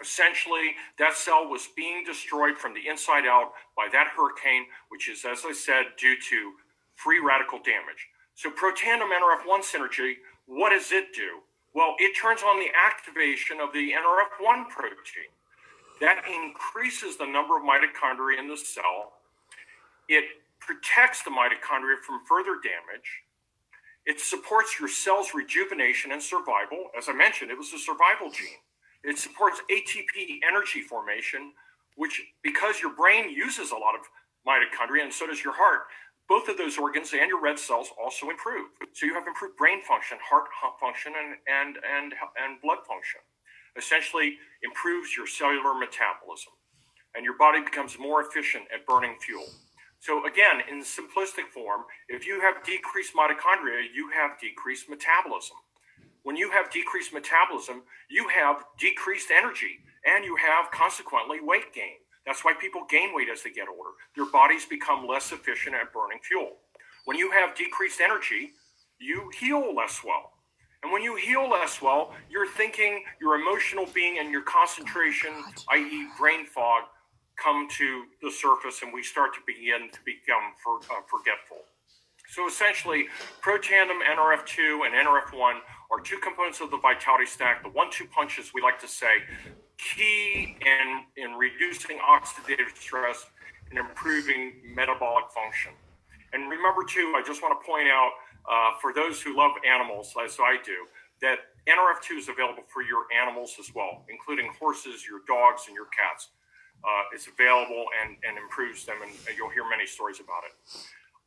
Essentially, that cell was being destroyed from the inside out by that hurricane, which is, as I said, due to free radical damage. So protandem NRF1 synergy, what does it do? Well, it turns on the activation of the NRF1 protein. That increases the number of mitochondria in the cell. It protects the mitochondria from further damage. It supports your cell's rejuvenation and survival. As I mentioned, it was a survival gene. It supports ATP energy formation, which, because your brain uses a lot of mitochondria, and so does your heart, both of those organs and your red cells also improve. So you have improved brain function, heart function, and blood function. Essentially improves your cellular metabolism, and your body becomes more efficient at burning fuel. So again, in simplistic form, if you have decreased mitochondria, you have decreased metabolism. When you have decreased metabolism, you have decreased energy, and you have consequently weight gain. That's why people gain weight as they get older. Their bodies become less efficient at burning fuel. When you have decreased energy, you heal less well. And when you heal less well, your thinking, your emotional being, and your concentration, i.e. brain fog, come to the surface, and we start to begin to become forgetful. So essentially, protandem NRF2 and NRF1 are 2 components of the vitality stack, the 1-2 punches, we like to say, key in reducing oxidative stress and improving metabolic function. And remember, too, I just want to point out, for those who love animals, as I do, that NRF2 is available for your animals as well, including horses, your dogs, and your cats. It's available and improves them, and you'll hear many stories about it.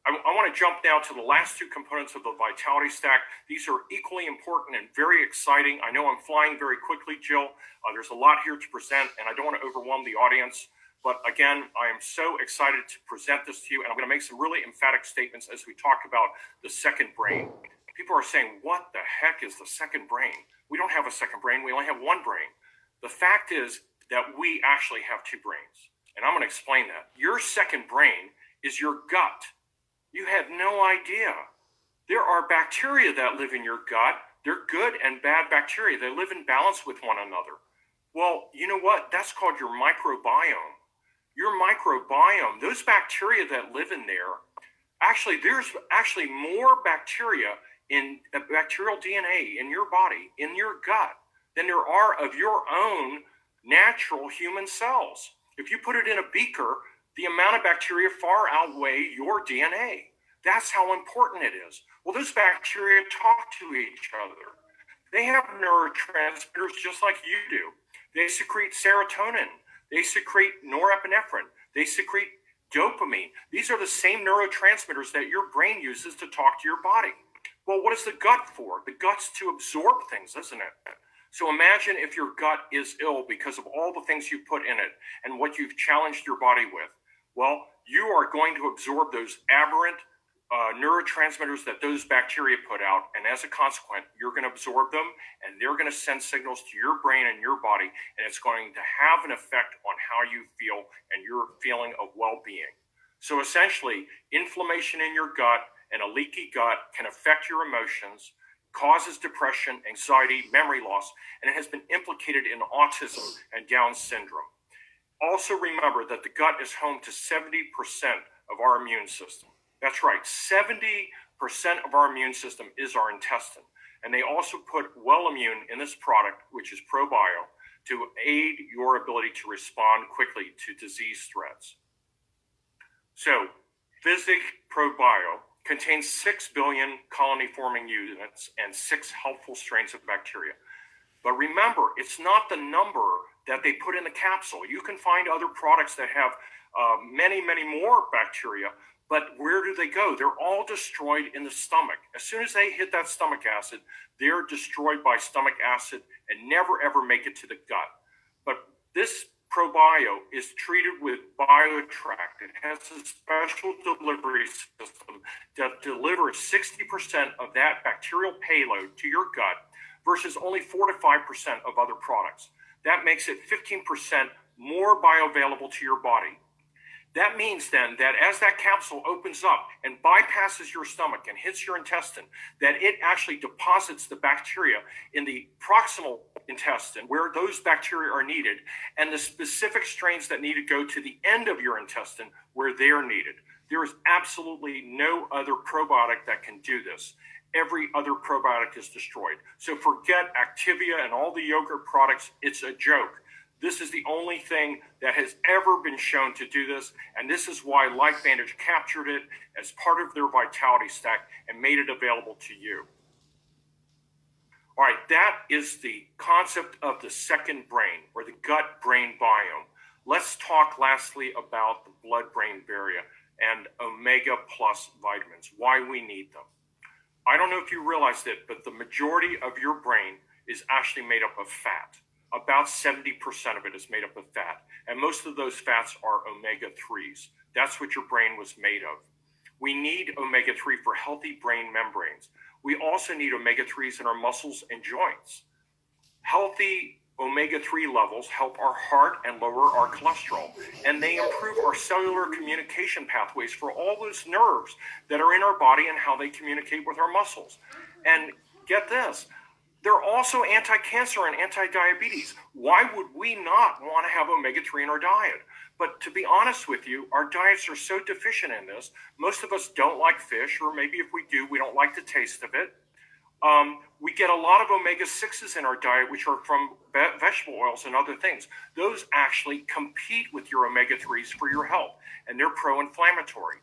I want to jump now to the last 2 components of the vitality stack. These are equally important and very exciting. I know I'm flying very quickly, Jill. There's a lot here to present, and I don't want to overwhelm the audience. But again, I am so excited to present this to you, and I'm going to make some really emphatic statements as we talk about the second brain. People are saying, what the heck is the second brain? We don't have a second brain. We only have one brain. The fact is that we actually have 2 brains, and I'm going to explain that. Your second brain is your gut. You had no idea. There are bacteria that live in your gut. They're good and bad bacteria. They live in balance with one another. Well, you know what? That's called your microbiome. Your microbiome, those bacteria that live in there, there's actually more bacteria in bacterial DNA in your body, in your gut, than there are of your own natural human cells. If you put it in a beaker, the amount of bacteria far outweigh your DNA. That's how important it is. Well, those bacteria talk to each other. They have neurotransmitters just like you do. They secrete serotonin. They secrete norepinephrine. They secrete dopamine. These are the same neurotransmitters that your brain uses to talk to your body. Well, what is the gut for? The gut's to absorb things, isn't it? So imagine if your gut is ill because of all the things you put in it and what you've challenged your body with. Well, you are going to absorb those aberrant neurotransmitters that those bacteria put out, and as a consequence, you're going to absorb them, and they're going to send signals to your brain and your body, and it's going to have an effect on how you feel and your feeling of well-being. So essentially, inflammation in your gut and a leaky gut can affect your emotions, causes depression, anxiety, memory loss, and it has been implicated in autism and Down syndrome. Also remember that the gut is home to 70% of our immune system. That's right, 70% of our immune system is our intestine. And they also put Wellimmune in this product, which is ProBio, to aid your ability to respond quickly to disease threats. So, Physic ProBio contains 6 billion colony-forming units and 6 helpful strains of bacteria. But remember, it's not the number that they put in the capsule. You can find other products that have many, many more bacteria, but where do they go? They're all destroyed in the stomach. As soon as they hit that stomach acid, they're destroyed by stomach acid and never ever make it to the gut. But this ProBio is treated with BioTract. It has a special delivery system that delivers 60% of that bacterial payload to your gut versus only 4 to 5% of other products. That makes it 15% more bioavailable to your body. That means then that as that capsule opens up and bypasses your stomach and hits your intestine, that it actually deposits the bacteria in the proximal intestine where those bacteria are needed, and the specific strains that need to go to the end of your intestine where they're needed. There is absolutely no other probiotic that can do this. Every other probiotic is destroyed. So forget Activia and all the yogurt products. It's a joke. This is the only thing that has ever been shown to do this, and this is why LifeVantage captured it as part of their Vitality Stack and made it available to you. All right, that is the concept of the second brain, or the gut-brain biome. Let's talk lastly about the blood-brain barrier and omega plus vitamins, why we need them. I don't know if you realized it, but the majority of your brain is actually made up of fat. About 70% of it is made up of fat, and most of those fats are omega-3s. That's what your brain was made of. We need omega-3 for healthy brain membranes. We also need omega-3s in our muscles and joints. Healthy omega-3 levels help our heart and lower our cholesterol, and they improve our cellular communication pathways for all those nerves that are in our body and how they communicate with our muscles. And get this, they're also anti-cancer and anti-diabetes. Why would we not want to have omega-3 in our diet? But to be honest with you, our diets are so deficient in this. Most of us don't like fish, or maybe if we do, we don't like the taste of it. We get a lot of omega-6s in our diet, which are from vegetable oils and other things. Those actually compete with your omega-3s for your health, and they're pro-inflammatory.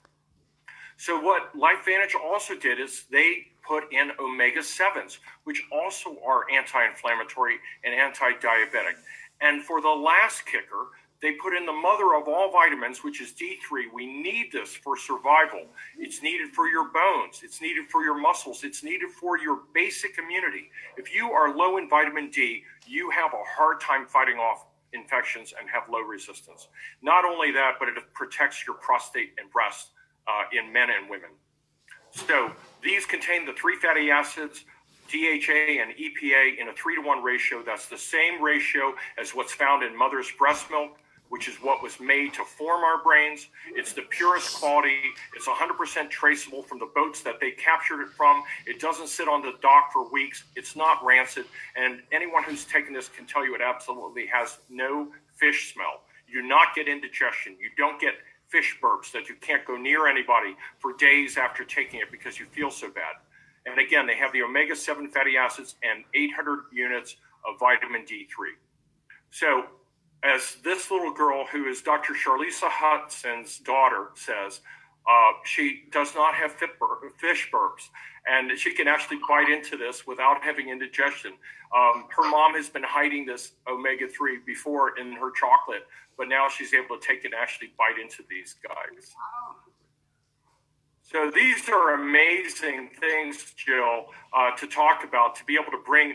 So what LifeVantage also did is they put in omega-7s, which also are anti-inflammatory and anti-diabetic. And for the last kicker, they put in the mother of all vitamins, which is D3. We need this for survival. It's needed for your bones. It's needed for your muscles. It's needed for your basic immunity. If you are low in vitamin D, you have a hard time fighting off infections and have low resistance. Not only that, but it protects your prostate and breast in men and women. So these contain the 3 fatty acids, DHA and EPA in a 3-to-1 ratio. That's the same ratio as what's found in mother's breast milk, which is what was made to form our brains. It's the purest quality. It's 100% traceable from the boats that they captured it from. It doesn't sit on the dock for weeks. It's not rancid. And anyone who's taken this can tell you it absolutely has no fish smell. You do not get indigestion. You don't get fish burps that you can't go near anybody for days after taking it because you feel so bad. And again, they have the omega-7 fatty acids and 800 units of vitamin D3. So as this little girl, who is Dr. Charlisa Hudson's daughter, says, she does not have fish burps, and she can actually bite into this without having indigestion. Her mom has been hiding this omega-3 before in her chocolate, but now she's able to take it and actually bite into these guys. So these are amazing things, Jill, to talk about, to be able to bring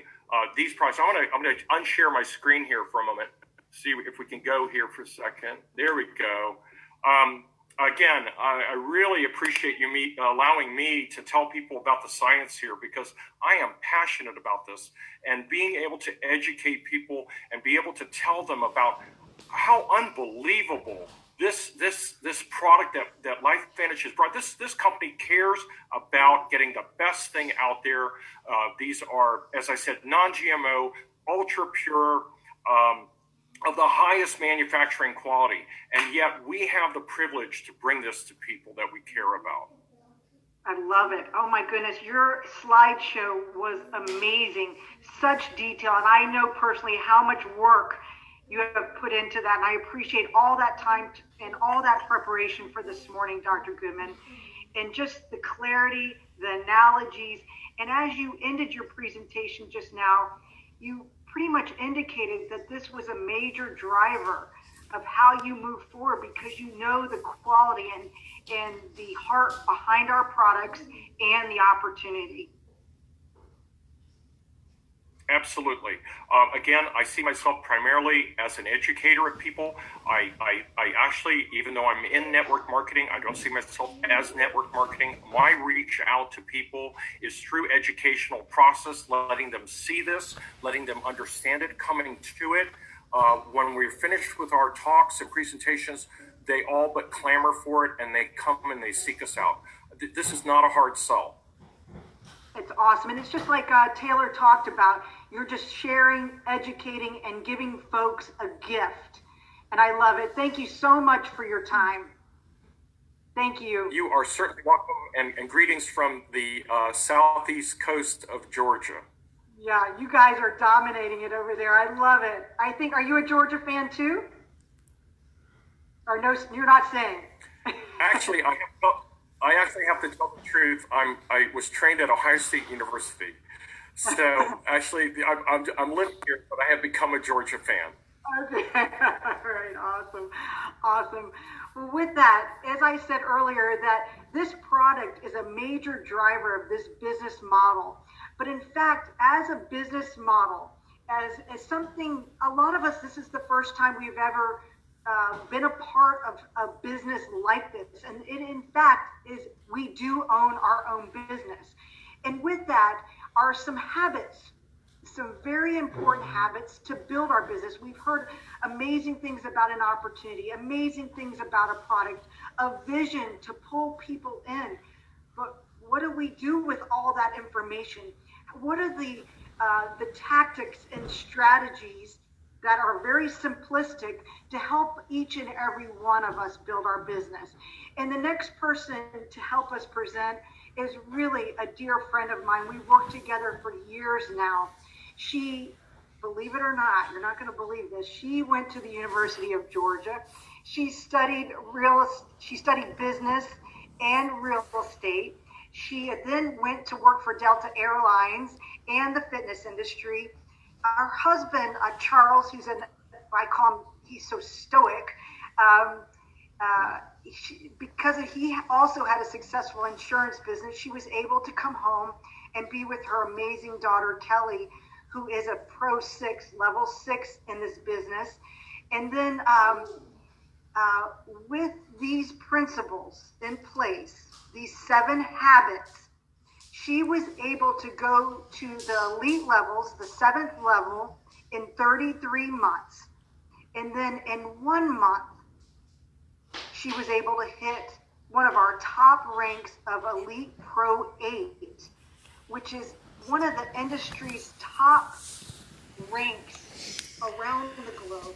these products. I'm going to unshare my screen here for a moment. See if we can go here for a second. There we go. Again, I really appreciate you allowing me to tell people about the science here, because I am passionate about this, and being able to educate people and be able to tell them about how unbelievable this this product that LifeVantage has brought. This company cares about getting the best thing out there. These are, as I said, non-GMO, ultra pure, of the highest manufacturing quality, and yet we have the privilege to bring this to people that we care about. I love it. Oh my goodness, your slideshow was amazing. Such detail, and I know personally how much work you have put into that, and I appreciate all that time and all that preparation for this morning, Dr. Goodman, and just the clarity, the analogies, and as you ended your presentation just now, you pretty much indicated that this was a major driver of how you move forward, because you know the quality and the heart behind our products and the opportunity. Absolutely. Again, I see myself primarily as an educator of people. I actually, even though I'm in network marketing, I don't see myself as network marketing. My reach out to people is through educational process, letting them see this, letting them understand it, coming to it. When we're finished with our talks and presentations, they all but clamor for it, and they come and they seek us out. This is not a hard sell. It's awesome. And it's just like Taylor talked about, you're just sharing, educating, and giving folks a gift. And I love it. Thank you so much for your time. Thank you. You are certainly welcome, and greetings from the southeast coast of Georgia. Yeah, you guys are dominating it over there. I love it. I think, are you a Georgia fan too? Or no, you're not saying? Actually, I actually have to tell the truth. I was trained at Ohio State University, so actually I'm living here, but I have become a Georgia fan. Okay, all right, awesome. Well, with that, as I said earlier, that this product is a major driver of this business model. But in fact, as a business model, as something, a lot of us, this is the first time we've ever been a part of a business like this. And it, in fact, is we do own our own business. And with that are some habits, some very important habits to build our business. We've heard amazing things about an opportunity, amazing things about a product, a vision to pull people in. But what do we do with all that information? What are the tactics and strategies that are very simplistic to help each and every one of us build our business? And the next person to help us present is really a dear friend of mine. We've worked together for years now. She, believe it or not, you're not going to believe this, she went to the University of Georgia. She studied business and real estate. She then went to work for Delta Airlines and the fitness industry. Our husband, Charles, I call him, he's so stoic, because he also had a successful insurance business, she was able to come home and be with her amazing daughter, Kelly, who is a Pro 6, level 6 in this business. And then with these principles in place, these 7 habits, she was able to go to the elite levels, the 7th level, in 33 months. And then in 1 month, she was able to hit one of our top ranks of Elite Pro 8, which is one of the industry's top ranks around the globe.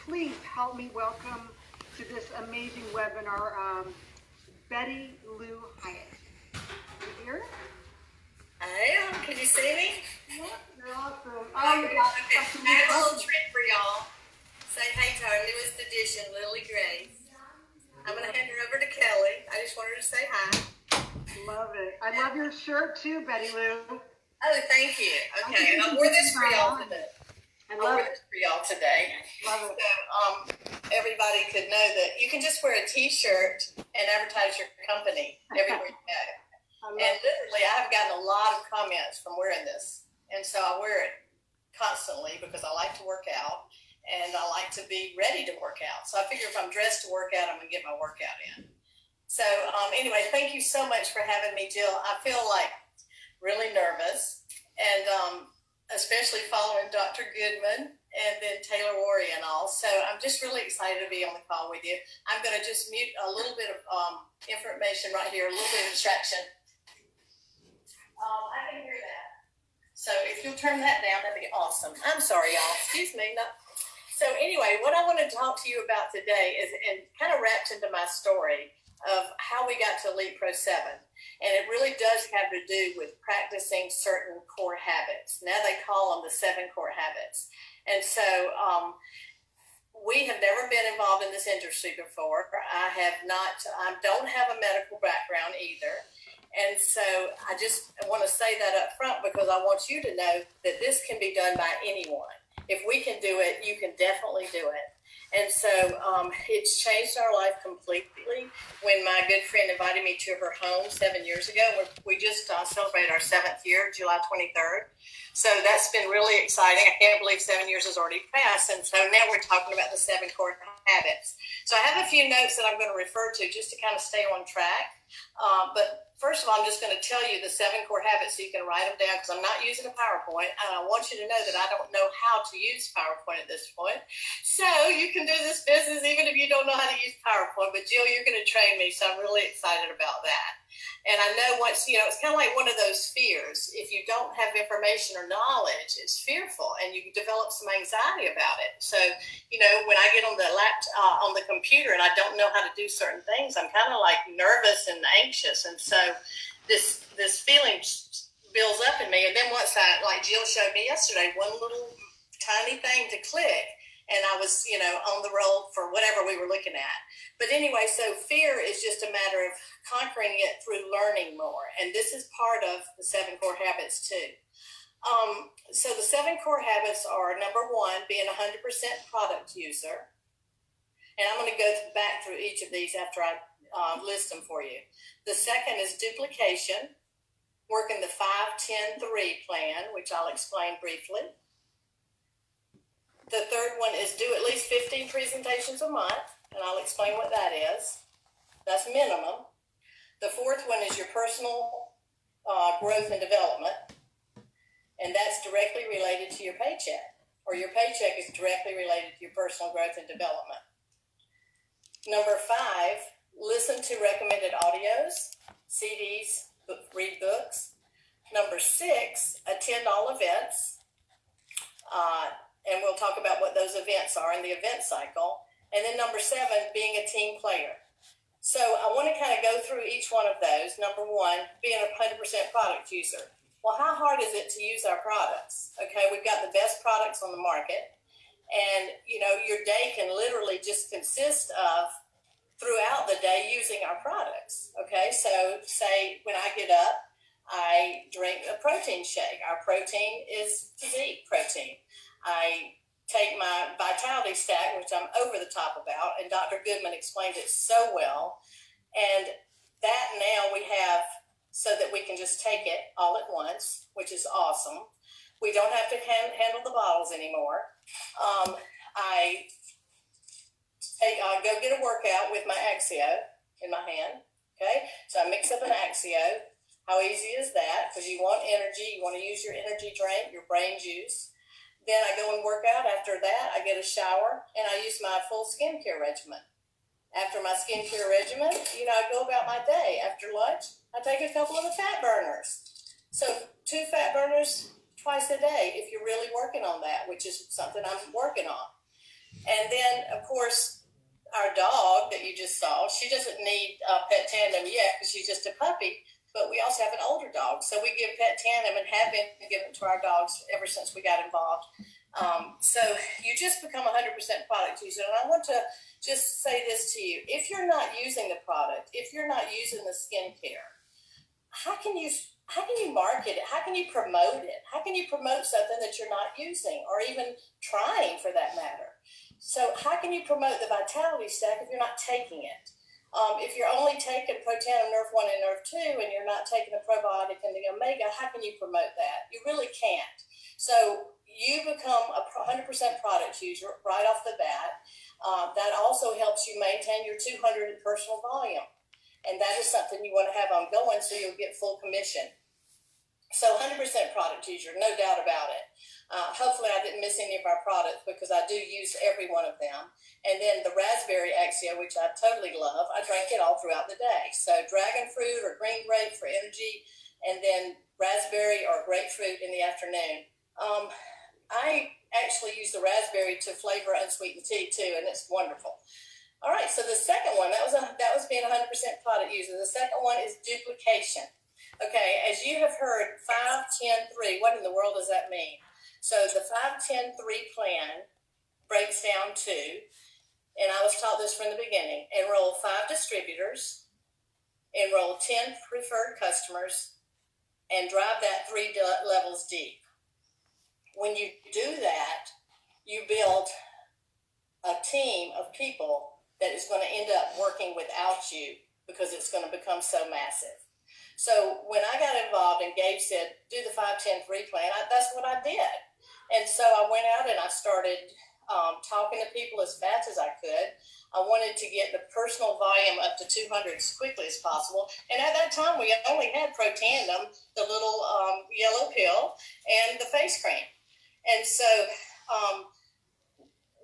Please help me welcome to this amazing webinar, Betty Lou Hyatt. You here? I am. Can you see me? Yeah, you're awesome. Okay, I have a little treat for y'all. Say hey to our newest addition, Lily Grace. I'm going to hand her over to Kelly. I just wanted to say hi. Love it. I love your shirt too, Betty Lou. Oh, thank you. Okay, and I wore this for y'all today. Love it. So everybody could know that you can just wear a T-shirt and advertise your company everywhere you go. And literally, I have gotten a lot of comments from wearing this. And so I wear it constantly because I like to work out and I like to be ready to work out. So I figure if I'm dressed to work out, I'm going to get my workout in. So anyway, thank you so much for having me, Jill. I feel like really nervous, and especially following Dr. Goodman and then Taylor Worry and all. So I'm just really excited to be on the call with you. I'm going to just mute a little bit of information right here, a little bit of distraction. I can hear that. So if you'll turn that down, that'd be awesome. I'm sorry, y'all. Excuse me. No. So anyway, what I want to talk to you about today is, and kind of wraps into my story of how we got to Elite Pro 7. And it really does have to do with practicing certain core habits. Now they call them the 7 core habits. And so we have never been involved in this industry before. I don't have a medical background either. And so I just want to say that up front because I want you to know that this can be done by anyone. If we can do it, you can definitely do it. And so it's changed our life completely when my good friend invited me to her home 7 years ago. We just celebrated our 7th year, July 23rd. So that's been really exciting. I can't believe 7 years has already passed. And so now we're talking about the 7 core habits. So I have a few notes that I'm going to refer to just to kind of stay on track. But first of all, I'm just going to tell you the 7 core habits so you can write them down because I'm not using a PowerPoint. And I want you to know that I don't know how to use PowerPoint at this point. So you can do this business even if you don't know how to use PowerPoint. But Jill, you're going to train me, so I'm really excited about that. And I know once, it's kind of like one of those fears. If you don't have information or knowledge, it's fearful and you develop some anxiety about it. So, when I get on the laptop, on the computer and I don't know how to do certain things, I'm kind of like nervous and anxious. And so this feeling builds up in me. And then once like Jill showed me yesterday, one little tiny thing to click and I was, on the roll for whatever we were looking at. But anyway, so fear is just a matter of conquering it through learning more. And this is part of the 7 core habits too. So the 7 core habits are, number 1, being 100% product user. And I'm going to go back through each of these after I list them for you. The second is duplication, working the 5-10-3 plan, which I'll explain briefly. The third one is do at least 15 presentations a month, and I'll explain what that is. That's minimum. The fourth one is your personal growth and development, and that's directly related to your paycheck, or your paycheck is directly related to your personal growth and development. Number 5, listen to recommended audios, CDs, read books. Number 6, attend all events. And we'll talk about what those events are in the event cycle. And then number 7, being a team player. So I want to kind of go through each one of those. Number 1, being a 100% product user. Well, how hard is it to use our products? Okay, we've got the best products on the market. And, your day can literally just consist of throughout the day using our products. Okay, so say when I get up, I drink a protein shake. Our protein is physique protein. I take my vitality stack, which I'm over the top about, and Dr. Goodman explained it so well. And that now we have so that we can just take it all at once, which is awesome. We don't have to handle the bottles anymore. I go get a workout with my Axio in my hand. Okay, so I mix up an Axio. How easy is that? Because you want energy, you want to use your energy drink, your brain juice. Then I go and work out. After that, I get a shower, and I use my full skincare regimen. After my skincare regimen, I go about my day. After lunch, I take a couple of the fat burners. So 2 fat burners twice a day if you're really working on that, which is something I'm working on. And then, of course, our dog that you just saw, she doesn't need pet tandem yet because she's just a puppy. But we also have an older dog. So we give pet tandem and have been giving it to our dogs ever since we got involved. So you just become 100% product user. And I want to just say this to you. If you're not using the product, if you're not using the skincare, how can you market it? How can you promote it? How can you promote something that you're not using or even trying for that matter? So how can you promote the vitality stack if you're not taking it? If you're only taking Protandim Nerve 1 and Nerve 2 and you're not taking the probiotic and the omega, how can you promote that? You really can't. So you become a 100% product user right off the bat. That also helps you maintain your 200 in personal volume. And that is something you want to have ongoing so you'll get full commission. So 100% product user, no doubt about it. Hopefully I didn't miss any of our products because I do use every one of them. And then the raspberry Axia, which I totally love, I drank it all throughout the day. So dragon fruit or green grape for energy, and then raspberry or grapefruit in the afternoon. I actually use the raspberry to flavor unsweetened tea too, and it's wonderful. All right, so the second one, that was being 100% product user. The second one is duplication. Okay, as you have heard, 5-10-3, what in the world does that mean? So the 5-10-3 plan breaks down to, and I was taught this from the beginning, enroll 5 distributors, enroll 10 preferred customers, and drive that 3 levels deep. When you do that, you build a team of people that is going to end up working without you because it's going to become so massive. So when I got involved and Gabe said, do the 5-10-3 plan, that's what I did. And so I went out and I started talking to people as fast as I could. I wanted to get the personal volume up to 200 as quickly as possible. And at that time, we only had Protandim, the little yellow pill, and the face cream. And so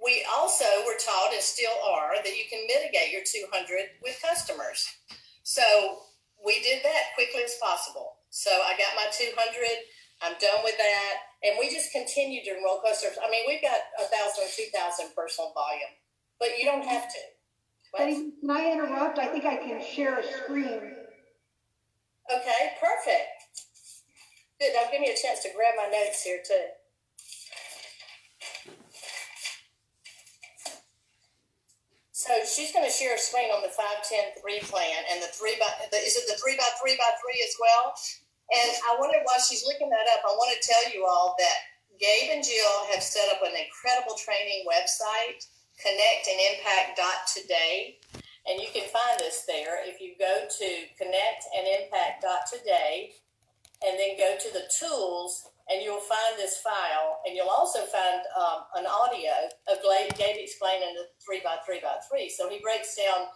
we also were taught, and still are, that you can mitigate your 200 with customers. So we did that quickly as possible. So I got my 200. I'm done with that. And we just continue to enroll customers. I mean, we've got 1,000 or 2,000 personal volume, but you don't have to. Betty, can I interrupt? I think I can share a screen. Okay, perfect. Good. Now give me a chance to grab my notes here too. So she's going to share a screen on the 5-10-3 plan and the 3x3x3 as well. And I wondered, while she's looking that up, I want to tell you all that Gabe and Jill have set up an incredible training website, connectandimpact.today. And you can find us there if you go to connectandimpact.today and then go to the tools, and you'll find this file. And you'll also find an audio of Gabe explaining the 3x3x3. So he breaks down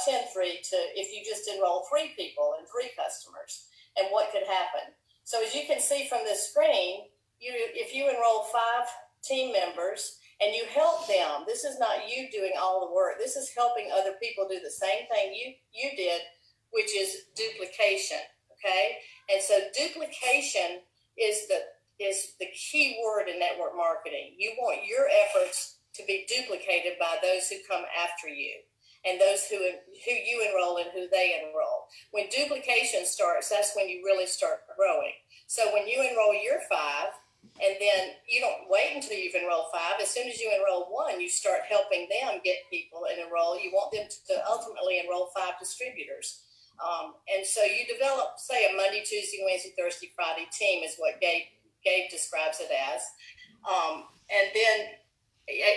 5-10-3 to if you just enroll 3 people and 3 customers, and what could happen. So as you can see from this screen, if you enroll 5 team members and you help them, this is not you doing all the work. This is helping other people do the same thing you did, which is duplication, okay? And so duplication is the key word in network marketing. You want your efforts to be duplicated by those who come after you, and those who you enroll and who they enroll. When duplication starts, that's when you really start growing. So when you enroll your 5, and then you don't wait until you've enrolled 5. As soon as you enroll 1, you start helping them get people and enroll. You want them to ultimately enroll 5 distributors. And so you develop, say, a Monday, Tuesday, Wednesday, Thursday, Friday team is what Gabe describes it as. And then,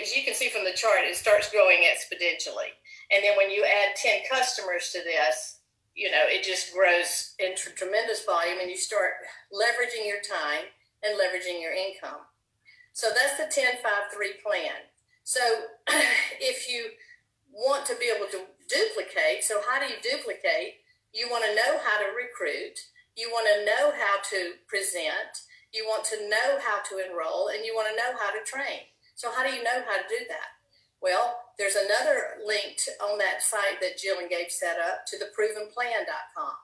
as you can see from the chart, it starts growing exponentially. And then when you add 10 customers to this, it just grows into tremendous volume, and you start leveraging your time and leveraging your income. So that's the 10-5-3 plan. So if you want to be able to duplicate, so how do you duplicate? You want to know how to recruit. You want to know how to present. You want to know how to enroll, and you want to know how to train. So how do you know how to do that? Well, there's another link on that site that Jill and Gabe set up to theprovenplan.com.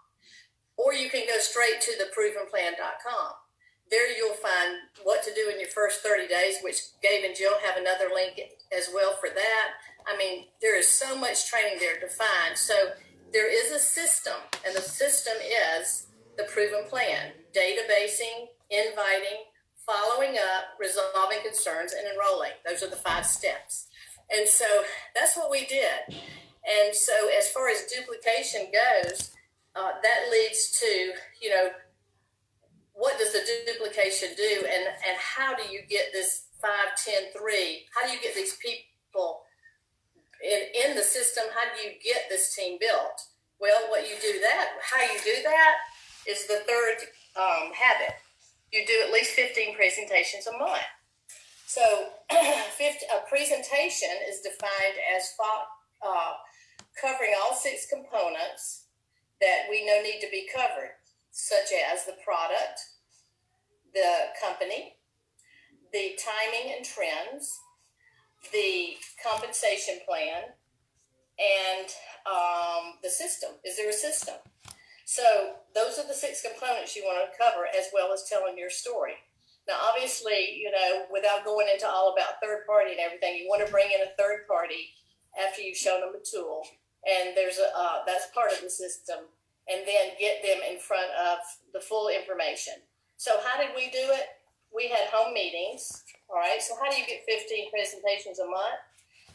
Or you can go straight to theprovenplan.com. There you'll find what to do in your first 30 days, which Gabe and Jill have another link as well for that. I mean, there is so much training there to find. So there is a system, and the system is the proven plan: databasing, inviting, following up, resolving concerns, and enrolling. Those are the 5 steps. And so that's what we did. And so as far as duplication goes, that leads to, what does the duplication do, and how do you get this 5-10-3? How do you get these people in the system? How do you get this team built? Well, how you do that is the third habit. You do at least 15 presentations a month. So a presentation is defined as covering all 6 components that we know need to be covered, such as the product, the company, the timing and trends, the compensation plan, and the system. Is there a system? So those are the 6 components you want to cover, as well as telling your story. Now, obviously, you know, without going into all about third party and everything, you want to bring in a third party after you've shown them a tool, and there's that's part of the system, and then get them in front of the full information. So how did we do it? We had home meetings. All right. So how do you get 15 presentations a month?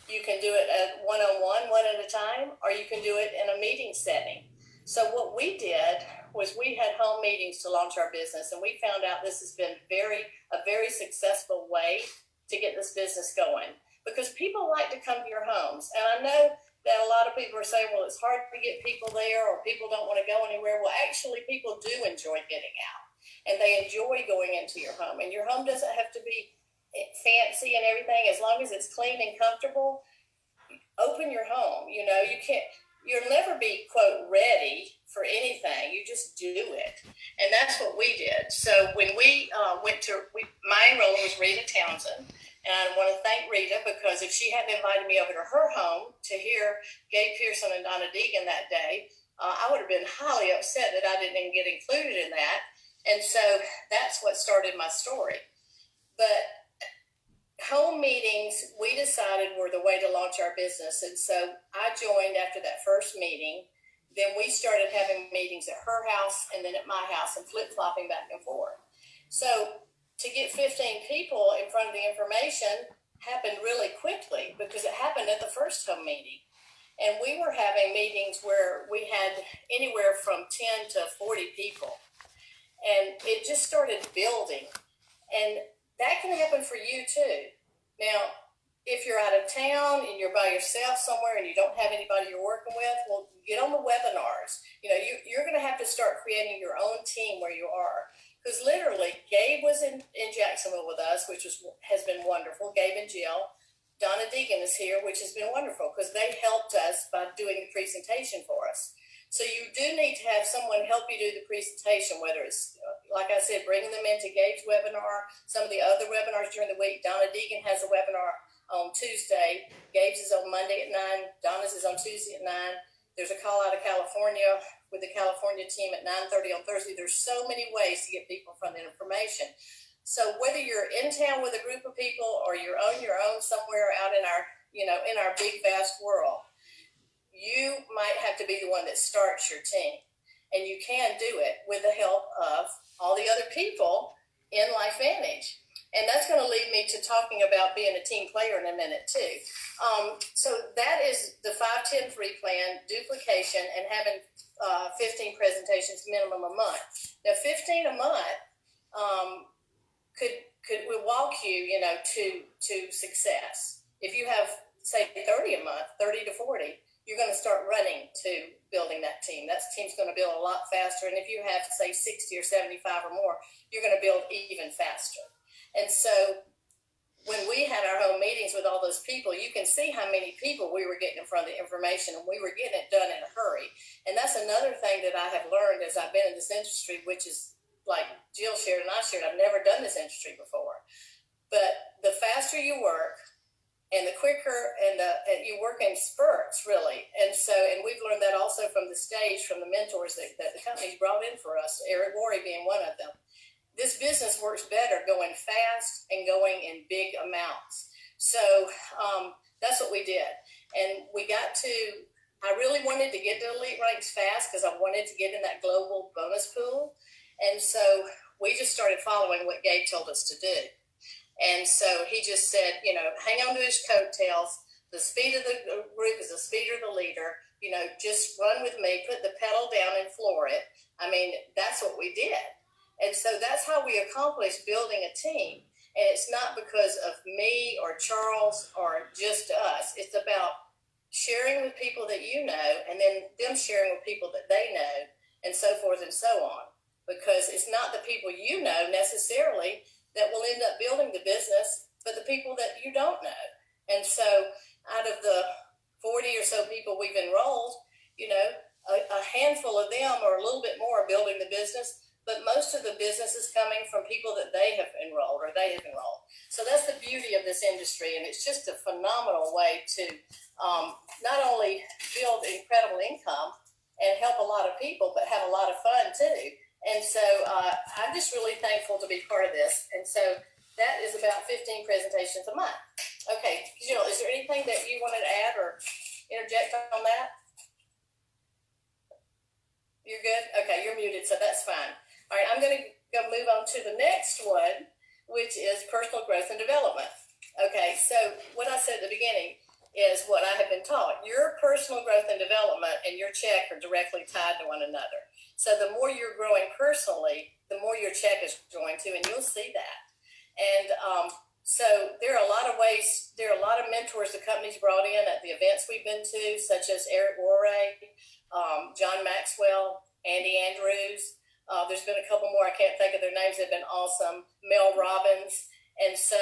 You can do it at one-on-one, one at a time, or you can do it in a meeting setting. So what we did was we had home meetings to launch our business, and we found out this has been a very successful way to get this business going, because people like to come to your homes. And I know that a lot of people are saying, well, it's hard to get people there, or people don't want to go anywhere. Well, actually, people do enjoy getting out, and they enjoy going into your home. And your home doesn't have to be fancy and everything. As long as it's clean and comfortable, open your home. You know, you'll never be, quote, ready for anything. You just do it. And that's what we did. So when we my enroller was Rita Townsend. And I want to thank Rita, because if she hadn't invited me over to her home to hear Gabe Pearson and Donna Deegan that day, I would have been highly upset that I didn't even get included in that. And so that's what started my story. But home meetings, we decided, were the way to launch our business. And so I joined after that first meeting. Then we started having meetings at her house and then at my house, and flip-flopping back and forth. So to get 15 people in front of the information happened really quickly, because it happened at the first home meeting. And we were having meetings where we had anywhere from 10 to 40 people. And it just started building. And that can happen for you too. Now, if you're out of town and you're by yourself somewhere and you don't have anybody you're working with, well, get on the webinars. You know, you're going to have to start creating your own team where you are. Because literally, Gabe was in Jacksonville with us, which has been wonderful. Gabe and Jill. Donna Deegan is here, which has been wonderful, because they helped us by doing the presentation for us. So you do need to have someone help you do the presentation, whether it's, like I said, bringing them into Gabe's webinar, some of the other webinars during the week. Donna Deegan has a webinar on Tuesday. Gabe's is on Monday at 9. Donna's is on Tuesday at 9. There's a call out of California with the California team at 9:30 on Thursday. There's so many ways to get people from the information. So whether you're in town with a group of people or you're on your own somewhere out in our, in our big, vast world, you might have to be the one that starts your team. And you can do it with the help of all the other people in LifeVantage. And that's going to lead me to talking about being a team player in a minute too. So that is the 5-10-3 plan, duplication, and having 15 presentations minimum a month. Now 15 a month could walk you, to success. If you have, say, 30 a month, 30 to 40, you're going to start running to building that team. That team's going to build a lot faster. And if you have, say, 60 or 75 or more, you're going to build even faster. And so when we had our home meetings with all those people, you can see how many people we were getting in front of the information, and we were getting it done in a hurry. And that's another thing that I have learned as I've been in this industry, which is like Jill shared and I shared. I've never done this industry before. But the faster you work, and the quicker, and you work in spurts, really. And we've learned that also from the stage, from the mentors that the company's brought in for us, Eric Worre being one of them. This business works better going fast and going in big amounts. So that's what we did. And I really wanted to get to elite ranks fast, because I wanted to get in that global bonus pool. And so we just started following what Gabe told us to do. And so he just said, hang on to his coattails. The speed of the group is the speed of the leader. Just run with me, put the pedal down and floor it. I mean, that's what we did. And so that's how we accomplished building a team. And it's not because of me or Charles or just us. It's about sharing with people that you know, and then them sharing with people that they know, and so forth and so on. Because it's not the people you know necessarily that will end up building the business, but the people that you don't know. And so out of the 40 or so people we've enrolled, a handful of them or a little bit more are building the business. but most of the business is coming from people that they have enrolled or they have enrolled. So that's the beauty of this industry, and it's just a phenomenal way to not only build incredible income and help a lot of people, but have a lot of fun too. And so I'm just really thankful to be part of this. And so that is about 15 presentations a month. Okay, Jill, is there anything that you wanted to add or interject on that? You're good? Okay, you're muted, so that's fine. All right, I'm going to go move on to the next one, which is personal growth and development. Okay, so what I said at the beginning is what I have been taught. Your personal growth and development and your check are directly tied to one another. So the more you're growing personally, the more your check is going to, and you'll see that. And so there are a lot of ways, there are a lot of mentors the company's brought in at the events we've been to, such as Eric Warray, John Maxwell, Andy Andrews. There's been a couple more, I can't think of their names, they've been awesome. Mel Robbins. And so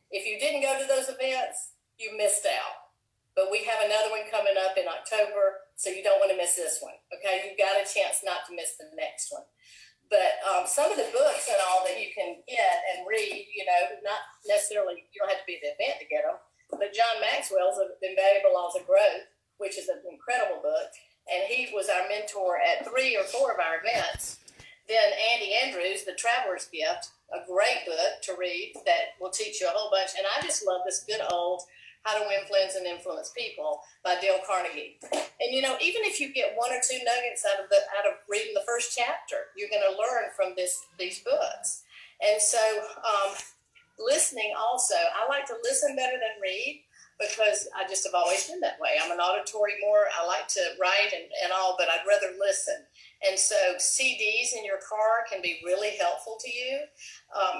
if you didn't go to those events, you missed out. But we have another one coming up in October, so you don't want to miss this one. Okay, you've got a chance not to miss the next one. But some of the books and all that you can get and read, you know, not necessarily, you don't have to be at the event to get them, but John Maxwell's Invaluable Laws of Growth, which is an incredible book, and he was our mentor at 3 or 4 of our events. Then Andy Andrews, The Traveler's Gift, a great book to read that will teach you a whole bunch. And I just love this good old How to Win Friends and Influence People by Dale Carnegie. And you know, even if you get 1 or 2 nuggets out of reading the first chapter, you're going to learn from these books. And so listening also, I like to listen better than read, because I just have always been that way. I'm an auditory more. I like to write and all, but I'd rather listen. And so CDs in your car can be really helpful to you.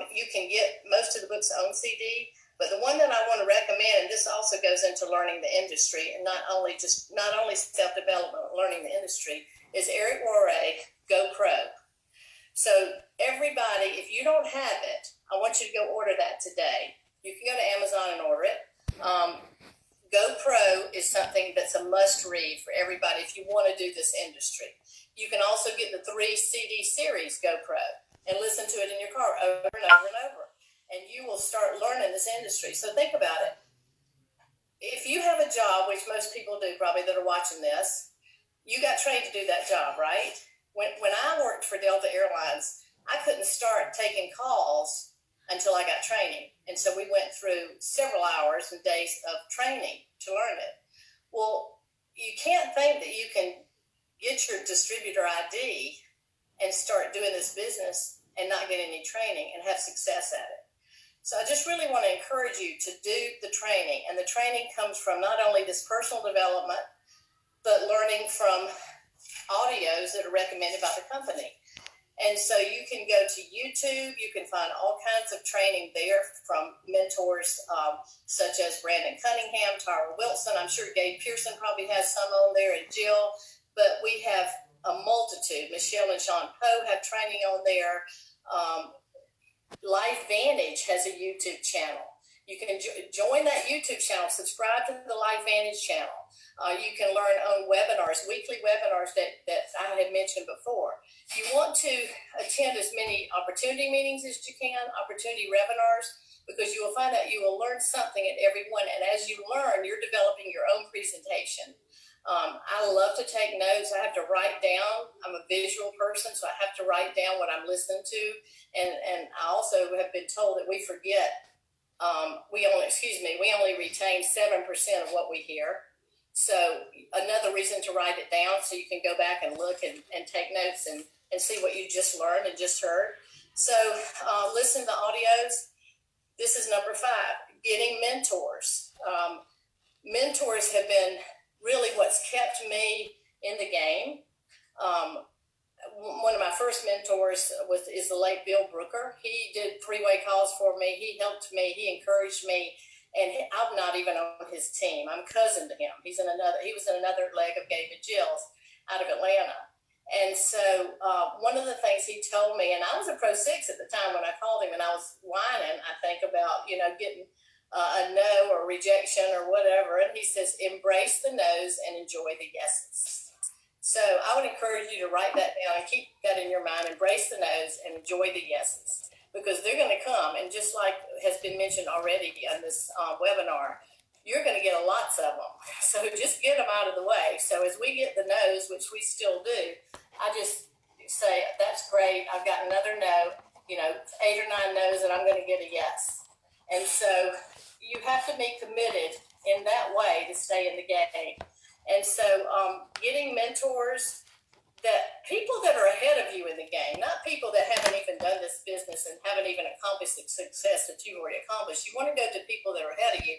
You can get most of the books on CD, but the one that I want to recommend, and this also goes into learning the industry, and not only self-development, learning the industry, is Eric Warray, Go Pro. So everybody, if you don't have it, I want you to go order that today. You can go to Amazon and order it. GoPro is something that's a must read for everybody if you want to do this industry. You can also get the 3 CD series GoPro and listen to it in your car over and over and over, and you will start learning this industry. So think about it. If you have a job, which most people do probably that are watching this, you got trained to do that job, right? When I worked for Delta Airlines, I couldn't start taking calls until I got training. And so we went through several hours and days of training to learn it. Well, you can't think that you can get your distributor ID and start doing this business and not get any training and have success at it. So I just really want to encourage you to do the training. And the training comes from not only this personal development, but learning from audios that are recommended by the company. And so you can go to YouTube. You can find all kinds of training there from mentors such as Brandon Cunningham, Tara Wilson. I'm sure Gabe Pearson probably has some on there, and Jill. But we have a multitude. Michelle and Sean Poe have training on there. Life Vantage has a YouTube channel. You can join that YouTube channel, subscribe to the Life Vantage channel. You can learn on webinars, weekly webinars that I had mentioned before. You want to attend as many opportunity meetings as you can, opportunity webinars, because you will find out you will learn something at every one. And as you learn, you're developing your own presentation. I love to take notes. I have to write down. I'm a visual person, so I have to write down what I'm listening to. And I also have been told that we forget. We only retain 7% of what we hear. So another reason to write it down so you can go back and look and take notes and see what you just learned and just heard. So listen to audios. This is number 5, getting mentors. Mentors have been really what's kept me in the game. One of my first mentors is the late Bill Brooker. He did freeway calls for me. He helped me. He encouraged me. And I'm not even on his team. I'm cousin to him. He was in another leg of Gabe and Jill's out of Atlanta. And so one of the things he told me, and I was a Pro 6 at the time when I called him, and I was whining, I think, about, getting a no or rejection or whatever. And he says, embrace the no's and enjoy the yeses. So I would encourage you to write that down and keep that in your mind. Embrace the no's and enjoy the yeses, because they're going to come. And just like has been mentioned already on this webinar, you're going to get lots of them. So just get them out of the way. So as we get the no's, which we still do, I just say, that's great. I've got another no, 8 or 9 no's, and I'm going to get a yes. And so you have to be committed in that way to stay in the game. And so getting mentors, that people that are ahead of you in the game, not people that haven't even done this business and haven't even accomplished the success that you've already accomplished. You want to go to people that are ahead of you.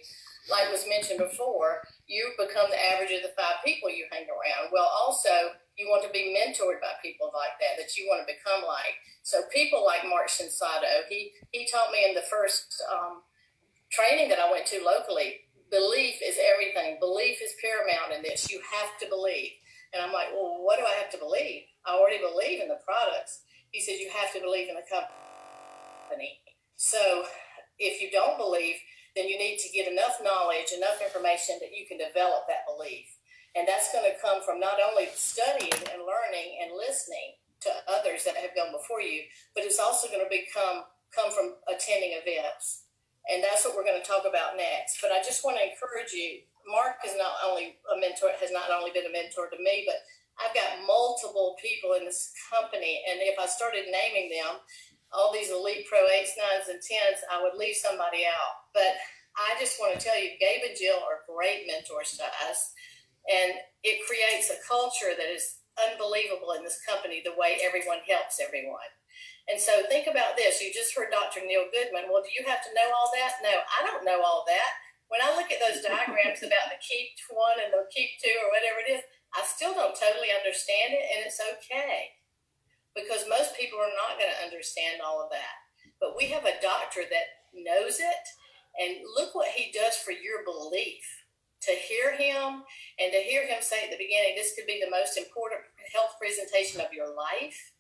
Like was mentioned before, you become the average of the 5 people you hang around. Well, also, you want to be mentored by people like that you want to become like. So people like Mark Shinsato, he taught me in the first training that I went to locally, belief is everything. Belief is paramount in this. You have to believe. And I'm like, well, what do I have to believe? I already believe in the products. He said, you have to believe in the company. So if you don't believe, then you need to get enough knowledge, enough information that you can develop that belief. And that's going to come from not only studying and learning and listening to others that have gone before you, but it's also going to come from attending events. And that's what we're going to talk about next. But I just want to encourage you. Mark is not only a mentor, has not only been a mentor to me, but I've got multiple people in this company. And if I started naming them, all these elite pro 8s, 9s, and 10s, I would leave somebody out. But I just want to tell you, Gabe and Jill are great mentors to us. And it creates a culture that is unbelievable in this company, the way everyone helps everyone. And so think about this. You just heard Dr. Neil Goodman. Well, do you have to know all that? No, I don't know all that. When I look at those diagrams about the keep 1 and the keep 2 or whatever it is, I still don't totally understand it, and it's okay, because most people are not going to understand all of that. But we have a doctor that knows it, and look what he does for your belief. To hear him and to hear him say at the beginning, this could be the most important health presentation of your life.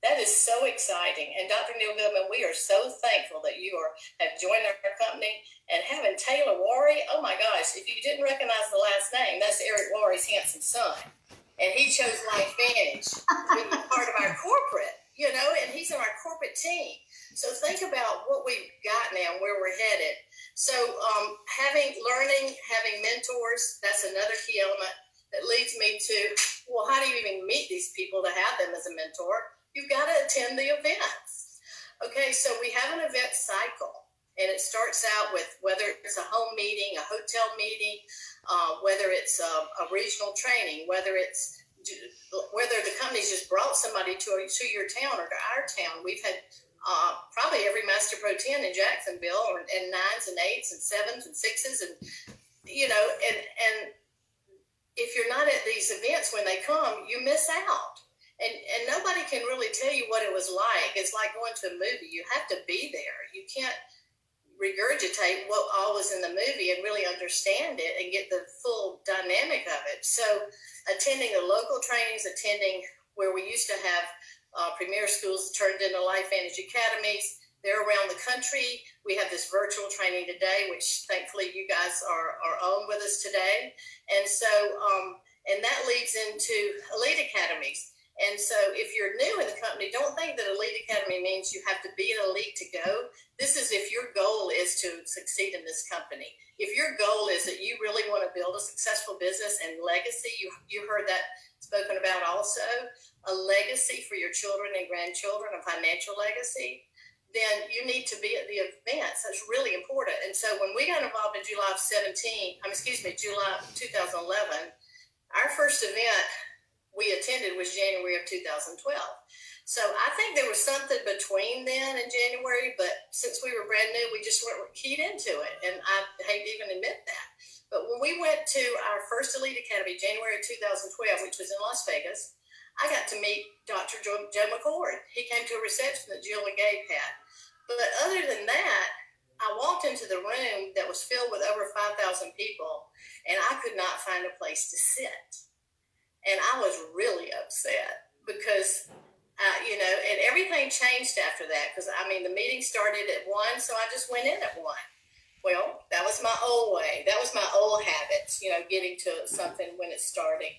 That is so exciting. And Dr. Neil Goodman, we are so thankful that you have joined our company. And having Taylor Worry, oh my gosh, if you didn't recognize the last name, that's Eric Worry's handsome son. And he chose Life Vantage to be part of our corporate, and he's on our corporate team. So think about what we've got now and where we're headed. So having mentors, that's another key element that leads me to, well, how do you even meet these people to have them as a mentor? You've got to attend the events. Okay, so we have an event cycle, and it starts out with whether it's a home meeting, a hotel meeting, whether it's a regional training, whether the company's just brought somebody to your town or to our town. We've had probably every Master Pro 10 in Jacksonville, and 9s and 8s and 7s and 6s, and and if you're not at these events when they come, you miss out. And nobody can really tell you what it was like. It's like going to a movie. You have to be there. You can't regurgitate what all was in the movie and really understand it and get the full dynamic of it. So attending the local trainings, attending where we used to have premier schools turned into Life Vantage Academies. They're around the country. We have this virtual training today, which thankfully you guys are on with us today. And so, and that leads into Elite Academies. And so if you're new in the company, don't think that Elite Academy means you have to be an elite to go. This is if your goal is to succeed in this company. If your goal is that you really want to build a successful business and legacy, you heard that spoken about also, a legacy for your children and grandchildren, a financial legacy, then you need to be at the events. That's really important. And so when we got involved in July 2011, our first event we attended was January of 2012. So I think there was something between then and January, but since we were brand new, we just weren't keyed into it. And I hate to even admit that. But when we went to our first Elite Academy, January of 2012, which was in Las Vegas, I got to meet Dr. Joe McCord. He came to a reception that Jill and Gabe had. But other than that, I walked into the room that was filled with over 5,000 people, and I could not find a place to sit. And I was really upset because, and everything changed after that. Because, the meeting started at 1, so I just went in at 1. Well, that was my old way. That was my old habits, getting to something when it's starting.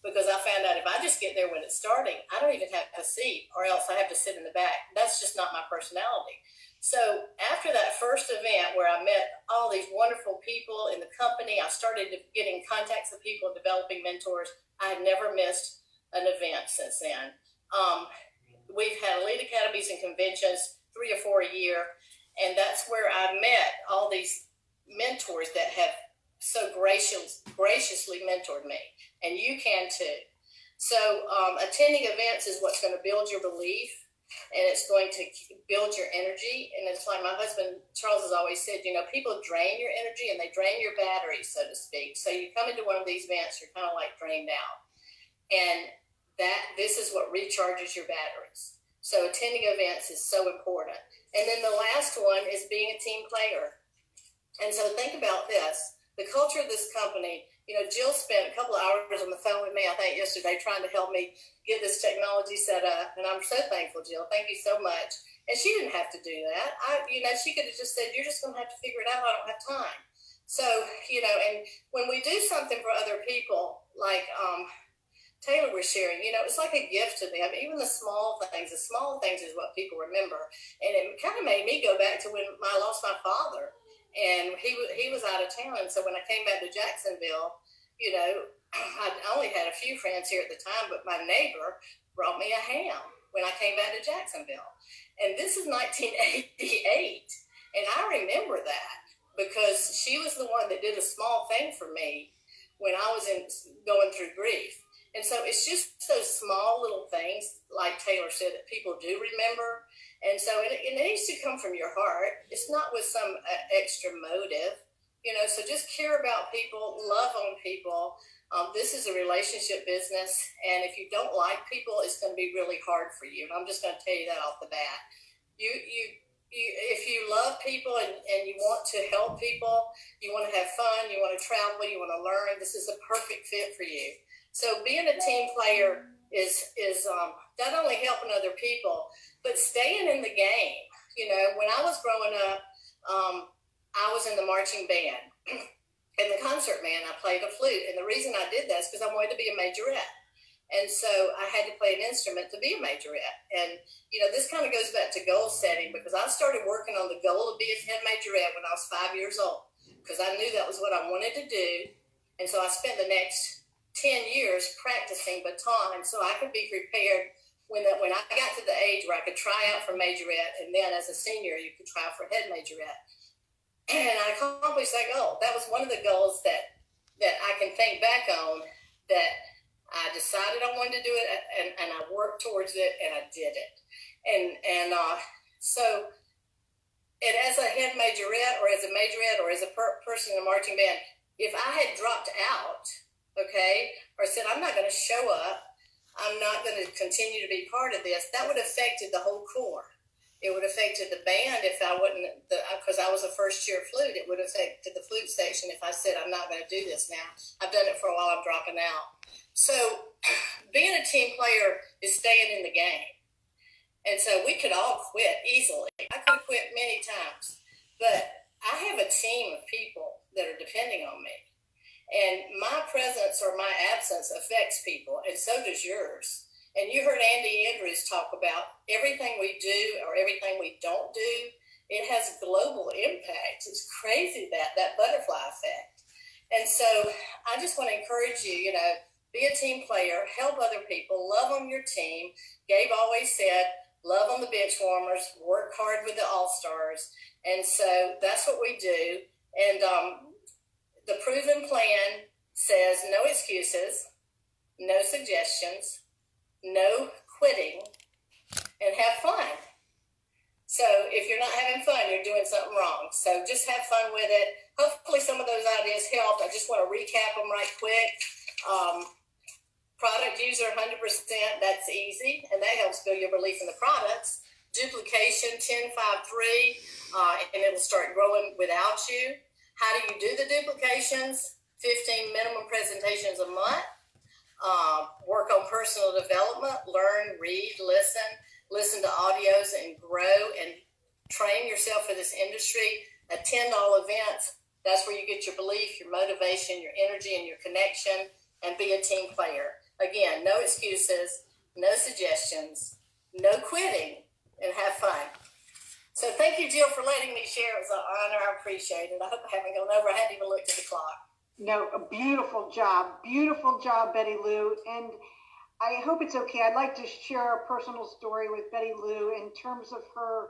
because I found out if I just get there when it's starting, I don't even have a seat, or else I have to sit in the back. That's just not my personality. So after that first event where I met all these wonderful people in the company, I started getting contacts with people, developing mentors. I have never missed an event since then. We've had elite academies and conventions 3 or 4 a year, and that's where I met all these mentors that have so graciously mentored me, and you can too. So attending events is what's going to build your belief, and it's going to build your energy. And it's like my husband Charles has always said, you know, people drain your energy and they drain your battery, so to speak. So you come into one of these events, you're kind of like drained out, and this is what recharges your batteries. So attending events is so important. And then the last one is being a team player. And so think about this. The culture of this company, you know, Jill spent a couple of hours on the phone with me, I think yesterday, trying to help me get this technology set up. And I'm so thankful, Jill. Thank you so much. And she didn't have to do that. She could have just said, you're just going to have to figure it out. I don't have time. So, you know, and when we do something for other people, like Taylor was sharing, you know, it's like a gift to them. Even the small things is what people remember. And it kind of made me go back to when I lost my father. And he was out of town. And so when I came back to Jacksonville, you know, I only had a few friends here at the time, but my neighbor brought me a ham when I came back to Jacksonville. And this is 1988. And I remember that because she was the one that did a small thing for me when I was going through grief. And so it's just those small little things, like Taylor said, that people do remember. And so it needs to come from your heart. It's not with some extra motive, you know, so just care about people, love on people. This is a relationship business. And if you don't like people, it's going to be really hard for you. And I'm just going to tell you that off the bat. If you love people and you want to help people, you want to have fun, you want to travel, you want to learn, this is a perfect fit for you. So being a team player is not only helping other people, but staying in the game. You know, when I was growing up, I was in the marching band and the concert band. I played the flute. And the reason I did that is because I wanted to be a majorette. And so I had to play an instrument to be a majorette. And, you know, this kind of goes back to goal setting, because I started working on the goal of being a head majorette when I was 5 years old, because I knew that was what I wanted to do. And so I spent the next 10 years practicing baton so I could be prepared when I got to the age where I could try out for majorette, and then as a senior you could try out for head majorette. And I accomplished that goal. That was one of the goals that I can think back on, that I decided I wanted to do it, and I worked towards it, and I did it. And as a head majorette, or as a majorette, or as a person in a marching band, if I had dropped out, okay, or said, I'm not going to show up, I'm not going to continue to be part of this, that would have affected the whole corps. It would have affected the band if I wouldn't, because I was a first year flute, it would have affected the flute section if I said, I'm not going to do this now. I've done it for a while, I'm dropping out. So being a team player is staying in the game. And so we could all quit easily. I could have quit many times, but I have a team of people that are depending on me. And my presence or my absence affects people, and so does yours. And you heard Andy Andrews talk about everything we do or everything we don't do, it has global impact. It's crazy, that butterfly effect. And so I just want to encourage you, you know, be a team player, help other people, love on your team. Gabe always said, love on the bench warmers, work hard with the all-stars. And so that's what we do. And the proven plan says no excuses, no suggestions, no quitting, and have fun. So if you're not having fun, you're doing something wrong. So just have fun with it. Hopefully some of those ideas helped. I just want to recap them right quick. Product user 100%, that's easy, and that helps build your belief in the products. Duplication 10-5-3, and it will start growing without you. How do you do the duplications? 15 minimum presentations a month. Work on personal development, learn, read, listen to audios, and grow and train yourself for this industry. Attend all events. That's where you get your belief, your motivation, your energy, and your connection, and be a team player. Again, no excuses, no suggestions, no quitting, and have fun. So thank you, Jill, for letting me share. It was an honor. I appreciate it. I hope I haven't gone over. I hadn't even looked at the clock. No, a beautiful job, Betty Lou. And I hope it's okay. I'd like to share a personal story with Betty Lou in terms of her.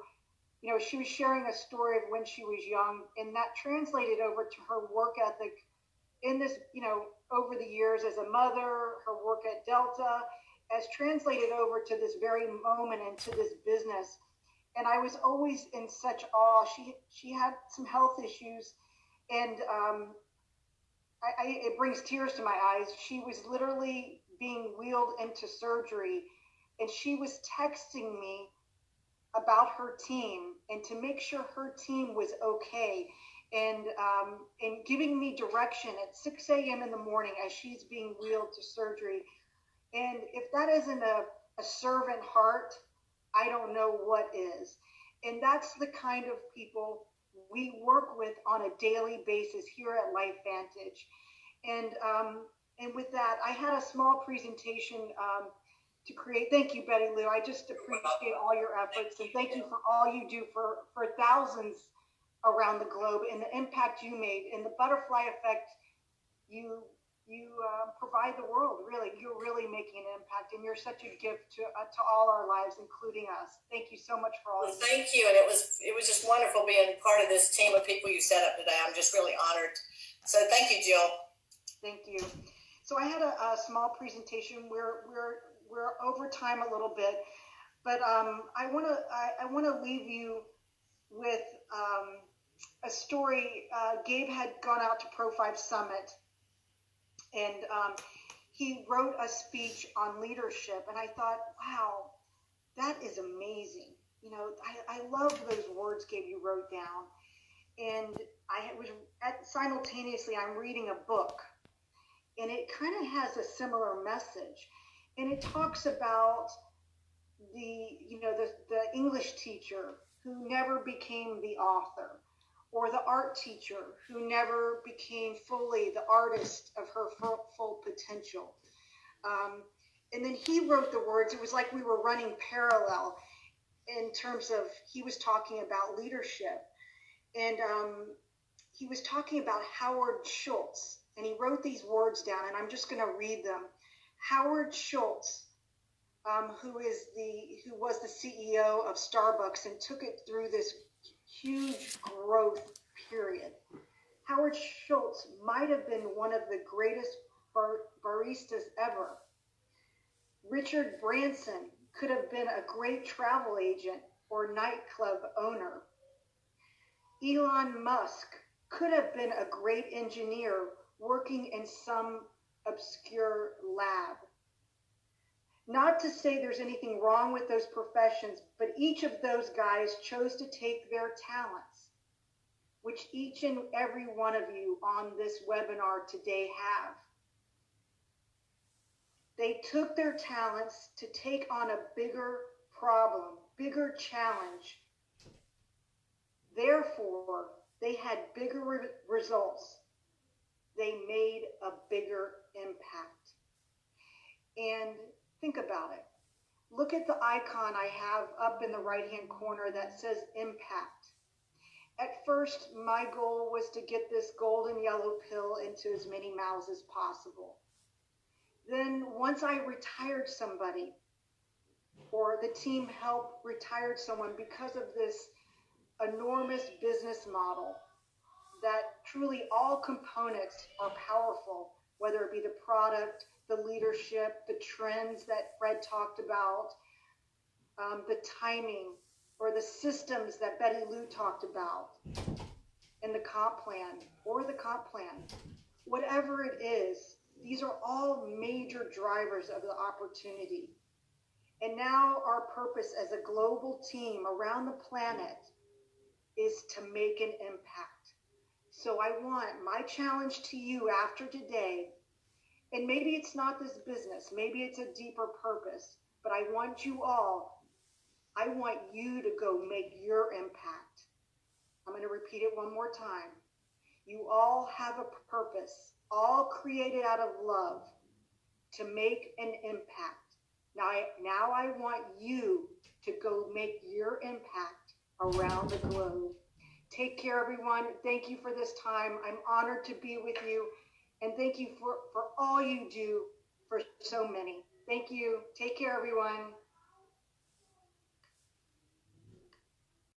You know, she was sharing a story of when she was young, and that translated over to her work ethic in this, you know, over the years as a mother, her work at Delta, has translated over to this very moment and to this business. And I was always in such awe. She had some health issues, and it brings tears to my eyes. She was literally being wheeled into surgery, and she was texting me about her team and to make sure her team was okay, and giving me direction at 6 a.m. in the morning as she's being wheeled to surgery. And if that isn't a servant heart, I don't know what is. And that's the kind of people we work with on a daily basis here at Life Vantage. And with that, I had a small presentation to create. Thank you, Betty Lou. I just appreciate all your efforts, and thank you for all you do for thousands around the globe, and the impact you made, and the butterfly effect you provide the world. Really, you're really making an impact, and you're such a gift to all our lives, including us. Thank you so much for all. Well, thank you, and it was just wonderful being part of this team of people you set up today. I'm just really honored. So thank you, Jill. Thank you. So I had a small presentation. We're over time a little bit, but I want to leave you with a story. Gabe had gone out to Pro 5 Summit, and he wrote a speech on leadership, and I thought, wow, that is amazing. You know, I love those words, Gabe, you wrote down, and simultaneously I'm reading a book, and it kind of has a similar message, and it talks about the English teacher who never became the author, or the art teacher who never became fully the artist of her full potential. And then he wrote the words. It was like we were running parallel in terms of, he was talking about leadership, and he was talking about Howard Schultz, and he wrote these words down, and I'm just going to read them. Howard Schultz, who was the CEO of Starbucks and took it through this huge growth period. Howard Schultz might have been one of the greatest baristas ever. Richard Branson could have been a great travel agent or nightclub owner. Elon Musk could have been a great engineer working in some obscure lab. Not to say there's anything wrong with those professions, but each of those guys chose to take their talents, which each and every one of you on this webinar today have. They took their talents to take on a bigger problem, bigger challenge. Therefore, they had bigger results. They made a bigger impact. And think about it. Look at the icon I have up in the right-hand corner that says impact. At first, my goal was to get this golden yellow pill into as many mouths as possible. Then once I retired somebody, or the team helped retire someone because of this enormous business model, that truly all components are powerful, whether it be the product, the leadership, the trends that Fred talked about, the timing, or the systems that Betty Lou talked about, and the comp plan, whatever it is, these are all major drivers of the opportunity. And now our purpose as a global team around the planet is to make an impact. So I want my challenge to you after today, and maybe it's not this business, maybe it's a deeper purpose, but I want you to go make your impact. I'm going to repeat it one more time. You all have a purpose, all created out of love, to make an impact. Now I want you to go make your impact around the globe. Take care, everyone. Thank you for this time. I'm honored to be with you. And thank you for all you do for so many. Thank you. Take care, everyone.